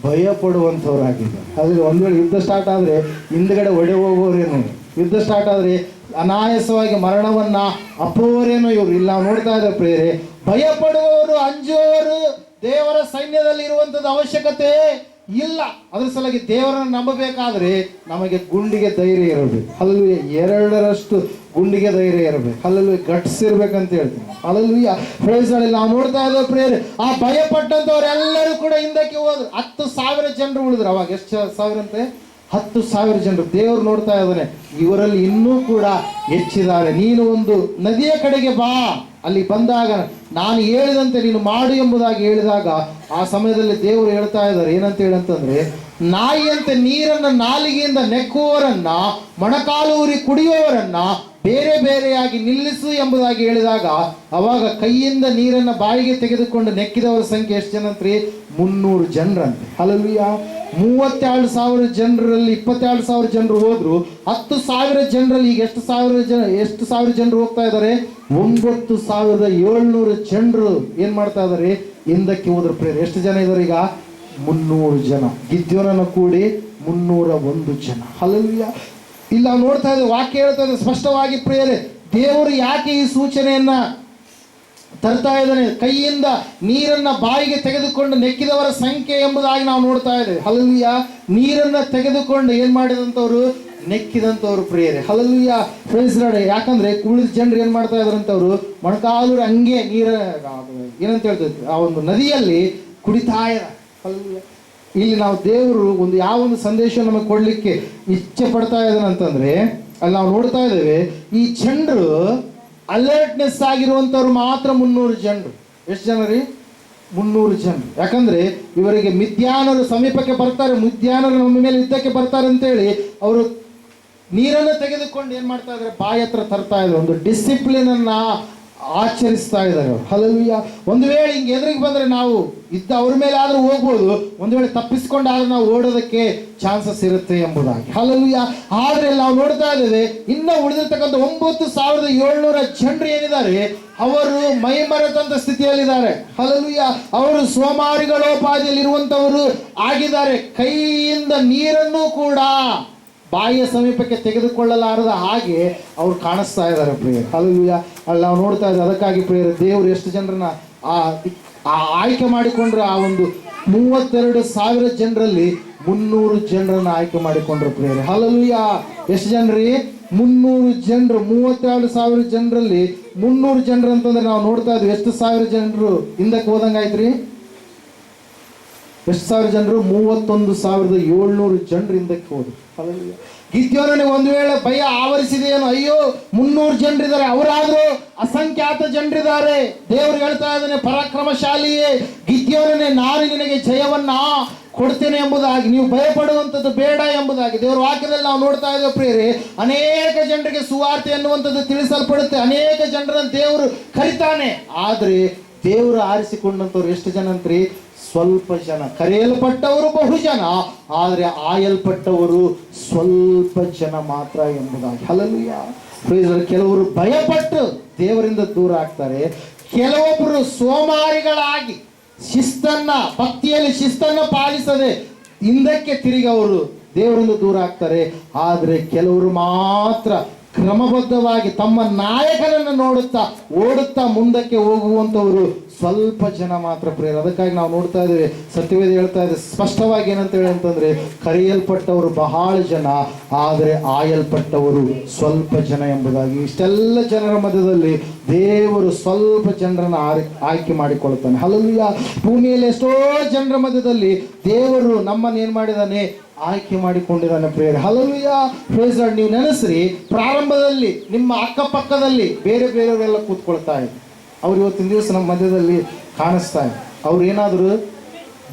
ಭಯ ಪಡುವಂಥವ್ರಾಗಿದ್ದಾರೆ. ಅದ್ರ ಒಂದು ವೇಳೆ ಯುದ್ಧ ಸ್ಟಾರ್ಟ್ ಆದರೆ ಹಿಂದ್ಗಡೆ ಒಡೆ ಹೋಗೋರೇನು, ಯುದ್ಧ ಸ್ಟಾರ್ಟ್ ಆದರೆ ಅನಾಯಾಸವಾಗಿ ಮರಣವನ್ನ ಅಪ್ಪುವರೇನೋ ಇವರು. ಇಲ್ಲ ನೋಡ್ತಾ ಇದ್ದಾರೆ ಪ್ರಿಯರೇ, ಭಯ ಪಡುವವರು, ಅಂಜುವವರು ದೇವರ ಸೈನ್ಯದಲ್ಲಿ ಇರುವಂಥದ್ದು ಅವಶ್ಯಕತೆ ಇಲ್ಲ. ಅದ್ರ ಸಲುವಾಗಿ ದೇವರನ್ನು ನಂಬಬೇಕಾದ್ರೆ ನಮಗೆ ಗುಂಡಿಗೆ ಧೈರ್ಯ ಇರಬೇಕು. ಹಲ್ಲೆಲೂಯಾ. 2ರಷ್ಟು ಗುಂಡಿಗೆ ಧೈರ್ಯ ಇರಬೇಕು. ಹಲ್ಲೆಲೂಯಾ. ಗಟ್ಸ್ ಇರ್ಬೇಕಂತ ಹೇಳ್ತೀನಿ. ಹಲ್ಲೆಲೂಯಾ. Praise lord. ನಾವು ನೋಡ್ತಾ ಇದ್ದೇವೆ ಪ್ರಿಯರೇ, ಆ ಭಯ ಪಟ್ಟಂತವ್ರೆಲ್ಲರೂ ಕೂಡ ಹಿಂದಕ್ಕೆ ಹೋದ್ರು. 10,000 ಜನರು ಉಳಿದ್ರು. ಅವಾಗ ಎಷ್ಟು ಸಾವಿರ ಅಂತೆ? 10,000 ಜನರು. ದೇವರು ನೋಡ್ತಾ ಇದ್ದಾನೆ, ಇವರಲ್ಲಿ ಇನ್ನೂ ಕೂಡ ಹೆಚ್ಚಿದ್ದಾರೆ. ನೀನು ಒಂದು ನದಿಯ ಕಡೆಗೆ ಬಾ, ಅಲ್ಲಿ ಬಂದಾಗ ನಾನು ಹೇಳಿದಂತೆ ನೀನು ಮಾಡು ಎಂಬುದಾಗಿ ಹೇಳಿದಾಗ ಆ ಸಮಯದಲ್ಲಿ ದೇವರು ಹೇಳ್ತಾ ಇದ್ದಾರೆ ಏನಂತ ಹೇಳಂತಂದ್ರೆ, ನಾಯಿಯಂತೆ ನೀರನ್ನ ನಾಲಿಗೆಯಿಂದ ನೆಕ್ಕುವವರನ್ನ, ಮೊಣಕಾಲೂರಿ ಕುಡಿಯುವವರನ್ನ ಬೇರೆ ಬೇರೆಯಾಗಿ ನಿಲ್ಲಿಸು ಎಂಬುದಾಗಿ ಹೇಳಿದಾಗ ಅವಾಗ ಕೈಯಿಂದ ನೀರನ್ನ ಬಾಯಿಗೆ ತೆಗೆದುಕೊಂಡು ನೆಕ್ಕಿದವರ ಸಂಖ್ಯೆ ಎಷ್ಟು ಜನ ಅಂತ್ರಿ? 300 ಜನರಂತೆ. ಹಲ್ಲೆಲೂಯಾ. 32,000 ಜನರಲ್ಲಿ 22,000 ಜನರು ಹೋದ್ರು. 10,000 ಜನರಲ್ಲಿ ಈಗ ಎಷ್ಟು ಸಾವಿರ ಜನರು ಹೋಗ್ತಾ ಇದ್ದಾರೆ? 9,700 ಜನರು ಏನ್ ಮಾಡ್ತಾ ಇದಾರೆ? ಹಿಂದಕ್ಕೆ ಹೋದ್ರು. ಪ್ರೇರೆ ಎಷ್ಟು ಜನ ಇದಾರೆ ಈಗ? 300 ಜನ. ಗಿದ್ಯೋನನ ಕೂಡಿ 301 ಜನ. ಹಲ್ಲೆಲೂಯಾ. ಇಲ್ಲ ನೋಡ್ತಾ ಇದ್ದೇವೆ, ವಾಕ್ಯ ಹೇಳ್ತಾ ಇದೆ ಸ್ಪಷ್ಟವಾಗಿ ಪ್ರಿಯರೇ, ದೇವರು ಯಾಕೆ ಈ ಸೂಚನೆಯನ್ನ ತರ್ತಾ ಇದ್ದಾನೆ. ಕೈಯಿಂದ ನೀರನ್ನ ಬಾಯಿಗೆ ತೆಗೆದುಕೊಂಡು ನೆಕ್ಕಿದವರ ಸಂಖ್ಯೆ ಎಂಬುದಾಗಿ ನಾವು ನೋಡ್ತಾ ಇದ್ದೇವೆ. ಹಲ್ಲೆಲೂಯ. ನೀರನ್ನ ತೆಗೆದುಕೊಂಡು ಏನ್ ಮಾಡಿದಂಥವ್ರು? ನೆಕ್ಕಿದಂಥವ್ರು ಪ್ರಿಯರೇ. ಹಲ್ಲೆಲೂಯ. Praise lord. ಯಾಕಂದ್ರೆ ಉಳಿದ ಜನರು ಏನ್ ಮಾಡ್ತಾ ಇದ್ರಂತವ್ರು? ಮೊಣಕಾಲೂರು ಹಂಗೆ ನೀರ ಏನಂತ ಹೇಳ್ತೈತಿ ಆ ಒಂದು ನದಿಯಲ್ಲಿ ಕುಡಿತಾ ಇದ್ದಾರೆ. ಹಲ್ಲೆಲೂಯ. ಇಲ್ಲಿ ನಾವು ದೇವರು ಒಂದು ಯಾವ ಒಂದು ಸಂದೇಶ ನಮಗೆ ಕೊಡ್ಲಿಕ್ಕೆ ಇಚ್ಛೆ ಪಡ್ತಾ ಇದ್ದಾನೆ ಅಂತಂದ್ರೆ, ಅಲ್ಲಿ ನಾವು ನೋಡ್ತಾ ಇದ್ದೇವೆ ಈ ಜನರು ಅಲರ್ಟ್ನೆಸ್ ಆಗಿರುವಂಥವ್ರು ಮಾತ್ರ 300 ಜನರು. ಎಷ್ಟು ಜನ ರೀ? 300 ಜನರು. ಯಾಕಂದ್ರೆ ಇವರಿಗೆ ಮಿದ್ಯಾನರು ಸಮೀಪಕ್ಕೆ ಬರ್ತಾರೆ, ಮಿದ್ಯಾನರು ನಮ್ಮ ಮೇಲೆ ಯುದ್ಧಕ್ಕೆ ಬರ್ತಾರೆ ಅಂತೇಳಿ ಅವರು ನೀರನ್ನು ತೆಗೆದುಕೊಂಡು ಏನ್ ಮಾಡ್ತಾ ಇದ್ದಾರೆ? ಬಾಯಿ ಹತ್ರ ತರ್ತಾ ಇದ್ದಾರೆ. ಒಂದು ಡಿಸಿಪ್ಲಿನ್ ಅನ್ನ ಆಚರಿಸ್ತಾ ಇದ್ದಾರೆ ಅವರು. ಹಲ್ಲೆಲೂಯ. ಒಂದು ವೇಳೆ ಹಿಂಗೆ ಎದುರಿಗೆ ಬಂದ್ರೆ ನಾವು ಅವ್ರ ಮೇಲೆ ಆದ್ರೂ ಹೋಗ್ಬೋದು, ಒಂದು ವೇಳೆ ತಪ್ಪಿಸ್ಕೊಂಡಾದ್ರೂ ನಾವು ಓಡೋದಕ್ಕೆ ಚಾನ್ಸಸ್ ಇರುತ್ತೆ ಎಂಬುದಾಗಿ. ಹಲ್ಲೆಲೂಯ. ಆದ್ರೆ ನಾವು ನೋಡ್ತಾ ಇದ್ದೇವೆ ಇನ್ನು ಉಳಿದಿರ್ತಕ್ಕಂಥ 9700 ಜನರು ಏನಿದ್ದಾರೆ ಅವರು ಮೈಮರೆತಂತ ಸ್ಥಿತಿಯಲ್ಲಿದ್ದಾರೆ. ಹಲ್ಲೆಲೂಯ. ಅವರು ಸೋಮಾರಿಗಳೋಪಾದಿಯಲ್ಲಿ ಇರುವಂತವರು ಆಗಿದ್ದಾರೆ. ಕೈಯಿಂದ ನೀರನ್ನು ಕೂಡ ಬಾಯಿಯ ಸಮೀಪಕ್ಕೆ ತೆಗೆದುಕೊಳ್ಳಲಾರದ ಹಾಗೆ ಅವ್ರು ಕಾಣಿಸ್ತಾ ಇದ್ದಾರೆ ಪ್ರಿಯರೇ. ಹಲ್ಲೆಲೂಯ. ಅಲ್ಲಿ ನಾವು ನೋಡ್ತಾ ಇದ್ದೇವೆ. ಅದಕ್ಕಾಗಿ ಪ್ರಿಯರೇ, ದೇವರು ಎಷ್ಟು ಜನರನ್ನ ಆಯ್ಕೆ ಮಾಡಿಕೊಂಡ್ರು? ಆ ಒಂದು 32,000 ಜನರಲ್ಲಿ 300 ಜನರನ್ನ ಆಯ್ಕೆ ಮಾಡಿಕೊಂಡ್ರು ಪ್ರಿಯರೇ. ಹಲ್ಲೆಲೂಯ. ಎಷ್ಟು ಜನರಿ? 300 ಜನರು. 32,000 ಜನರಲ್ಲಿ 300 ಜನರು ಅಂತಂದ್ರೆ ನಾವು ನೋಡ್ತಾ ಇದ್ವಿ ಎಷ್ಟು ಸಾವಿರ ಜನರು ಹಿಂದಕ್ಕೆ ಹೋದಂಗಾಯ್ತ್ರಿ? ಎಷ್ಟು ಸಾವಿರ ಜನರು? 31,700 ಜನರು ಹಿಂದಕ್ಕೆ ಹೋದ್ರು. ಹಲ್ಲೆಲೂಯ. ಗಿದ್ಯೋನನಿಗೆ ಒಂದು ವೇಳೆ ಭಯ ಆವರಿಸಿದೆಯೇನು? ಅಯ್ಯೋ 300 ಜನರಿದ್ದಾರೆ, ಅವರಾದ್ರೂ ಅಸಂಖ್ಯಾತ ಜನರಿದ್ದಾರೆ. ದೇವರು ಹೇಳ್ತಾ ಇದ್ದಾನೆ, ಪರಾಕ್ರಮಶಾಲಿಯೇ ಗಿದ್ಯೋನನೇ, ನಾನು ನಿನಗೆ ಜಯವನ್ನ ಕೊಡ್ತೇನೆ ಎಂಬುದಾಗಿ, ನೀವು ಭಯಪಡುವಂಥದ್ದು ಬೇಡ ಎಂಬುದಾಗಿ ದೇವರ ವಾಕ್ಯದಲ್ಲಿ ನಾವು ನೋಡ್ತಾ ಇದ್ದೇವೆ ಪ್ರಿಯರೇ. ಅನೇಕ ಜನರಿಗೆ ಸುವಾರ್ತೆ ಎನ್ನುವಂಥದ್ದು ತಿಳಿಸಲ್ಪಡುತ್ತೆ, ಅನೇಕ ಜನರನ್ನು ದೇವರು ಕರಿತಾನೆ. ಆದ್ರೆ ದೇವರು ಆರಿಸಿಕೊಂಡಂಥವ್ರು ಎಷ್ಟು ಜನ ಅಂತ್ರಿ? ಸ್ವಲ್ಪ ಜನ. ಕರೆಯಲ್ಪಟ್ಟವರು ಬಹು ಜನ, ಆದ್ರೆ ಆಯಲ್ಪಟ್ಟವರು ಸ್ವಲ್ಪ ಜನ ಮಾತ್ರ ಎಂಬುದಾಗಿ. ಹಲ್ಲೆಲೂಯ. ಕೆಲವರು ಭಯಪಟ್ಟು ದೇವರಿಂದ ದೂರ ಆಗ್ತಾರೆ, ಕೆಲವೊಬ್ಬರು ಸೋಮಾರಿಗಳಾಗಿ ಶಿಸ್ತನ್ನ, ಭಕ್ತಿಯಲ್ಲಿ ಶಿಸ್ತನ್ನ ಪಾಲಿಸದೆ ಹಿಂದಕ್ಕೆ ತಿರುಗಿ ಅವರು ದೇವರಿಂದ ದೂರ ಆಗ್ತಾರೆ. ಆದ್ರೆ ಕೆಲವರು ಮಾತ್ರ ಕ್ರಮಬದ್ಧವಾಗಿ ತಮ್ಮ ನಾಯಕನನ್ನು ನೋಡುತ್ತಾ ಓಡುತ್ತಾ ಮುಂದಕ್ಕೆ ಹೋಗುವಂಥವರು ಸ್ವಲ್ಪ ಜನ ಮಾತ್ರ ಪ್ರಿಯರು. ಅದಕ್ಕಾಗಿ ನಾವು ನೋಡ್ತಾ ಇದ್ದೇವೆ, ಸತ್ಯವೇದ ಹೇಳ್ತಾ ಇದೆ ಸ್ಪಷ್ಟವಾಗಿ ಏನಂತ ಹೇಳಿ ಅಂತಂದ್ರೆ, ಕರೆಯಲ್ಪಟ್ಟವರು ಬಹಳ ಜನ, ಆದರೆ ಆಯಲ್ಪಟ್ಟವರು ಸ್ವಲ್ಪ ಜನ ಎಂಬುದಾಗಿ. ಇಷ್ಟೆಲ್ಲ ಜನರ ಮಧ್ಯದಲ್ಲಿ ದೇವರು ಸ್ವಲ್ಪ ಜನರನ್ನ ಆಯ್ಕೆ ಮಾಡಿಕೊಳ್ತಾನೆ. ಹಲ್ಲೆಲೂಯ. ಭೂಮಿಯಲ್ಲಿ ಎಷ್ಟೋ ಜನರ ಮಧ್ಯದಲ್ಲಿ ದೇವರು ನಮ್ಮನ್ನು ಏನ್ ಮಾಡಿದಾನೆ? ಆಯ್ಕೆ ಮಾಡಿಕೊಂಡಿದ್ದಾನೆ ಪ್ರಿಯರೇ. ಹಲ್ಲೆಲೂಯ. Praise lord. ನೀವು ನೆನೆಸ್ರಿ, ಪ್ರಾರಂಭದಲ್ಲಿ ನಿಮ್ಮ ಅಕ್ಕಪಕ್ಕದಲ್ಲಿ ಬೇರೆ ಬೇರೆಯವರೆಲ್ಲ ಕೂತ್ಕೊಳ್ತಾ ಇದ್ರು. ಅವ್ರು ಇವತ್ತಿನ ದಿವಸ ನಮ್ಮ ಮಧ್ಯದಲ್ಲಿ ಕಾಣಿಸ್ತಾ ಇದ್ರು. ಅವ್ರು ಏನಾದ್ರು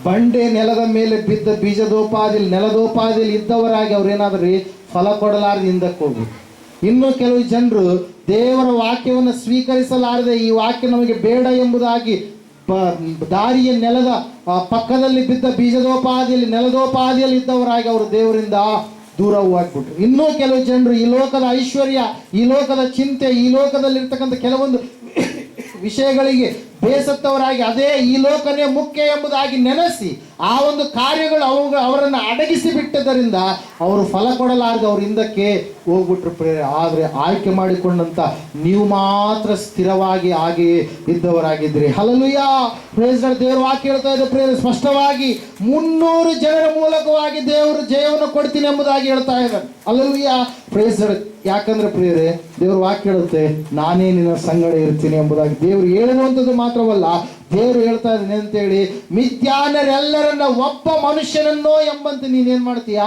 ಬಂಡೆ ನೆಲದ ಮೇಲೆ ಬಿದ್ದ ಬೀಜದೋಪಾದಿಯಲ್ಲಿ, ನೆಲದೋಪಾದಿಯಲ್ಲಿ ಇದ್ದವರಾಗಿ ಅವ್ರೇನಾದ್ರಿ ಫಲ ಕೊಡಲಾರದೆ ಹಿಂದಕ್ಕೆ ಹೋಗ್ಬೇಕು. ಇನ್ನು ಕೆಲವು ಜನರು ದೇವರ ವಾಕ್ಯವನ್ನು ಸ್ವೀಕರಿಸಲಾರದೆ, ಈ ವಾಕ್ಯ ನಮಗೆ ಬೇಡ ಎಂಬುದಾಗಿ ದಾರಿಯ ನೆಲದ ಪಕ್ಕದಲ್ಲಿ ಬಿದ್ದ ಬೀಜದೋಪಾದಿಯಲ್ಲಿ, ನೆಲದೋಪಾದಿಯಲ್ಲಿ ಇದ್ದವರಾಗಿ ಅವರು ದೇವರಿಂದ ದೂರ ಹೋಗ್ಬಿಟ್ರು. ಇನ್ನೂ ಕೆಲವು ಜನರು ಈ ಲೋಕದ ಐಶ್ವರ್ಯ, ಈ ಲೋಕದ ಚಿಂತೆ, ಈ ಲೋಕದಲ್ಲಿರ್ತಕ್ಕಂಥ ಕೆಲವೊಂದು ವಿಷಯಗಳಿಗೆ ಬೇಸತ್ತವರಾಗಿ ಅದೇ ಈ ಲೋಕನೇ ಮುಖ್ಯ ಎಂಬುದಾಗಿ ನೆನೆಸಿ ಆ ಒಂದು ಕಾರ್ಯಗಳು ಅವರನ್ನು ಅಡಗಿಸಿ ಬಿಟ್ಟದರಿಂದ ಅವರು ಫಲ ಕೊಡಲಾರದೆ ಅವ್ರ ಹಿಂದಕ್ಕೆ ಹೋಗ್ಬಿಟ್ರು ಪ್ರೇರೆ. ಆದರೆ ಆಯ್ಕೆ ಮಾಡಿಕೊಂಡಂತ ನೀವು ಮಾತ್ರ ಸ್ಥಿರವಾಗಿ ಹಾಗೆಯೇ ಇದ್ದವರಾಗಿದ್ರಿ. ಹಲ್ಲೆಲೂಯಾ. Praise lord. ದೇವರ ವಾಕ್ಯ ಹೇಳ್ತಾ ಇದೆ ಪ್ರೇರೆ ಸ್ಪಷ್ಟವಾಗಿ, 300 ಜನರ ಮೂಲಕವಾಗಿ ದೇವರು ಜಯವನ್ನು ಕೊಡ್ತೀನಿ ಎಂಬುದಾಗಿ ಹೇಳ್ತಾ ಇದ್ದಾರೆ. ಹಲ್ಲೆಲೂಯಾ. Praise lord. ಯಾಕಂದ್ರೆ ಪ್ರಿಯರೇ, ದೇವ್ರ ವಾಕ್ಯ ಹೇಳುತ್ತೆ, ನಾನೇ ನಿನ್ನ ಸಂಗಡ ಇರ್ತೀನಿ ಎಂಬುದಾಗಿ. ದೇವರು ಹೇಳಿರುವಂಥದ್ದು ಮಾತ್ರವಲ್ಲ, ದೇವರು ಹೇಳ್ತಾ ಇದ್ದಾನೆ ಅಂತೇಳಿ, ಮಿಥ್ಯಾನರೆಲ್ಲರನ್ನ ಒಬ್ಬ ಮನುಷ್ಯನನ್ನೋ ಎಂಬಂತೆ ನೀನೇನ್ ಮಾಡ್ತೀಯಾ?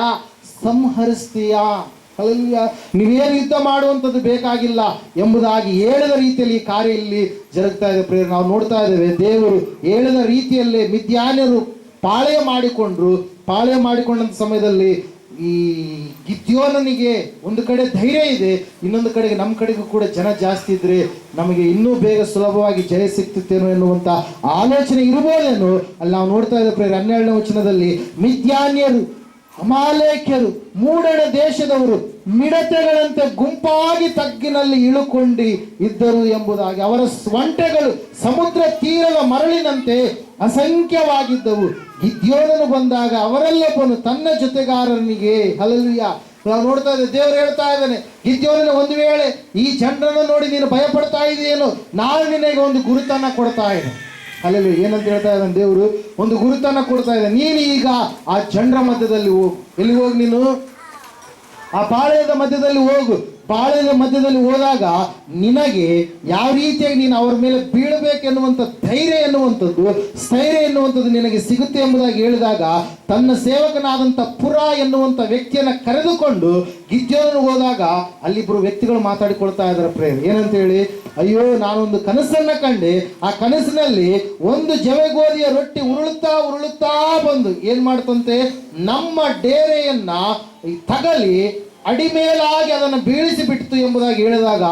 ಸಂಹರಿಸ್ತೀಯಾ? ಹಲ್ಲೆಲೂಯಾ. ನೀವೇನು ಯುದ್ಧ ಮಾಡುವಂಥದ್ದು ಬೇಕಾಗಿಲ್ಲ ಎಂಬುದಾಗಿ ಹೇಳಿದ ರೀತಿಯಲ್ಲಿ ಈ ಕಾರ್ಯ ಇಲ್ಲಿ ಜರುಗ್ತಾ ಇದೆ ಪ್ರಿಯರೇ. ನಾವು ನೋಡ್ತಾ ಇದ್ದೇವೆ, ದೇವರು ಹೇಳಿದ ರೀತಿಯಲ್ಲೇ ಮಿದ್ಯಾನ್ಯರು ಪಾಳೆಯ ಮಾಡಿಕೊಂಡಂತ ಸಮಯದಲ್ಲಿ ಈ ಗಿದ್ಯೋನನಿಗೆ ಒಂದು ಕಡೆ ಧೈರ್ಯ ಇದೆ, ಇನ್ನೊಂದು ಕಡೆಗೆ ನಮ್ಮ ಕಡೆಗೂ ಕೂಡ ಜನ ಜಾಸ್ತಿ ಇದ್ರೆ ನಮಗೆ ಇನ್ನೂ ಬೇಗ ಸುಲಭವಾಗಿ ಜಯ ಸಿಗ್ತಿತ್ತೇನೋ ಎನ್ನುವಂತ ಆಲೋಚನೆ ಇರಬಹುದೇನೋ. ಅಲ್ಲಿ ನಾವು ನೋಡ್ತಾ ಇದ್ದೇವೆ ಪ್ರೇರ 12ನೇ ವಚನದಲ್ಲಿ, ಮಿದ್ಯಾನ್ಯರು, ಅಮಾಲೇಕ್ಯರು, ಮೂಡಣ ದೇಶದವರು ಮಿಡತೆಗಳಂತೆ ಗುಂಪಾಗಿ ತಗ್ಗಿನಲ್ಲಿ ಇಳುಕೊಂಡು ಇದ್ದರು ಎಂಬುದಾಗಿ. ಅವರ ಒಂಟೆಗಳು ಸಮುದ್ರ ತೀರದ ಮರಳಿನಂತೆ ಅಸಂಖ್ಯವಾಗಿದ್ದವು. ಗಿದ್ಯೋನನು ಬಂದಾಗ ಅವರೆಲ್ಲೊಬ್ಬನು ತನ್ನ ಜೊತೆಗಾರನಿಗೆ, ಹಲ್ಲೆಲೂಯಾ, ನಾವು ನೋಡ್ತಾ ಇದ್ದೇವೆ. ದೇವರು ಹೇಳ್ತಾ ಇದ್ದಾನೆ, ಗಿದ್ಯೋನನ ಒಂದು ವೇಳೆ ಈ ಜನರನ್ನು ನೋಡಿ ನೀನು ಭಯಪಡ್ತಾ ಇದೆಯೇನು, ನಾನು ನಿನಗೆ ಒಂದು ಗುರುತನ್ನ ಕೊಡ್ತಾ ಇದ್ದೆ. ಅಲ್ಲಿ ಏನಂತ ಹೇಳ್ತಾ ಇದ್ದಾನೆ ದೇವರು, ಒಂದು ಗುರುತನ್ನ ಕೊಡ್ತಾ ಇದ್ದಾನೆ. ನೀನು ಈಗ ಆ ಜನರ ಮಧ್ಯದಲ್ಲಿ ಹೋಗು. ಎಲ್ಲಿ ಹೋಗಿ ನೀನು? ಆ ಪಾಳೆಯದ ಮಧ್ಯದಲ್ಲಿ ಹೋಗು. ಪಾಳೆಯದ ಮಧ್ಯದಲ್ಲಿ ಹೋದಾಗ ನಿನಗೆ ಯಾವ ರೀತಿಯಾಗಿ ನೀನು ಅವರ ಮೇಲೆ ಬೀಳಬೇಕೆನ್ನುವಂಥ ಧೈರ್ಯ ಎನ್ನುವಂಥದ್ದು, ಸ್ಥೈರ್ಯ ಎನ್ನುವಂಥದ್ದು ನಿನಗೆ ಸಿಗುತ್ತೆ ಎಂಬುದಾಗಿ ಹೇಳಿದಾಗ, ತನ್ನ ಸೇವಕನಾದಂಥ ಪುರ ಎನ್ನುವಂಥ ವ್ಯಕ್ತಿಯನ್ನು ಕರೆದುಕೊಂಡು ಗಿದ್ಯೋನನು ಹೋದಾಗ ಅಲ್ಲಿಬ್ಬರು ವ್ಯಕ್ತಿಗಳು ಮಾತಾಡಿಕೊಳ್ತಾ ಇದ್ದಾರೆ ಪ್ರೇಯರ್. ಏನಂತ ಹೇಳಿ, ಅಯ್ಯೋ ನಾನೊಂದು ಕನಸನ್ನ ಕಂಡೆ, ಆ ಕನಸಿನಲ್ಲಿ ಒಂದು ಜವೆಗೋದಿಯ ರೊಟ್ಟಿ ಉರುಳುತ್ತಾ ಬಂದು ಏನ್ ಮಾಡ್ತಂತೆ, ನಮ್ಮ ಡೇರೆಯನ್ನ ತಗಲಿ ಅಡಿಮೇಲಾಗಿ ಅದನ್ನು ಬೀಳಿಸಿ ಬಿಟ್ಟಿತು ಎಂಬುದಾಗಿ ಹೇಳಿದಾಗ,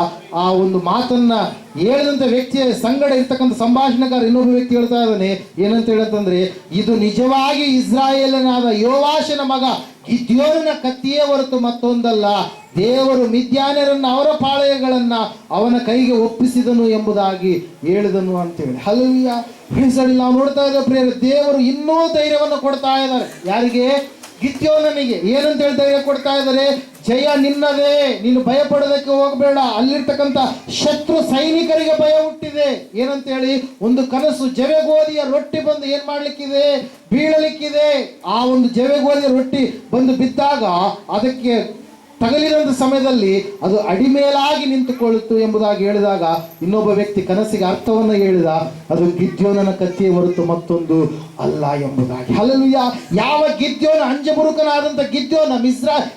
ಆ ಒಂದು ಮಾತನ್ನ ಹೇಳಿದಂಥ ವ್ಯಕ್ತಿಯ ಸಂಗಡ ಇರ್ತಕ್ಕಂಥ ಸಂಭಾಷಣೆಗಾರ ಇನ್ನೊಬ್ಬ ವ್ಯಕ್ತಿ ಹೇಳ್ತಾ ಇದ್ದಾನೆ. ಏನಂತ ಹೇಳತ್ತಂದ್ರೆ, ಇದು ನಿಜವಾಗಿ ಇಸ್ರಾಯೇಲನಾದ ಯೋವಾಷನ ಮಗ ಗಿದ್ಯೋನನ ಕತ್ತಿಯೇ ಹೊರತು ಮತ್ತೊಂದಲ್ಲ. ದೇವರು ಮಿದ್ಯಾನ್ಯರನ್ನ ಅವರ ಪಾಳೆಯಗಳನ್ನ ಅವನ ಕೈಗೆ ಒಪ್ಪಿಸಿದನು ಎಂಬುದಾಗಿ ಹೇಳಿದನು ಅಂತೇಳಿ. ಹಲ್ಲೆಲೂಯಾ. ನಾವು ನೋಡ್ತಾ ಇದ್ದೇವೆ ಪ್ರಿಯರೇ, ದೇವರು ಇನ್ನೂ ಧೈರ್ಯವನ್ನು ಕೊಡ್ತಾ ಇದ್ದಾರೆ. ಯಾರಿಗೆ? ಗಿದ್ಯೋನನಿಗೆ. ಏನಂತ ಹೇಳಿ ಧೈರ್ಯ ಕೊಡ್ತಾ ಇದ್ದಾರೆ? ಜಯ ನಿನ್ನದೇ, ನೀನು ಭಯ ಪಡೋದಕ್ಕೆ ಹೋಗಬೇಡ. ಅಲ್ಲಿರ್ತಕ್ಕಂಥ ಶತ್ರು ಸೈನಿಕರಿಗೆ ಭಯ ಹುಟ್ಟಿದೆ. ಏನಂತ ಹೇಳಿ, ಒಂದು ಕನಸು, ಜವೆಗೋದಿಯ ರೊಟ್ಟಿ ಬಂದು ಏನ್ ಮಾಡ್ಲಿಕ್ಕಿದೆ, ಬೀಳಲಿಕ್ಕಿದೆ. ಆ ಒಂದು ಜವೆಗೋದಿಯ ರೊಟ್ಟಿ ಬಂದು ಬಿದ್ದಾಗ ಅದಕ್ಕೆ ತಗಲಿದಂಥ ಸಮಯದಲ್ಲಿ ಅದು ಅಡಿಮೇಲಾಗಿ ನಿಂತುಕೊಳ್ಳಿತು ಎಂಬುದಾಗಿ ಹೇಳಿದಾಗ, ಇನ್ನೊಬ್ಬ ವ್ಯಕ್ತಿ ಕನಸಿಗೆ ಅರ್ಥವನ್ನು ಹೇಳಿದ, ಅದು ಗಿದ್ಯೋನನ ಕತ್ತಿಯೇ ಹೊರತು ಮತ್ತೊಂದು ಅಲ್ಲ ಎಂಬುದಾಗಿ. ಹಲ್ಲೆಲೂಯಾ. ಯಾವ ಗಿದ್ಯೋನ, ಅಂಜಬುರುಕನಾದಂಥ ಗಿದ್ಯೋನ,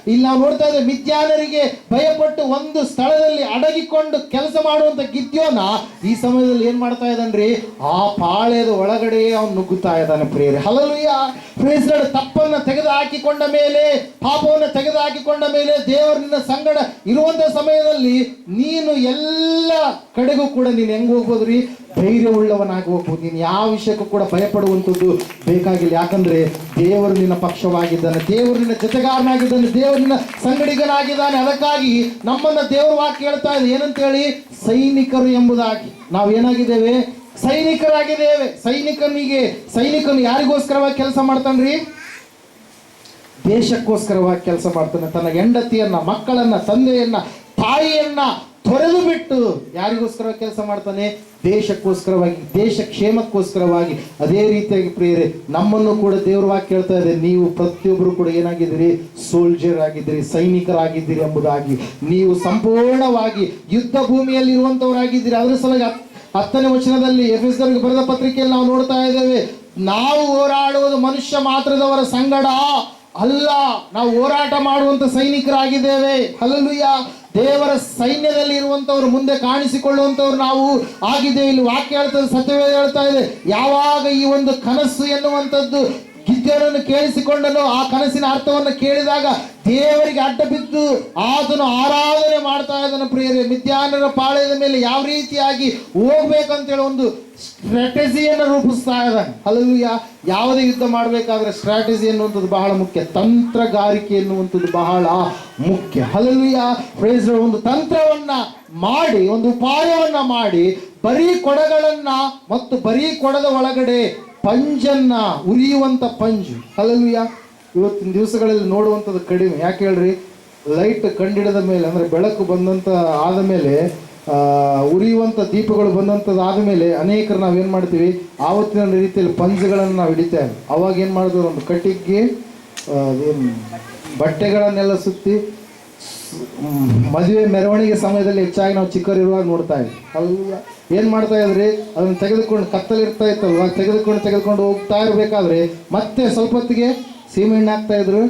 ಇಲ್ಲಿ ನಾವು ನೋಡ್ತಾ ಇದ್ದೇವೆ, ಮಿದ್ಯಾನರಿಗೆ ಭಯಪಟ್ಟು ಒಂದು ಸ್ಥಳದಲ್ಲಿ ಅಡಗಿಕೊಂಡು ಕೆಲಸ ಮಾಡುವಂತ ಗಿದ್ಯೋನ ಈ ಸಮಯದಲ್ಲಿ ಏನ್ ಮಾಡ್ತಾ ಇದ್ದಾನ್ರಿ, ಆ ಪಾಳೆಯದ ಒಳಗಡೆ ಅವನು ನುಗ್ಗುತ್ತಾ ಇದ್ದಾನೆ ಪ್ರಿಯರೇ. ಹಲ್ಲೆಲೂಯಾ. Praise god. ತಪ್ಪನ್ನ ತೆಗೆದು ಹಾಕಿಕೊಂಡ ಮೇಲೆ, ಪಾಪವನ್ನು ತೆಗೆದು ಹಾಕಿಕೊಂಡ ಮೇಲೆ ದೇವರು ನಿನ್ನ ಸಂಗಡ ಇರುವಂತ ಸಮಯದಲ್ಲಿ ನೀನು ಎಲ್ಲ ಕಡೆಗೂ ಕೂಡ ನೀನು ಹೆಂಗ್ ಹೋಗ್ಬೋದ್ರಿ, ಧೈರ್ಯವುಳ್ಳವನಾಗಿ ಹೋಗ್ಬೋದು. ನೀನು ಯಾವ ವಿಷಯಕ್ಕೂ ಕೂಡ ಭಯಪಡುವಂಥದ್ದು ಬೇಕಾಗಿಲ್ಲ. ಯಾಕಂದ್ರೆ ದೇವರು ನಿನ್ನ ಪಕ್ಷವಾಗಿದ್ದಾನೆ, ದೇವರು ನಿನ್ನ ಜೊತೆಗಾರನಾಗಿದ್ದಾನೆ, ದೇವರು ನಿನ್ನ ಸಂಗಡಿಗನಾಗಿದ್ದಾನೆ. ಅದಕ್ಕಾಗಿ ನಮ್ಮನ್ನ ದೇವರು ವಾಕ್ಯ ಹೇಳ್ತಾ ಇದೆ, ಏನಂತ ಹೇಳಿ, ಸೈನಿಕರು ಎಂಬುದಾಗಿ. ನಾವು ಏನಾಗಿದ್ದೇವೆ? ಸೈನಿಕರಾಗಿದ್ದೇವೆ. ಸೈನಿಕನು ಯಾರಿಗೋಸ್ಕರವಾಗಿ ಕೆಲಸ ಮಾಡ್ತಾನ್ರಿ? ದೇಶಕ್ಕೋಸ್ಕರವಾಗಿ ಕೆಲಸ ಮಾಡ್ತಾನೆ. ತನ್ನ ಹೆಂಡತಿಯನ್ನ, ಮಕ್ಕಳನ್ನ, ತಂದೆಯನ್ನ, ತಾಯಿಯನ್ನ ತೊರೆದು ಬಿಟ್ಟು ಯಾರಿಗೋಸ್ಕರ ಕೆಲಸ ಮಾಡ್ತಾನೆ? ದೇಶಕ್ಕೋಸ್ಕರವಾಗಿ, ದೇಶ ಕ್ಷೇಮಕ್ಕೋಸ್ಕರವಾಗಿ. ಅದೇ ರೀತಿಯಾಗಿ ಪ್ರಿಯರೇ, ನಮ್ಮನ್ನು ಕೂಡ ದೇವರ ವಾಕ್ಯ ಹೇಳ್ತಾ ಇದೆ, ನೀವು ಪ್ರತಿಯೊಬ್ಬರು ಕೂಡ ಏನಾಗಿದ್ದೀರಿ? ಸೋಲ್ಜರ್ ಆಗಿದ್ದೀರಿ, ಸೈನಿಕರಾಗಿದ್ದೀರಿ ಎಂಬುದಾಗಿ. ನೀವು ಸಂಪೂರ್ಣವಾಗಿ ಯುದ್ಧ ಭೂಮಿಯಲ್ಲಿ ಇರುವಂತವರಾಗಿದ್ದೀರಿ. ಅದರ ಸಲುವಾಗಿ 10ನೇ ವಚನದಲ್ಲಿ ಎಫೆಸರಿಗೆ ಬರೆದ ಪತ್ರಿಕೆಯಲ್ಲಿ ನಾವು ನೋಡ್ತಾ ಇದ್ದೇವೆ, ನಾವು ಹೋರಾಡುವುದು ಮನುಷ್ಯ ಮಾತ್ರದವರ ಸಂಗಡ ಅಲ್ಲ, ನಾವು ಹೋರಾಟ ಮಾಡುವಂತ ಸೈನಿಕರಾಗಿದ್ದೇವೆ. ಹಲ್ಲೆಲೂಯಾ. ದೇವರ ಸೈನ್ಯದಲ್ಲಿ ಇರುವಂತವ್ರು, ಮುಂದೆ ಕಾಣಿಸಿಕೊಳ್ಳುವಂತವ್ರು ನಾವು ಆಗಿದ್ದೇವೆ. ಇಲ್ಲಿ ವಾಕ್ಯ ಹೇಳ್ತದೆ, ಸತ್ಯವೇದ ಹೇಳ್ತಾ ಇದೆ, ಯಾವಾಗ ಈ ಒಂದು ಕನಸು ಎನ್ನುವಂಥದ್ದು ಗಿದ್ಯೋನನ್ನು ಕೇಳಿಸಿಕೊಂಡನು, ಆ ಕನಸಿನ ಅರ್ಥವನ್ನು ಕೇಳಿದಾಗ ದೇವರಿಗೆ ಅಡ್ಡ ಬಿದ್ದು ಆತನು ಆರಾಧನೆ ಮಾಡ್ತಾ ಇದ್ದಾನೆ ಪ್ರಿಯರೇ. ಮಿದ್ಯಾನರ ಪಾಳೆಯದ ಮೇಲೆ ಯಾವ ರೀತಿಯಾಗಿ ಹೋಗ್ಬೇಕಂತೇಳಿ ಒಂದು ಸ್ಟ್ರಾಟಜಿಯನ್ನು ರೂಪಿಸ್ತಾ ಇದ್ದಾನೆ. ಹಲ್ಲೆಲೂಯಾ. ಯಾವುದೇ ಯುದ್ಧ ಮಾಡಬೇಕಾದ್ರೆ ಸ್ಟ್ರಾಟಜಿ ಎನ್ನುವಂಥದ್ದು ಬಹಳ ಮುಖ್ಯ, ತಂತ್ರಗಾರಿಕೆ ಎನ್ನುವಂಥದ್ದು ಬಹಳ ಮುಖ್ಯ. ಹಲ್ಲೆಲೂಯಾ. ಪ್ರೈಸ್. ಒಂದು ತಂತ್ರವನ್ನ ಮಾಡಿ, ಒಂದು ಉಪಾಯವನ್ನ ಮಾಡಿ, ಬರೀ ಕೊಡಗಳನ್ನ ಮತ್ತು ಬರೀ ಕೊಡದ ಒಳಗಡೆ ಪಂಜನ್ನ ಉರಿಯುವಂತ ಪಂಜು. ಹಲ್ಲೆಲೂಯಾ. ಇವತ್ತಿನ ದಿವಸಗಳಲ್ಲಿ ನೋಡುವಂಥದ್ದು ಕಡಿಮೆ. ಯಾಕೆ ಹೇಳ್ರಿ? ಲೈಟ್ ಕಂಡಿಡದ ಮೇಲೆ, ಅಂದರೆ ಬೆಳಕು ಬಂದಂಥ ಆದ ಮೇಲೆ, ಉರಿಯುವಂಥ ದೀಪಗಳು ಬಂದಂಥದ್ದು ಆದಮೇಲೆ ಅನೇಕರು ನಾವೇನು ಮಾಡ್ತೀವಿ, ಆವತ್ತಿನ ರೀತಿಯಲ್ಲಿ ಪಂಜುಗಳನ್ನು ನಾವು ಹಿಡಿತೇವೆ. ಅವಾಗ ಏನು ಮಾಡಿದ್ರು, ಒಂದು ಕಟ್ಟಿಗೆ ಬಟ್ಟೆಗಳನ್ನೆಲ್ಲ ಸುತ್ತಿ ಮದುವೆ ಮೆರವಣಿಗೆ ಸಮಯದಲ್ಲಿ ಹೆಚ್ಚಾಗಿ ನಾವು ಚಿಕ್ಕವರಿರುವಾಗ ನೋಡ್ತಾ ಇದ್ವಿ. ಅಲ್ಲ ಏನು ಮಾಡ್ತಾ ಇದ್ರಿ, ಅದನ್ನು ತೆಗೆದುಕೊಂಡು ಕತ್ತಲಿರ್ತಾ ಇತ್ತಲ್ವ, ತೆಗೆದುಕೊಂಡು ಹೋಗ್ತಾ ಇರಬೇಕಾದ್ರೆ ಮತ್ತೆ ಸ್ವಲ್ಪ ಹೊತ್ತಿಗೆ ಸೀಮೆ ಎಣ್ಣೆ ಹಾಕ್ತಾ ಇದ್ರು,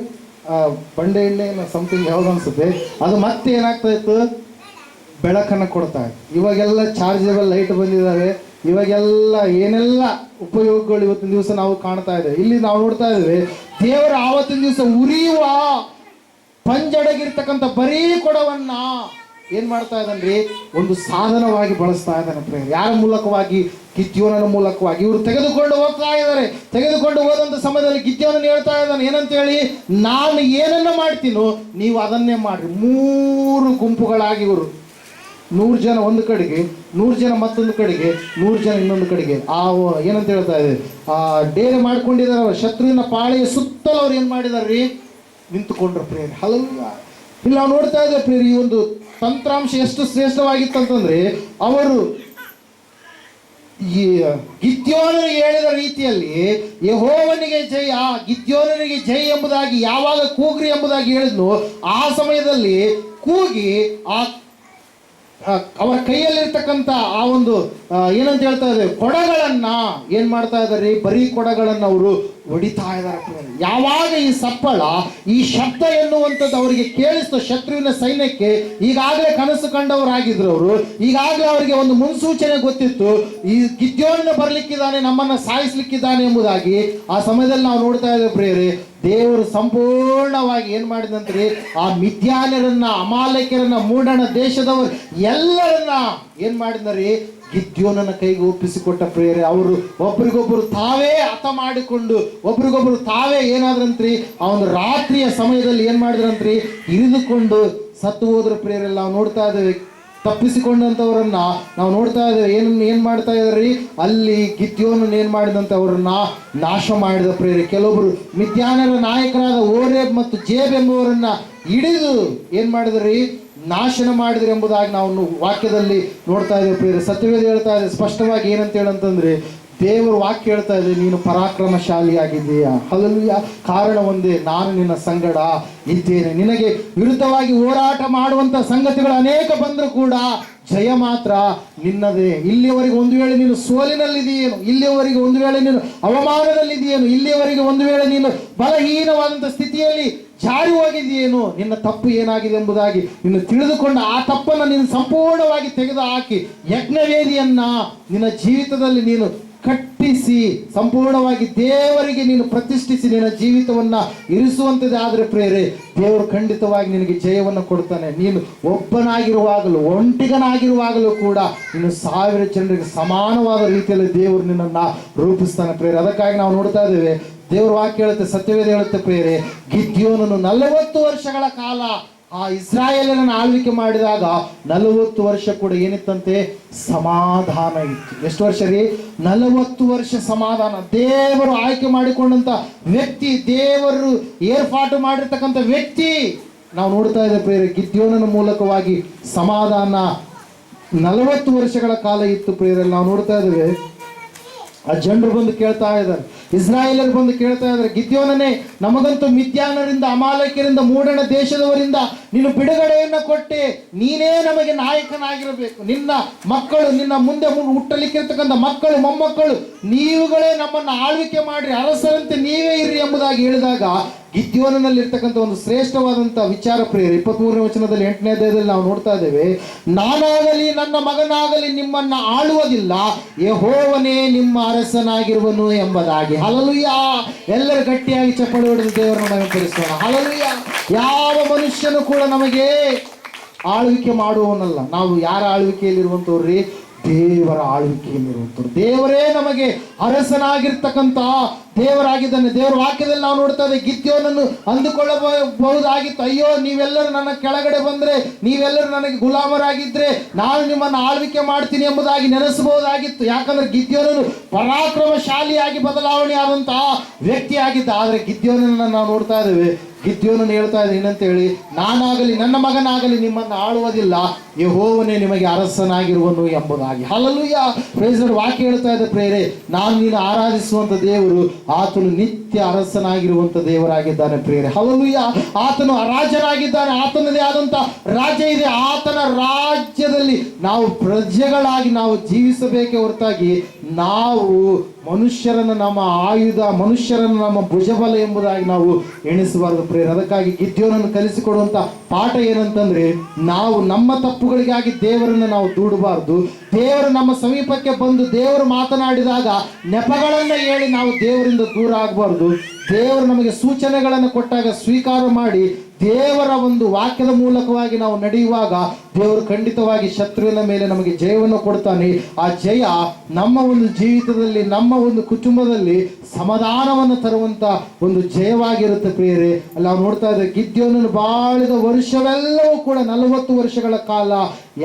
ಬಂಡೆ ಎಣ್ಣೆ ಸಮಥಿಂಗ್ ಯಾವ್ದು ಅನ್ಸುತ್ತೆ, ಅದು ಮತ್ತೆ ಏನಾಗ್ತಾ ಇತ್ತು, ಬೆಳಕನ್ನು ಕೊಡ್ತಾ ಇತ್ತು. ಇವಾಗೆಲ್ಲ ಚಾರ್ಜಬಲ್ ಲೈಟ್ ಬಂದಿದ್ದಾವೆ, ಇವಾಗೆಲ್ಲ ಏನೆಲ್ಲ ಉಪಯೋಗಗಳು ಇವತ್ತಿನ ದಿವಸ ನಾವು ಕಾಣ್ತಾ ಇದ್ದೇವೆ. ಇಲ್ಲಿ ನಾವು ನೋಡ್ತಾ ಇದ್ದೇವೆ, ದೇವರ ಆವತ್ತಿನ ದಿವಸ ಉರಿಯುವ ಪಂಜಡಗಿರ್ತಕ್ಕಂಥ ಬರೀ ಕೊಡವನ್ನ ಏನ್ ಮಾಡ್ತಾ ಇದ್ದಾನ್ರಿ, ಒಂದು ಸಾಧನವಾಗಿ ಬಳಸ್ತಾ ಇದ್ದಾನೆ ಪ್ರೇಮ. ಯಾರ ಮೂಲಕವಾಗಿ? ಗಿದ್ಯೋನನ ಮೂಲಕವಾಗಿ. ಇವರು ತೆಗೆದುಕೊಂಡು ಹೋಗ್ತಾ ಇದ್ದಾರೆ. ತೆಗೆದುಕೊಂಡು ಹೋದಂಥ ಸಮಯದಲ್ಲಿ ಗಿದ್ಯೋನನ್ ಹೇಳ್ತಾ ಇದ್ದಾನೆ, ಏನಂತ ಹೇಳಿ, ನಾನು ಏನನ್ನ ಮಾಡ್ತೀನೋ ನೀವು ಅದನ್ನೇ ಮಾಡ್ರಿ. 3 ಗುಂಪುಗಳಾಗಿ ಇವರು, 100 ಜನ ಒಂದು ಕಡೆಗೆ, 100 ಜನ ಮತ್ತೊಂದು ಕಡೆಗೆ, 100 ಜನ ಇನ್ನೊಂದು ಕಡೆಗೆ. ಏನಂತ ಹೇಳ್ತಾ ಇದೆ, ಆ ಡೇರೆ ಮಾಡ್ಕೊಂಡಿದ್ದಾರೆ. ಶತ್ರುವಿನ ಪಾಳೆಯ ಸುತ್ತಲೂ ಅವ್ರು ಏನ್ ಮಾಡಿದಾರ್ರಿ, ನಿಂತುಕೊಂಡ್ರು ಪ್ರೇಮ. ಹಲವು ಇಲ್ಲಿ ನಾವು ನೋಡ್ತಾ ಇದ್ದೇವೆ ಪ್ರಿಯರೇ, ಈ ಒಂದು ತಂತ್ರಾಂಶ ಎಷ್ಟು ಶ್ರೇಷ್ಠವಾಗಿತ್ತಂತಂದ್ರೆ, ಅವರು ಈ ಗಿದ್ಯೋನನಿಗೆ ಹೇಳಿದ ರೀತಿಯಲ್ಲಿ ಯೆಹೋವನಿಗೆ ಜಯ, ಗಿದ್ಯೋನನಿಗೆ ಜಯ ಎಂಬುದಾಗಿ ಯಾವಾಗ ಕೂಗ್ರಿ ಎಂಬುದಾಗಿ ಹೇಳಿದ್ನು, ಆ ಸಮಯದಲ್ಲಿ ಕೂಗಿ ಅವರ ಕೈಯಲ್ಲಿರ್ತಕ್ಕಂಥ ಆ ಒಂದು ಏನಂತ ಹೇಳ್ತಾ ಇದ್ದೇವೆ, ಕೊಡಗಳನ್ನ ಏನ್ ಮಾಡ್ತಾ ಇದ್ದಾರೆ, ಬರೀ ಕೊಡಗಳನ್ನ ಅವರು ಹೊಡಿತಾ ಇದ್ದಾರೆ. ಯಾವಾಗ ಈ ಸಪ್ಪಳ, ಈ ಶಬ್ದ ಎನ್ನುವಂಥದ್ದು ಅವರಿಗೆ ಕೇಳಿಸ್ತು, ಶತ್ರುವಿನ ಸೈನ್ಯಕ್ಕೆ ಈಗಾಗಲೇ ಕನಸು ಕಂಡವರಾಗಿದ್ರು ಅವರು, ಈಗಾಗಲೇ ಅವರಿಗೆ ಒಂದು ಮುನ್ಸೂಚನೆ ಗೊತ್ತಿತ್ತು, ಈ ಗಿದ್ಯೋನನ ಬರ್ಲಿಕ್ಕಿದ್ದಾನೆ, ನಮ್ಮನ್ನ ಸಾಯಿಸ್ಲಿಕ್ಕಿದ್ದಾನೆ ಎಂಬುದಾಗಿ. ಆ ಸಮಯದಲ್ಲಿ ನಾವು ನೋಡ್ತಾ ಇದ್ದೇವೆ ಪ್ರಿಯರೇ, ದೇವರು ಸಂಪೂರ್ಣವಾಗಿ ಏನ್ ಮಾಡಿದಂತ್ರಿ, ಆ ಮಿದ್ಯಾನ್ಯರನ್ನ, ಅಮಾಲೇಕ್ಯರನ್ನ, ಮೂಡಣ ದೇಶದವರು ಎಲ್ಲರನ್ನ ಏನ್ ಮಾಡಿದ್ರಿ, ಗಿದ್ಯೋನನ ಕೈಗೆ ಒಪ್ಪಿಸಿಕೊಟ್ಟ ಪ್ರಿಯರೇ. ಅವರು ಒಬ್ರಿಗೊಬ್ಬರು ತಾವೇ ಹತ ಮಾಡಿಕೊಂಡು, ಒಬ್ರಿಗೊಬ್ಬರು ತಾವೇ ಏನಾದ್ರಂತ್ರಿ, ಆ ಒಂದು ರಾತ್ರಿಯ ಸಮಯದಲ್ಲಿ ಏನ್ ಮಾಡಿದ್ರಂತ್ರಿ, ಇರಿದುಕೊಂಡು ಸತ್ತು ಹೋದ್ರ ಪ್ರಿಯರೆಲ್ಲ ನಾವು ನೋಡ್ತಾ ಇದ್ದೇವೆ. ತಪ್ಪಿಸಿಕೊಂಡಂಥವರನ್ನ ನಾವು ನೋಡ್ತಾ ಇದ್ದೇವೆ. ಏನ್ ಮಾಡ್ತಾ ಇದಾರೆ, ಅಲ್ಲಿ ಗಿದ್ಯೋನನ್ ಏನ್ ಮಾಡಿದಂತೆ ಅವರನ್ನ ನಾಶ ಮಾಡಿದ ಪ್ರಿಯರೇ. ಕೆಲವೊಬ್ರು ಮಿದ್ಯಾನ್ಯರ ನಾಯಕರಾದ ಓರೇಬ್ ಮತ್ತು ಜೇಬ್ ಎಂಬುವರನ್ನ ಹಿಡಿದು ಏನ್ ಮಾಡಿದ್ರಿ, ನಾಶನ ಮಾಡಿದ್ರಿ ಎಂಬುದಾಗಿ ನಾವು ವಾಕ್ಯದಲ್ಲಿ ನೋಡ್ತಾ ಇದ್ದೇವೆ ಪ್ರಿಯರೇ. ಸತ್ಯವೇದ ಹೇಳ್ತಾ ಇದೆ ಸ್ಪಷ್ಟವಾಗಿ ಏನಂತ ಹೇಳಂತಂದ್ರೆ, ದೇವರು ವಾಕ್ಯ ಹೇಳ್ತಾ ಇದೆ, ನೀನು ಪರಾಕ್ರಮಶಾಲಿಯಾಗಿದ್ದೀಯ. ಹಲ್ಲೆಲೂಯಾ. ಕಾರಣ ಒಂದೇ, ನಾನು ನಿನ್ನ ಸಂಗಡ ಇದ್ದೇನೆ. ನಿನಗೆ ವಿರುದ್ಧವಾಗಿ ಹೋರಾಟ ಮಾಡುವಂತ ಸಂಗತಿಗಳು ಅನೇಕ ಬಂದರೂ ಕೂಡ ಜಯ ಮಾತ್ರ ನಿನ್ನದೇ. ಇಲ್ಲಿಯವರೆಗೆ ಒಂದು ವೇಳೆ ನೀನು ಸೋಲಿನಲ್ಲಿದೆಯೇನು, ಇಲ್ಲಿಯವರೆಗೆ ಒಂದು ವೇಳೆ ನೀನು ಅವಮಾನದಲ್ಲಿದೆಯೇನು, ಇಲ್ಲಿಯವರೆಗೆ ಒಂದು ವೇಳೆ ನೀನು ಬಲಹೀನವಾದಂಥ ಸ್ಥಿತಿಯಲ್ಲಿ ಜಾರಿ ಹೋಗಿದೆಯೇನು, ನಿನ್ನ ತಪ್ಪು ಏನಾಗಿದೆ ಎಂಬುದಾಗಿ ನೀನು ತಿಳಿದುಕೊಂಡು ಆ ತಪ್ಪನ್ನು ನೀನು ಸಂಪೂರ್ಣವಾಗಿ ತೆಗೆದು ಹಾಕಿ ಯಜ್ಞವೇದಿಯನ್ನ ನಿನ್ನ ಜೀವಿತದಲ್ಲಿ ನೀನು ಕಟ್ಟಿಸಿ ಸಂಪೂರ್ಣವಾಗಿ ದೇವರಿಗೆ ನೀನು ಪ್ರತಿಷ್ಠಿಸಿ ನಿನ್ನ ಜೀವಿತವನ್ನ ಇರಿಸುವಂಥದ್ದೇ ಆದರೆ ಪ್ರಿಯರೇ, ದೇವರು ಖಂಡಿತವಾಗಿ ನಿನಗೆ ಜಯವನ್ನು ಕೊಡ್ತಾನೆ. ನೀನು ಒಬ್ಬನಾಗಿರುವಾಗಲೂ, ಒಂಟಿಗನಾಗಿರುವಾಗಲೂ ಕೂಡ ನೀನು 1000 ಜನರಿಗೆ ಸಮಾನವಾದ ರೀತಿಯಲ್ಲಿ ದೇವರು ನಿನ್ನನ್ನು ರೂಪಿಸ್ತಾನೆ ಪ್ರಿಯರೇ. ಅದಕ್ಕಾಗಿ ನಾವು ನೋಡ್ತಾ ಇದ್ದೇವೆ, ದೇವರು ವಾಕ್ಯ ಹೇಳುತ್ತೆ, ಸತ್ಯವೇದ ಹೇಳುತ್ತೆ ಪ್ರಿಯರೇ, ಗಿದ್ಯೋನನು 40 ವರ್ಷಗಳ ಕಾಲ ಆ ಇಸ್ರಾಯೇಲರನ್ನು ಆಳ್ವಿಕೆ ಮಾಡಿದಾಗ 40 ವರ್ಷ ಕೂಡ ಏನಿತ್ತಂತೆ, ಸಮಾಧಾನ ಇತ್ತು. ಎಷ್ಟು ವರ್ಷ ರೀ? 40 ವರ್ಷ ಸಮಾಧಾನ. ದೇವರು ಆಯ್ಕೆ ಮಾಡಿಕೊಂಡಂತ ವ್ಯಕ್ತಿ, ದೇವರು ಏರ್ಪಾಟು ಮಾಡಿರ್ತಕ್ಕಂಥ ವ್ಯಕ್ತಿ ನಾವು ನೋಡ್ತಾ ಇದ್ದೇವೆ ಪ್ರಿಯರೇ. ಗಿದ್ಯೋನನ ಮೂಲಕವಾಗಿ ಸಮಾಧಾನ 40 ವರ್ಷಗಳ ಕಾಲ ಇತ್ತು ಪ್ರಿಯರಲ್ಲಿ. ನಾವು ನೋಡ್ತಾ ಇದ್ದೇವೆ, ಆ ಜನರು ಬಂದು ಕೇಳ್ತಾ ಇದ್ದಾರೆ, ಇಸ್ರಾಯೇಲರು ಬಂದು ಕೇಳ್ತಾ ಇದ್ದಾರೆ, ಗಿದ್ಯೋನನೇ, ನಮಗಂತೂ ಮಿದ್ಯಾನರಿಂದ, ಅಮಾಲೇಕ್ಯರಿಂದ, ಮೂಡಣ ದೇಶದವರಿಂದ ನೀನು ಬಿಡುಗಡೆಯನ್ನು ಕೊಟ್ಟೆ, ನೀನೇ ನಮಗೆ ನಾಯಕನಾಗಿರಬೇಕು. ನಿನ್ನ ಮಕ್ಕಳು, ನಿನ್ನ ಮುಂದೆ ಹುಟ್ಟಲಿಕ್ಕಿರ್ತಕ್ಕಂಥ ಮಕ್ಕಳು, ಮೊಮ್ಮಕ್ಕಳು, ನೀವುಗಳೇ ನಮ್ಮನ್ನು ಆಳ್ವಿಕೆ ಮಾಡ್ರಿ, ಅರಸರಂತೆ ನೀವೇ ಇರ್ರಿ ಎಂಬುದಾಗಿ ಹೇಳಿದಾಗ ಗಿದ್ಯೋನನಲ್ಲಿ ಇರ್ತಕ್ಕಂಥ ಒಂದು ಶ್ರೇಷ್ಠವಾದಂಥ ವಿಚಾರ ಪ್ರಿಯರೇ. 23ನೇ ವಚನದಲ್ಲಿ 8ನೇ ಅಧ್ಯಾಯದಲ್ಲಿ ನಾವು ನೋಡ್ತಾ ಇದ್ದೇವೆ, ನಾನಾಗಲಿ ನನ್ನ ಮಗನಾಗಲಿ ನಿಮ್ಮನ್ನ ಆಳುವುದಿಲ್ಲ, ಯೆಹೋವನೇ ನಿಮ್ಮ ಅರಸನಾಗಿರುವನು ಎಂಬುದಾಗಿ. ಹಲ್ಲೆಲೂಯಾ. ಎಲ್ಲರೂ ಗಟ್ಟಿಯಾಗಿ ಚಪ್ಪಾಳೆ ಹೊಡೆದು ದೇವರನ್ನು ನಮಸ್ಕರಿಸೋಣ. ಹಲ್ಲೆಲೂಯಾ. ಯಾವ ಮನುಷ್ಯನು ಕೂಡ ನಮಗೆ ಆಳ್ವಿಕೆ ಮಾಡುವವನಲ್ಲ. ನಾವು ಯಾರ ಆಳ್ವಿಕೆಯಲ್ಲಿರುವಂಥವ್ರಿ? ದೇವರ ಆಳ್ವಿಕೆಯಲ್ಲಿರುವಂಥವ್ರು. ದೇವರೇ ನಮಗೆ ಅರಸನಾಗಿರ್ತಕ್ಕಂಥ ದೇವರಾಗಿದ್ದಾನೆ. ದೇವರ ವಾಕ್ಯದಲ್ಲಿ ನಾವು ನೋಡ್ತಾ ಇದ್ದೇವೆ, ಗಿದ್ಯೋನನ್ನು ಅಂದುಕೊಳ್ಳಬಹುದಾಗಿತ್ತು, ಅಯ್ಯೋ ನೀವೆಲ್ಲರೂ ನನ್ನ ಕೆಳಗಡೆ ಬಂದ್ರೆ, ನೀವೆಲ್ಲರೂ ನನಗೆ ಗುಲಾಮರಾಗಿದ್ರೆ ನಾನು ನಿಮ್ಮನ್ನು ಆಳ್ವಿಕೆ ಮಾಡ್ತೀನಿ ಎಂಬುದಾಗಿ ನೆನೆಸಬಹುದಾಗಿತ್ತು. ಯಾಕಂದ್ರೆ ಗಿದ್ಯೋನನು ಪರಾಕ್ರಮಶಾಲಿಯಾಗಿ ಬದಲಾವಣೆ ಆದಂತಹ ವ್ಯಕ್ತಿಯಾಗಿದ್ದ. ಆದರೆ ಗಿದ್ಯೋನನ್ನು ನಾವು ನೋಡ್ತಾ ಇದ್ದೇವೆ, ಗಿದ್ಯೋನನ್ನು ಹೇಳ್ತಾ ಇದ್ದೆ ಏನಂತ ಹೇಳಿ, ನಾನಾಗಲಿ ನನ್ನ ಮಗನಾಗಲಿ ನಿಮ್ಮನ್ನು ಆಳುವುದಿಲ್ಲ, ಯೆಹೋವನೇ ನಿಮಗೆ ಅರಸನಾಗಿರುವನು ಎಂಬುದಾಗಿ. ಹಲ್ಲೆಲೂಯಾ. Praise lord. ವಾಕ್ಯ ಹೇಳ್ತಾ ಇದೆ ಪ್ರಿಯರೇ, ನಾನು ನೀನು ಆರಾಧಿಸುವಂತ ದೇವರು, ಆತನು ನಿತ್ಯ ಅರಸನಾಗಿರುವಂತ ದೇವರಾಗಿದ್ದಾನೆ ಪ್ರಿಯರೇ. ಹಲ್ಲೆಲೂಯಾ. ಆತನು ರಾಜನಾಗಿದ್ದಾನೆ, ಆತನದೇ ಆದಂತ ರಾಜ್ಯ ಇದೆ. ಆತನ ರಾಜ್ಯದಲ್ಲಿ ನಾವು ಪ್ರಜೆಗಳಾಗಿ ನಾವು ಜೀವಿಸಬೇಕೇ ಹೊರತಾಗಿ ನಾವು ಮನುಷ್ಯರನ್ನು ನಮ್ಮ ಆಯುಧ, ಮನುಷ್ಯರನ್ನು ನಮ್ಮ ಭುಜಬಲ ಎಂಬುದಾಗಿ ನಾವು ಎಣಿಸಬಾರದು ಪ್ರಿಯರೇ. ಅದಕ್ಕಾಗಿ ಗಿದ್ಯೋನನ್ನು ಕಲಿಸಿಕೊಡುವಂತ ಪಾಠ ಏನಂತಂದ್ರೆ, ನಾವು ನಮ್ಮ ತಪ್ಪುಗಳಿಗಾಗಿ ದೇವರನ್ನು ನಾವು ದೂಡಬಾರದು. ದೇವರು ನಮ್ಮ ಸಮೀಪಕ್ಕೆ ಬಂದು ದೇವರು ಮಾತನಾಡಿದಾಗ ನೆಪಗಳನ್ನು ಹೇಳಿ ನಾವು ದೇವರಿಂದ ದೂರ ಆಗಬಾರ್ದು. ದೇವರು ನಮಗೆ ಸೂಚನೆಗಳನ್ನು ಕೊಟ್ಟಾಗ ಸ್ವೀಕಾರ ಮಾಡಿ ದೇವರ ಒಂದು ವಾಕ್ಯದ ಮೂಲಕವಾಗಿ ನಾವು ನಡೆಯುವಾಗ ದೇವರು ಖಂಡಿತವಾಗಿ ಶತ್ರುವಿನ ಮೇಲೆ ನಮಗೆ ಜಯವನ್ನು ಕೊಡ್ತಾನೆ. ಆ ಜಯ ನಮ್ಮ ಒಂದು ಜೀವಿತದಲ್ಲಿ, ನಮ್ಮ ಒಂದು ಕುಟುಂಬದಲ್ಲಿ ಸಮಾಧಾನವನ್ನು ತರುವಂತ ಒಂದು ಜಯವಾಗಿರುತ್ತೆ ಪ್ರಿಯರೇ. ಅಲ್ಲಿ ನಾವು ನೋಡ್ತಾ ಇದ್ದೇವೆ, ಗಿದ್ಯೋನನು ಬಾಳಿದ ವರ್ಷವೆಲ್ಲವೂ ಕೂಡ 40 ವರ್ಷಗಳ ಕಾಲ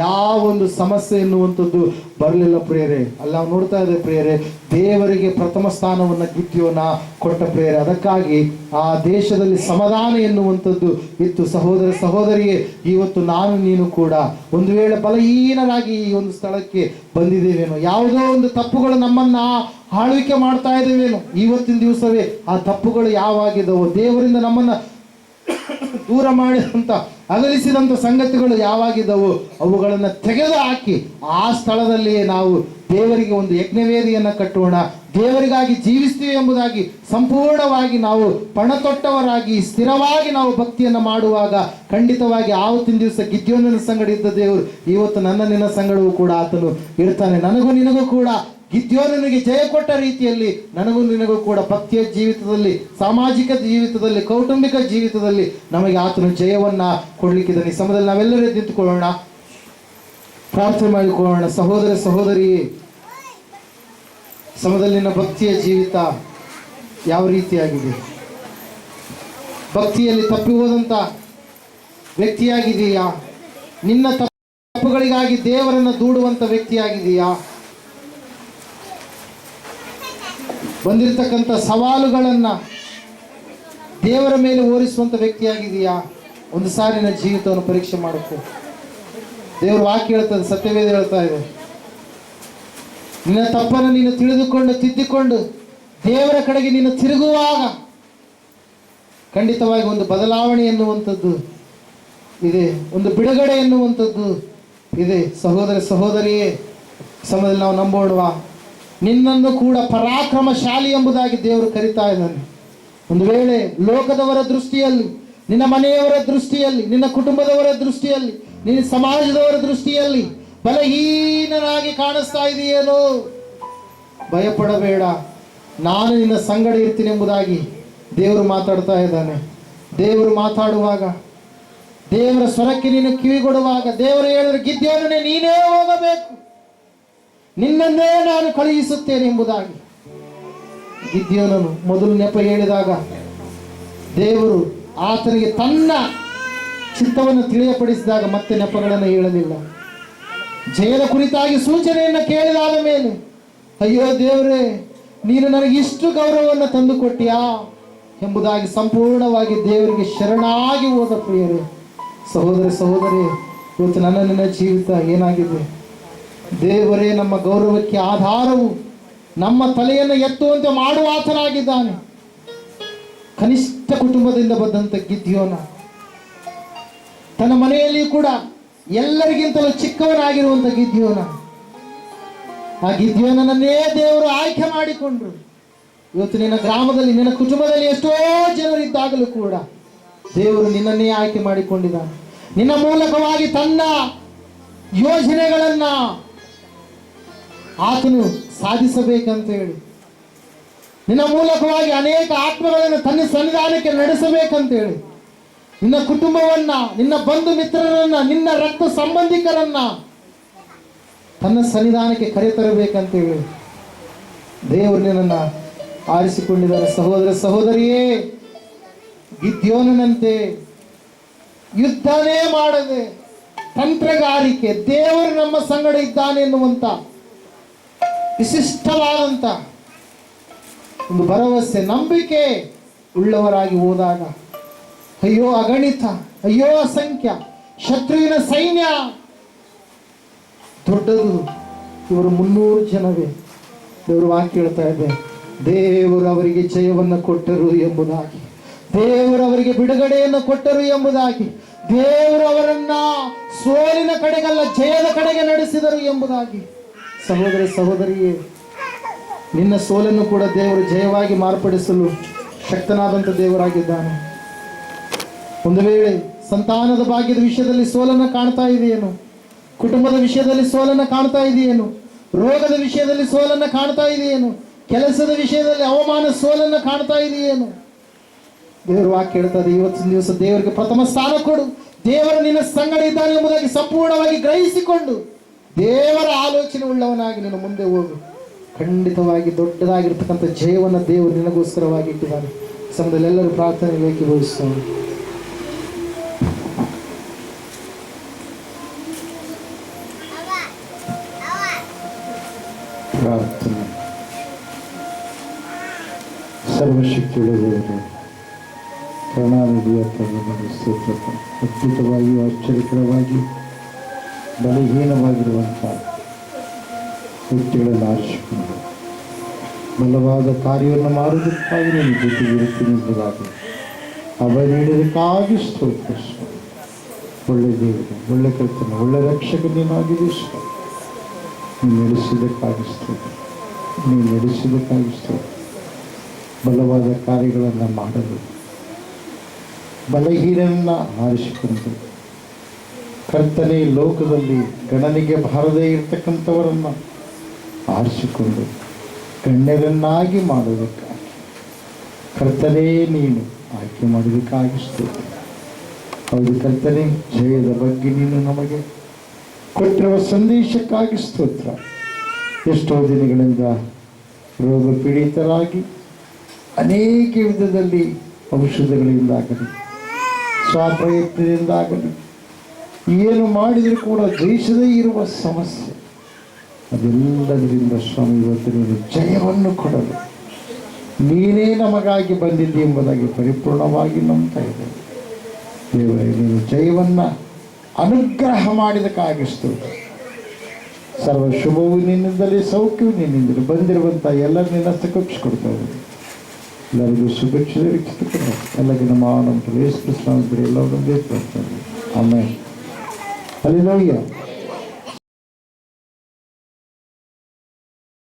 ಯಾವ ಒಂದು ಸಮಸ್ಯೆ ಎನ್ನುವಂಥದ್ದು ಬರಲಿಲ್ಲ ಪ್ರಿಯರೇ. ಅಲ್ಲಿ ನಾವು ನೋಡ್ತಾ ಇದ್ದೇವೆ ಪ್ರಿಯರೇ, ದೇವರಿಗೆ ಪ್ರಥಮ ಸ್ಥಾನವನ್ನು ಗಿದ್ಯೋನ ಕೊಟ್ಟ ಪ್ರೇರೆ. ಅದಕ್ಕಾಗಿ ಆ ದೇಶದಲ್ಲಿ ಸಮಾಧಾನ ಎನ್ನುವಂಥದ್ದು ಇತ್ತು. ಸಹೋದರ ಸಹೋದರಿಗೆ, ಇವತ್ತು ನಾನು ನೀನು ಕೂಡ ಒಂದು ವೇಳೆ ಬಲಹೀನರಾಗಿ ಈ ಒಂದು ಸ್ಥಳಕ್ಕೆ ಬಂದಿದ್ದೇವೇನೋ, ಯಾವುದೋ ಒಂದು ತಪ್ಪುಗಳು ನಮ್ಮನ್ನ ಆಳ್ವಿಕೆ ಮಾಡ್ತಾ ಇದ್ದೇವೇನೋ, ಇವತ್ತಿನ ದಿವಸವೇ ಆ ತಪ್ಪುಗಳು ಯಾವಾಗಿದ್ದವೋ, ದೇವರಿಂದ ನಮ್ಮನ್ನ ದೂರ ಮಾಡಿದಂಥ ಅಗಲಿಸಿದಂಥ ಸಂಗತಿಗಳು ಯಾವಾಗಿದ್ದವು, ಅವುಗಳನ್ನು ತೆಗೆದು ಹಾಕಿ ಆ ಸ್ಥಳದಲ್ಲಿಯೇ ನಾವು ದೇವರಿಗೆ ಒಂದು ಯಜ್ಞವೇದಿಯನ್ನು ಕಟ್ಟೋಣ, ದೇವರಿಗಾಗಿ ಜೀವಿಸ್ತೀವಿ ಎಂಬುದಾಗಿ ಸಂಪೂರ್ಣವಾಗಿ ನಾವು ಪಣತೊಟ್ಟವರಾಗಿ ಸ್ಥಿರವಾಗಿ ನಾವು ಭಕ್ತಿಯನ್ನು ಮಾಡುವಾಗ ಖಂಡಿತವಾಗಿ ಆವತ್ತಿನ ದಿವಸ ಗಿದ್ಯೋನನ ಸಂಗಡ ಇದ್ದ ದೇವರು ಇವತ್ತು ನನ್ನ ನಿನ್ನ ಸಂಗಡವೂ ಕೂಡ ಆತನು ಇರ್ತಾನೆ. ನನಗೂ ನಿನಗೂ ಕೂಡ ಗಿದ್ಯೋನನಿಗೆ ಜಯ ಕೊಟ್ಟ ರೀತಿಯಲ್ಲಿ ನನಗೂ ನಿನಗೂ ಕೂಡ ಭಕ್ತಿಯ ಜೀವಿತದಲ್ಲಿ, ಸಾಮಾಜಿಕ ಜೀವಿತದಲ್ಲಿ, ಕೌಟುಂಬಿಕ ಜೀವಿತದಲ್ಲಿ ನಮಗೆ ಆತನು ಜಯವನ್ನ ಕೊಡ್ಲಿಕ್ಕಿದ್ದಾನೆ. ಈ ಸಮಯದಲ್ಲಿ ನಾವೆಲ್ಲರೂ ನಿಂತುಕೊಳ್ಳೋಣ, ಪ್ರಾರ್ಥನೆ ಮಾಡಿಕೊಳ್ಳೋಣ. ಸಹೋದರ ಸಹೋದರಿ, ಸಮಯದಲ್ಲಿ ನಿನ್ನ ಭಕ್ತಿಯ ಜೀವಿತ ಯಾವ ರೀತಿಯಾಗಿದೆ? ಭಕ್ತಿಯಲ್ಲಿ ತಪ್ಪಿ ಹೋದಂತ ವ್ಯಕ್ತಿಯಾಗಿದೆಯಾ? ನಿನ್ನ ತಪ್ಪುಗಳಿಗಾಗಿ ದೇವರನ್ನು ದೂಡುವಂತ ವ್ಯಕ್ತಿಯಾಗಿದೆಯಾ? ಬಂದಿರತಕ್ಕಂಥ ಸವಾಲುಗಳನ್ನು ದೇವರ ಮೇಲೆ ಓರಿಸುವಂಥ ವ್ಯಕ್ತಿಯಾಗಿದೆಯಾ? ಒಂದು ಸಾರಿನ ಜೀವಿತವನ್ನು ಪರೀಕ್ಷೆ ಮಾಡುತ್ತೆ. ದೇವರು ವಾಕ್ಯ ಹೇಳ್ತದೆ, ಸತ್ಯವೇದ ಹೇಳ್ತಾ ಇದೆ, ನಿನ್ನ ತಪ್ಪನ್ನು ನೀನು ತಿಳಿದುಕೊಂಡು ತಿದ್ದಿಕೊಂಡು ದೇವರ ಕಡೆಗೆ ನೀನು ತಿರುಗುವಾಗ ಖಂಡಿತವಾಗಿ ಒಂದು ಬದಲಾವಣೆ ಎನ್ನುವಂಥದ್ದು ಇದೆ, ಒಂದು ಬಿಡುಗಡೆ ಎನ್ನುವಂಥದ್ದು ಇದೆ. ಸಹೋದರ ಸಹೋದರಿಯೇ, ಸಮಯದಲ್ಲಿ ನಾವು ನಂಬೋಣವಾ, ನಿನ್ನನ್ನು ಕೂಡ ಪರಾಕ್ರಮಶಾಲಿ ಎಂಬುದಾಗಿ ದೇವರು ಕರೀತಾ ಇದ್ದಾನೆ. ಒಂದು ವೇಳೆ ಲೋಕದವರ ದೃಷ್ಟಿಯಲ್ಲಿ, ನಿನ್ನ ಮನೆಯವರ ದೃಷ್ಟಿಯಲ್ಲಿ, ನಿನ್ನ ಕುಟುಂಬದವರ ದೃಷ್ಟಿಯಲ್ಲಿ, ನಿನ್ನ ಸಮಾಜದವರ ದೃಷ್ಟಿಯಲ್ಲಿ ಬಲಹೀನನಾಗಿ ಕಾಣಿಸ್ತಾ ಇದೆಯೇನೋ, ಭಯಪಡಬೇಡ, ನಾನು ನಿನ್ನ ಸಂಗಡ ಇರ್ತೀನಿ ಎಂಬುದಾಗಿ ದೇವರು ಮಾತಾಡ್ತಾ ಇದ್ದಾನೆ. ದೇವರು ಮಾತಾಡುವಾಗ, ದೇವರ ಸ್ವರಕ್ಕೆ ನೀನು ಕಿವಿಗೊಡುವಾಗ, ದೇವರು ಹೇಳಿದ್ರೆ ಗಿದ್ಯೋನನೇ ನೀನೇ ಹೋಗಬೇಕು, ನಿನ್ನನ್ನೇ ನಾನು ಕಳುಹಿಸುತ್ತೇನೆ ಎಂಬುದಾಗಿ ಗಿದ್ಯೋನನು ಮೊದಲು ನೆಪ ಹೇಳಿದಾಗ ದೇವರು ಆತನಿಗೆ ತನ್ನ ಚಿತ್ತವನ್ನು ತಿಳಿಯಪಡಿಸಿದಾಗ ಮತ್ತೆ ನೆಪಗಳನ್ನು ಹೇಳಲಿಲ್ಲ. ಜಯದ ಕುರಿತಾಗಿ ಸೂಚನೆಯನ್ನು ಕೇಳಿದಾದ ಮೇಲೆ, ಅಯ್ಯೋ ದೇವರೇ, ನೀನು ನನಗೆ ಇಷ್ಟು ಗೌರವವನ್ನು ತಂದು ಕೊಟ್ಟಿಯಾ ಎಂಬುದಾಗಿ ಸಂಪೂರ್ಣವಾಗಿ ದೇವರಿಗೆ ಶರಣಾಗಿ ಹೋದ ಪ್ರಿಯರೇ. ಸಹೋದರ ಸಹೋದರಿ, ಇವತ್ತು ನನ್ನ ನಿನ್ನ ಜೀವಿತ ಏನಾಗಿದೆ? ದೇವರೇ ನಮ್ಮ ಗೌರವಕ್ಕೆ ಆಧಾರವು, ನಮ್ಮ ತಲೆಯನ್ನು ಎತ್ತುವಂತೆ ಮಾಡುವ ಆತನಾಗಿದ್ದಾನೆ. ಕನಿಷ್ಠ ಕುಟುಂಬದಿಂದ ಬಂದಂತ ಗಿದ್ಯೋನ ತನ್ನ ಮನೆಯಲ್ಲಿ ಕೂಡ ಎಲ್ಲರಿಗಿಂತಲೂ ಚಿಕ್ಕವನಾಗಿರುವಂತ ಗಿದ್ಯೋನ, ಆ ಗಿದ್ಯೋನನ್ನೇ ದೇವರು ಆಯ್ಕೆ ಮಾಡಿಕೊಂಡ್ರು. ಇವತ್ತು ನಿನ್ನ ಗ್ರಾಮದಲ್ಲಿ, ನಿನ್ನ ಕುಟುಂಬದಲ್ಲಿ ಎಷ್ಟೋ ಜನರಿದ್ದಾಗಲೂ ಕೂಡ ದೇವರು ನಿನ್ನನ್ನೇ ಆಯ್ಕೆ ಮಾಡಿಕೊಂಡಿದ್ದಾನೆ. ನಿನ್ನ ಮೂಲಕವಾಗಿ ತನ್ನ ಯೋಜನೆಗಳನ್ನ ಆತನು ಸಾಧಿಸಬೇಕಂತ ಹೇಳಿ, ನಿನ್ನ ಮೂಲಕವಾಗಿ ಅನೇಕ ಆತ್ಮಗಳನ್ನು ತನ್ನ ಸನ್ನಿಧಾನಕ್ಕೆ ನಡೆಸಬೇಕಂತ ಹೇಳಿ, ನಿನ್ನ ಕುಟುಂಬವನ್ನ, ನಿನ್ನ ಬಂಧು ಮಿತ್ರರನ್ನ, ನಿನ್ನ ರಕ್ತ ಸಂಬಂಧಿಕರನ್ನ ತನ್ನ ಸನ್ನಿಧಾನಕ್ಕೆ ಕರೆತರಬೇಕಂತ ಹೇಳಿ ದೇವರು ನಿನ್ನನ್ನು ಆರಿಸಿಕೊಂಡಿದ್ದಾನೆ. ಸಹೋದರ ಸಹೋದರಿಯೇ, ಗಿದ್ಯೋನನಂತೆ ಯುದ್ಧನೇ ಮಾಡದೆ ತಂತ್ರಗಾರಿಕೆ, ದೇವರು ನಮ್ಮ ಸಂಗಡ ಇದ್ದಾನೆ ಎನ್ನುವಂತ ವಿಶಿಷ್ಟವಾದಂತ ಒಂದು ಭರವಸೆ, ನಂಬಿಕೆ ಉಳ್ಳವರಾಗಿ ಹೋದಾಗ, ಅಯ್ಯೋ ಅಗಣಿತ, ಅಯ್ಯೋ ಅಸಂಖ್ಯ ಶತ್ರುವಿನ ಸೈನ್ಯ ದೊಡ್ಡದು, ಇವರು 300 ಜನವೇ. ದೇವರು ವಾಕ್ಯ ಹೇಳ್ತಾ ಇದೆ, ದೇವರು ಅವರಿಗೆ ಜಯವನ್ನು ಕೊಟ್ಟರು ಎಂಬುದಾಗಿ, ದೇವರು ಅವರಿಗೆ ಬಿಡುಗಡೆಯನ್ನು ಕೊಟ್ಟರು ಎಂಬುದಾಗಿ, ದೇವರು ಅವರನ್ನ ಸೋಲಿನ ಕಡೆಗಲ್ಲ ಜಯದ ಕಡೆಗೆ ನಡೆಸಿದರು ಎಂಬುದಾಗಿ. ಸಹೋದರ ಸಹೋದರಿಯೇ, ನಿನ್ನ ಸೋಲನ್ನು ಕೂಡ ದೇವರು ಜಯವಾಗಿ ಮಾರ್ಪಡಿಸಲು ಶಕ್ತನಾದಂಥ ದೇವರಾಗಿದ್ದಾನೆ. ಒಂದು ವೇಳೆ ಸಂತಾನದ ಭಾಗ್ಯದ ವಿಷಯದಲ್ಲಿ ಸೋಲನ್ನು ಕಾಣ್ತಾ ಇದೆಯೇನು, ಕುಟುಂಬದ ವಿಷಯದಲ್ಲಿ ಸೋಲನ್ನು ಕಾಣ್ತಾ ಇದೆಯೇನು, ರೋಗದ ವಿಷಯದಲ್ಲಿ ಸೋಲನ್ನು ಕಾಣ್ತಾ ಇದೆಯೇನು, ಕೆಲಸದ ವಿಷಯದಲ್ಲಿ ಅವಮಾನ ಸೋಲನ್ನು ಕಾಣ್ತಾ ಇದೆಯೇನು, ದೇವರು ವಾಕ್ಯ ಹೇಳ್ತದೆ, ಇವತ್ತಿನ ದಿವಸ ದೇವರಿಗೆ ಪ್ರಥಮ ಸ್ಥಾನ ಕೊಡು, ದೇವರು ನಿನ್ನ ಸಂಗಡ ಇದ್ದಾನೆ ಎಂಬುದಾಗಿ ಸಂಪೂರ್ಣವಾಗಿ ಗ್ರಹಿಸಿಕೊಂಡು ದೇವರ ಆಲೋಚನೆ ಉಳ್ಳವನಾಗಿ ನೀನು ಮುಂದೆ ಹೋಗು. ಖಂಡಿತವಾಗಿ ದೊಡ್ಡದಾಗಿರ್ತಕ್ಕಂಥ ಜಯವನ್ನು ದೇವರು ನಿನಗೋಸ್ಕರವಾಗಿ ಇಟ್ಟಿದ್ದಾನೆ. ಸಮಯದಲ್ಲಿ ಎಲ್ಲರೂ ಪ್ರಾರ್ಥನೆಗೆ ಏಕೀಭವಿಸೋಣ. ಪ್ರಾರ್ಥನೆ. ಸರ್ವಶಕ್ತಿಯುಳ್ಳ ದೇವರು, ಕರುಣಾನಿಧಿಯ ತಂದೆ ಸ್ತೋತ್ರ. ಅದ್ಭುತವಾಗಿ, ಆಶ್ಚರ್ಯಕರವಾಗಿ, ಬಲಹೀನವಾಗಿರುವಂಥ ವ್ಯಕ್ತಿಗಳನ್ನು ಆರಿಸಿಕೊಂಡು ಬಲವಾದ ಕಾರ್ಯವನ್ನು ಮಾಡುವುದಕ್ಕಾಗಿ ನಿಮ್ಮ ಜೊತೆಗೆ ಇರುತ್ತೀನಿ ಎಂಬುದಾಗಿ ಅಭಯ ನೀಡೋದಕ್ಕಾಗಿ ಸ್ತೋತ್ರ. ಒಳ್ಳೆ ದೇವರು, ಒಳ್ಳೆ ಕರ್ತನ, ಒಳ್ಳೆ ರಕ್ಷಕ ನೀನಾಗಿದೆ. ನೀನು ನಡೆಸಿದ್ದಕ್ಕಾಗಿ ಸ್ತೋತ್ರ. ನೀನು ನಡೆಸಿದ್ದಕ್ಕಾಗಿ ಸ್ತೋತ್ರ. ಬಲವಾದ ಕಾರ್ಯಗಳನ್ನು ಮಾಡಲು ಬಲಹೀನನ್ನು ಆರಿಸಿಕೊಂಡು ಕರ್ತನೆ ಲೋಕದಲ್ಲಿ ಗಣನೆಗೆ ಬಾರದೇ ಇರತಕ್ಕಂಥವರನ್ನು ಆರಿಸಿಕೊಂಡು ಗಣ್ಯರನ್ನಾಗಿ ಮಾಡುವುದಕ್ಕಾಗಿ ಕರ್ತನೇ ನೀನು ಆಯ್ಕೆ ಮಾಡೋದಕ್ಕಾಗಿ ಸ್ತೋತ್ರ. ಹೌದು ಕರ್ತನೆ, ಜಯದ ಬಗ್ಗೆ ನೀನು ನಮಗೆ ಕೊಟ್ಟಿರುವ ಸಂದೇಶಕ್ಕಾಗಿ ಸ್ತೋತ್ರ. ಎಷ್ಟೋ ದಿನಗಳಿಂದ ರೋಗ ಪೀಡಿತರಾಗಿ ಅನೇಕ ವಿಧದಲ್ಲಿ ಔಷಧಗಳಿಂದಾಗಲಿ ಸ್ವಪ್ರಯತ್ನದಿಂದಾಗಲಿ ಏನು ಮಾಡಿದರೂ ಕೂಡ ಜಯಿಸದೇ ಇರುವ ಸಮಸ್ಯೆ, ಅದೆಲ್ಲದರಿಂದ ಸ್ವಾಮಿ ಇವತ್ತು ನೀನು ಜಯವನ್ನು ಕೊಡಲು ನೀನೇ ನಮಗಾಗಿ ಬಂದಿದ್ದಿ ಎಂಬುದಾಗಿ ಪರಿಪೂರ್ಣವಾಗಿ ನಂಬ್ತಾ ಇದ್ದೇವೆ. ದೇವರೇ, ನೀನು ಜಯವನ್ನು ಅನುಗ್ರಹ ಮಾಡಿದಕ್ಕಾಗಿ ಸ್ತೋತ್ರ. ಸರ್ವ ಶುಭವು ನಿನ್ನಿಂದಲೇ, ಸೌಖ್ಯವು ನಿನ್ನಿಂದಲೇ, ಬಂದಿರುವಂಥ ಎಲ್ಲರೂ ನಿನ್ನ ಹಸ್ತಕ್ಕೊಪ್ಪಿಸಿಕೊಡ್ತಾ ಇದ್ದೀವಿ. ಎಲ್ಲರಿಗೂ ಶುಭೇಚ್ಛೆ ರಕ್ಷಿಸಿಕೊಂಡು ಎಲ್ಲರಿಗೂ ನಮ್ಮ ಯೇಸು ಕ್ರಿಸ್ತನ ಎಲ್ಲರೂ ಬೇಕು. ಆಮೇಲೆ ಹಲ್ಲೆಲೂಯಾ.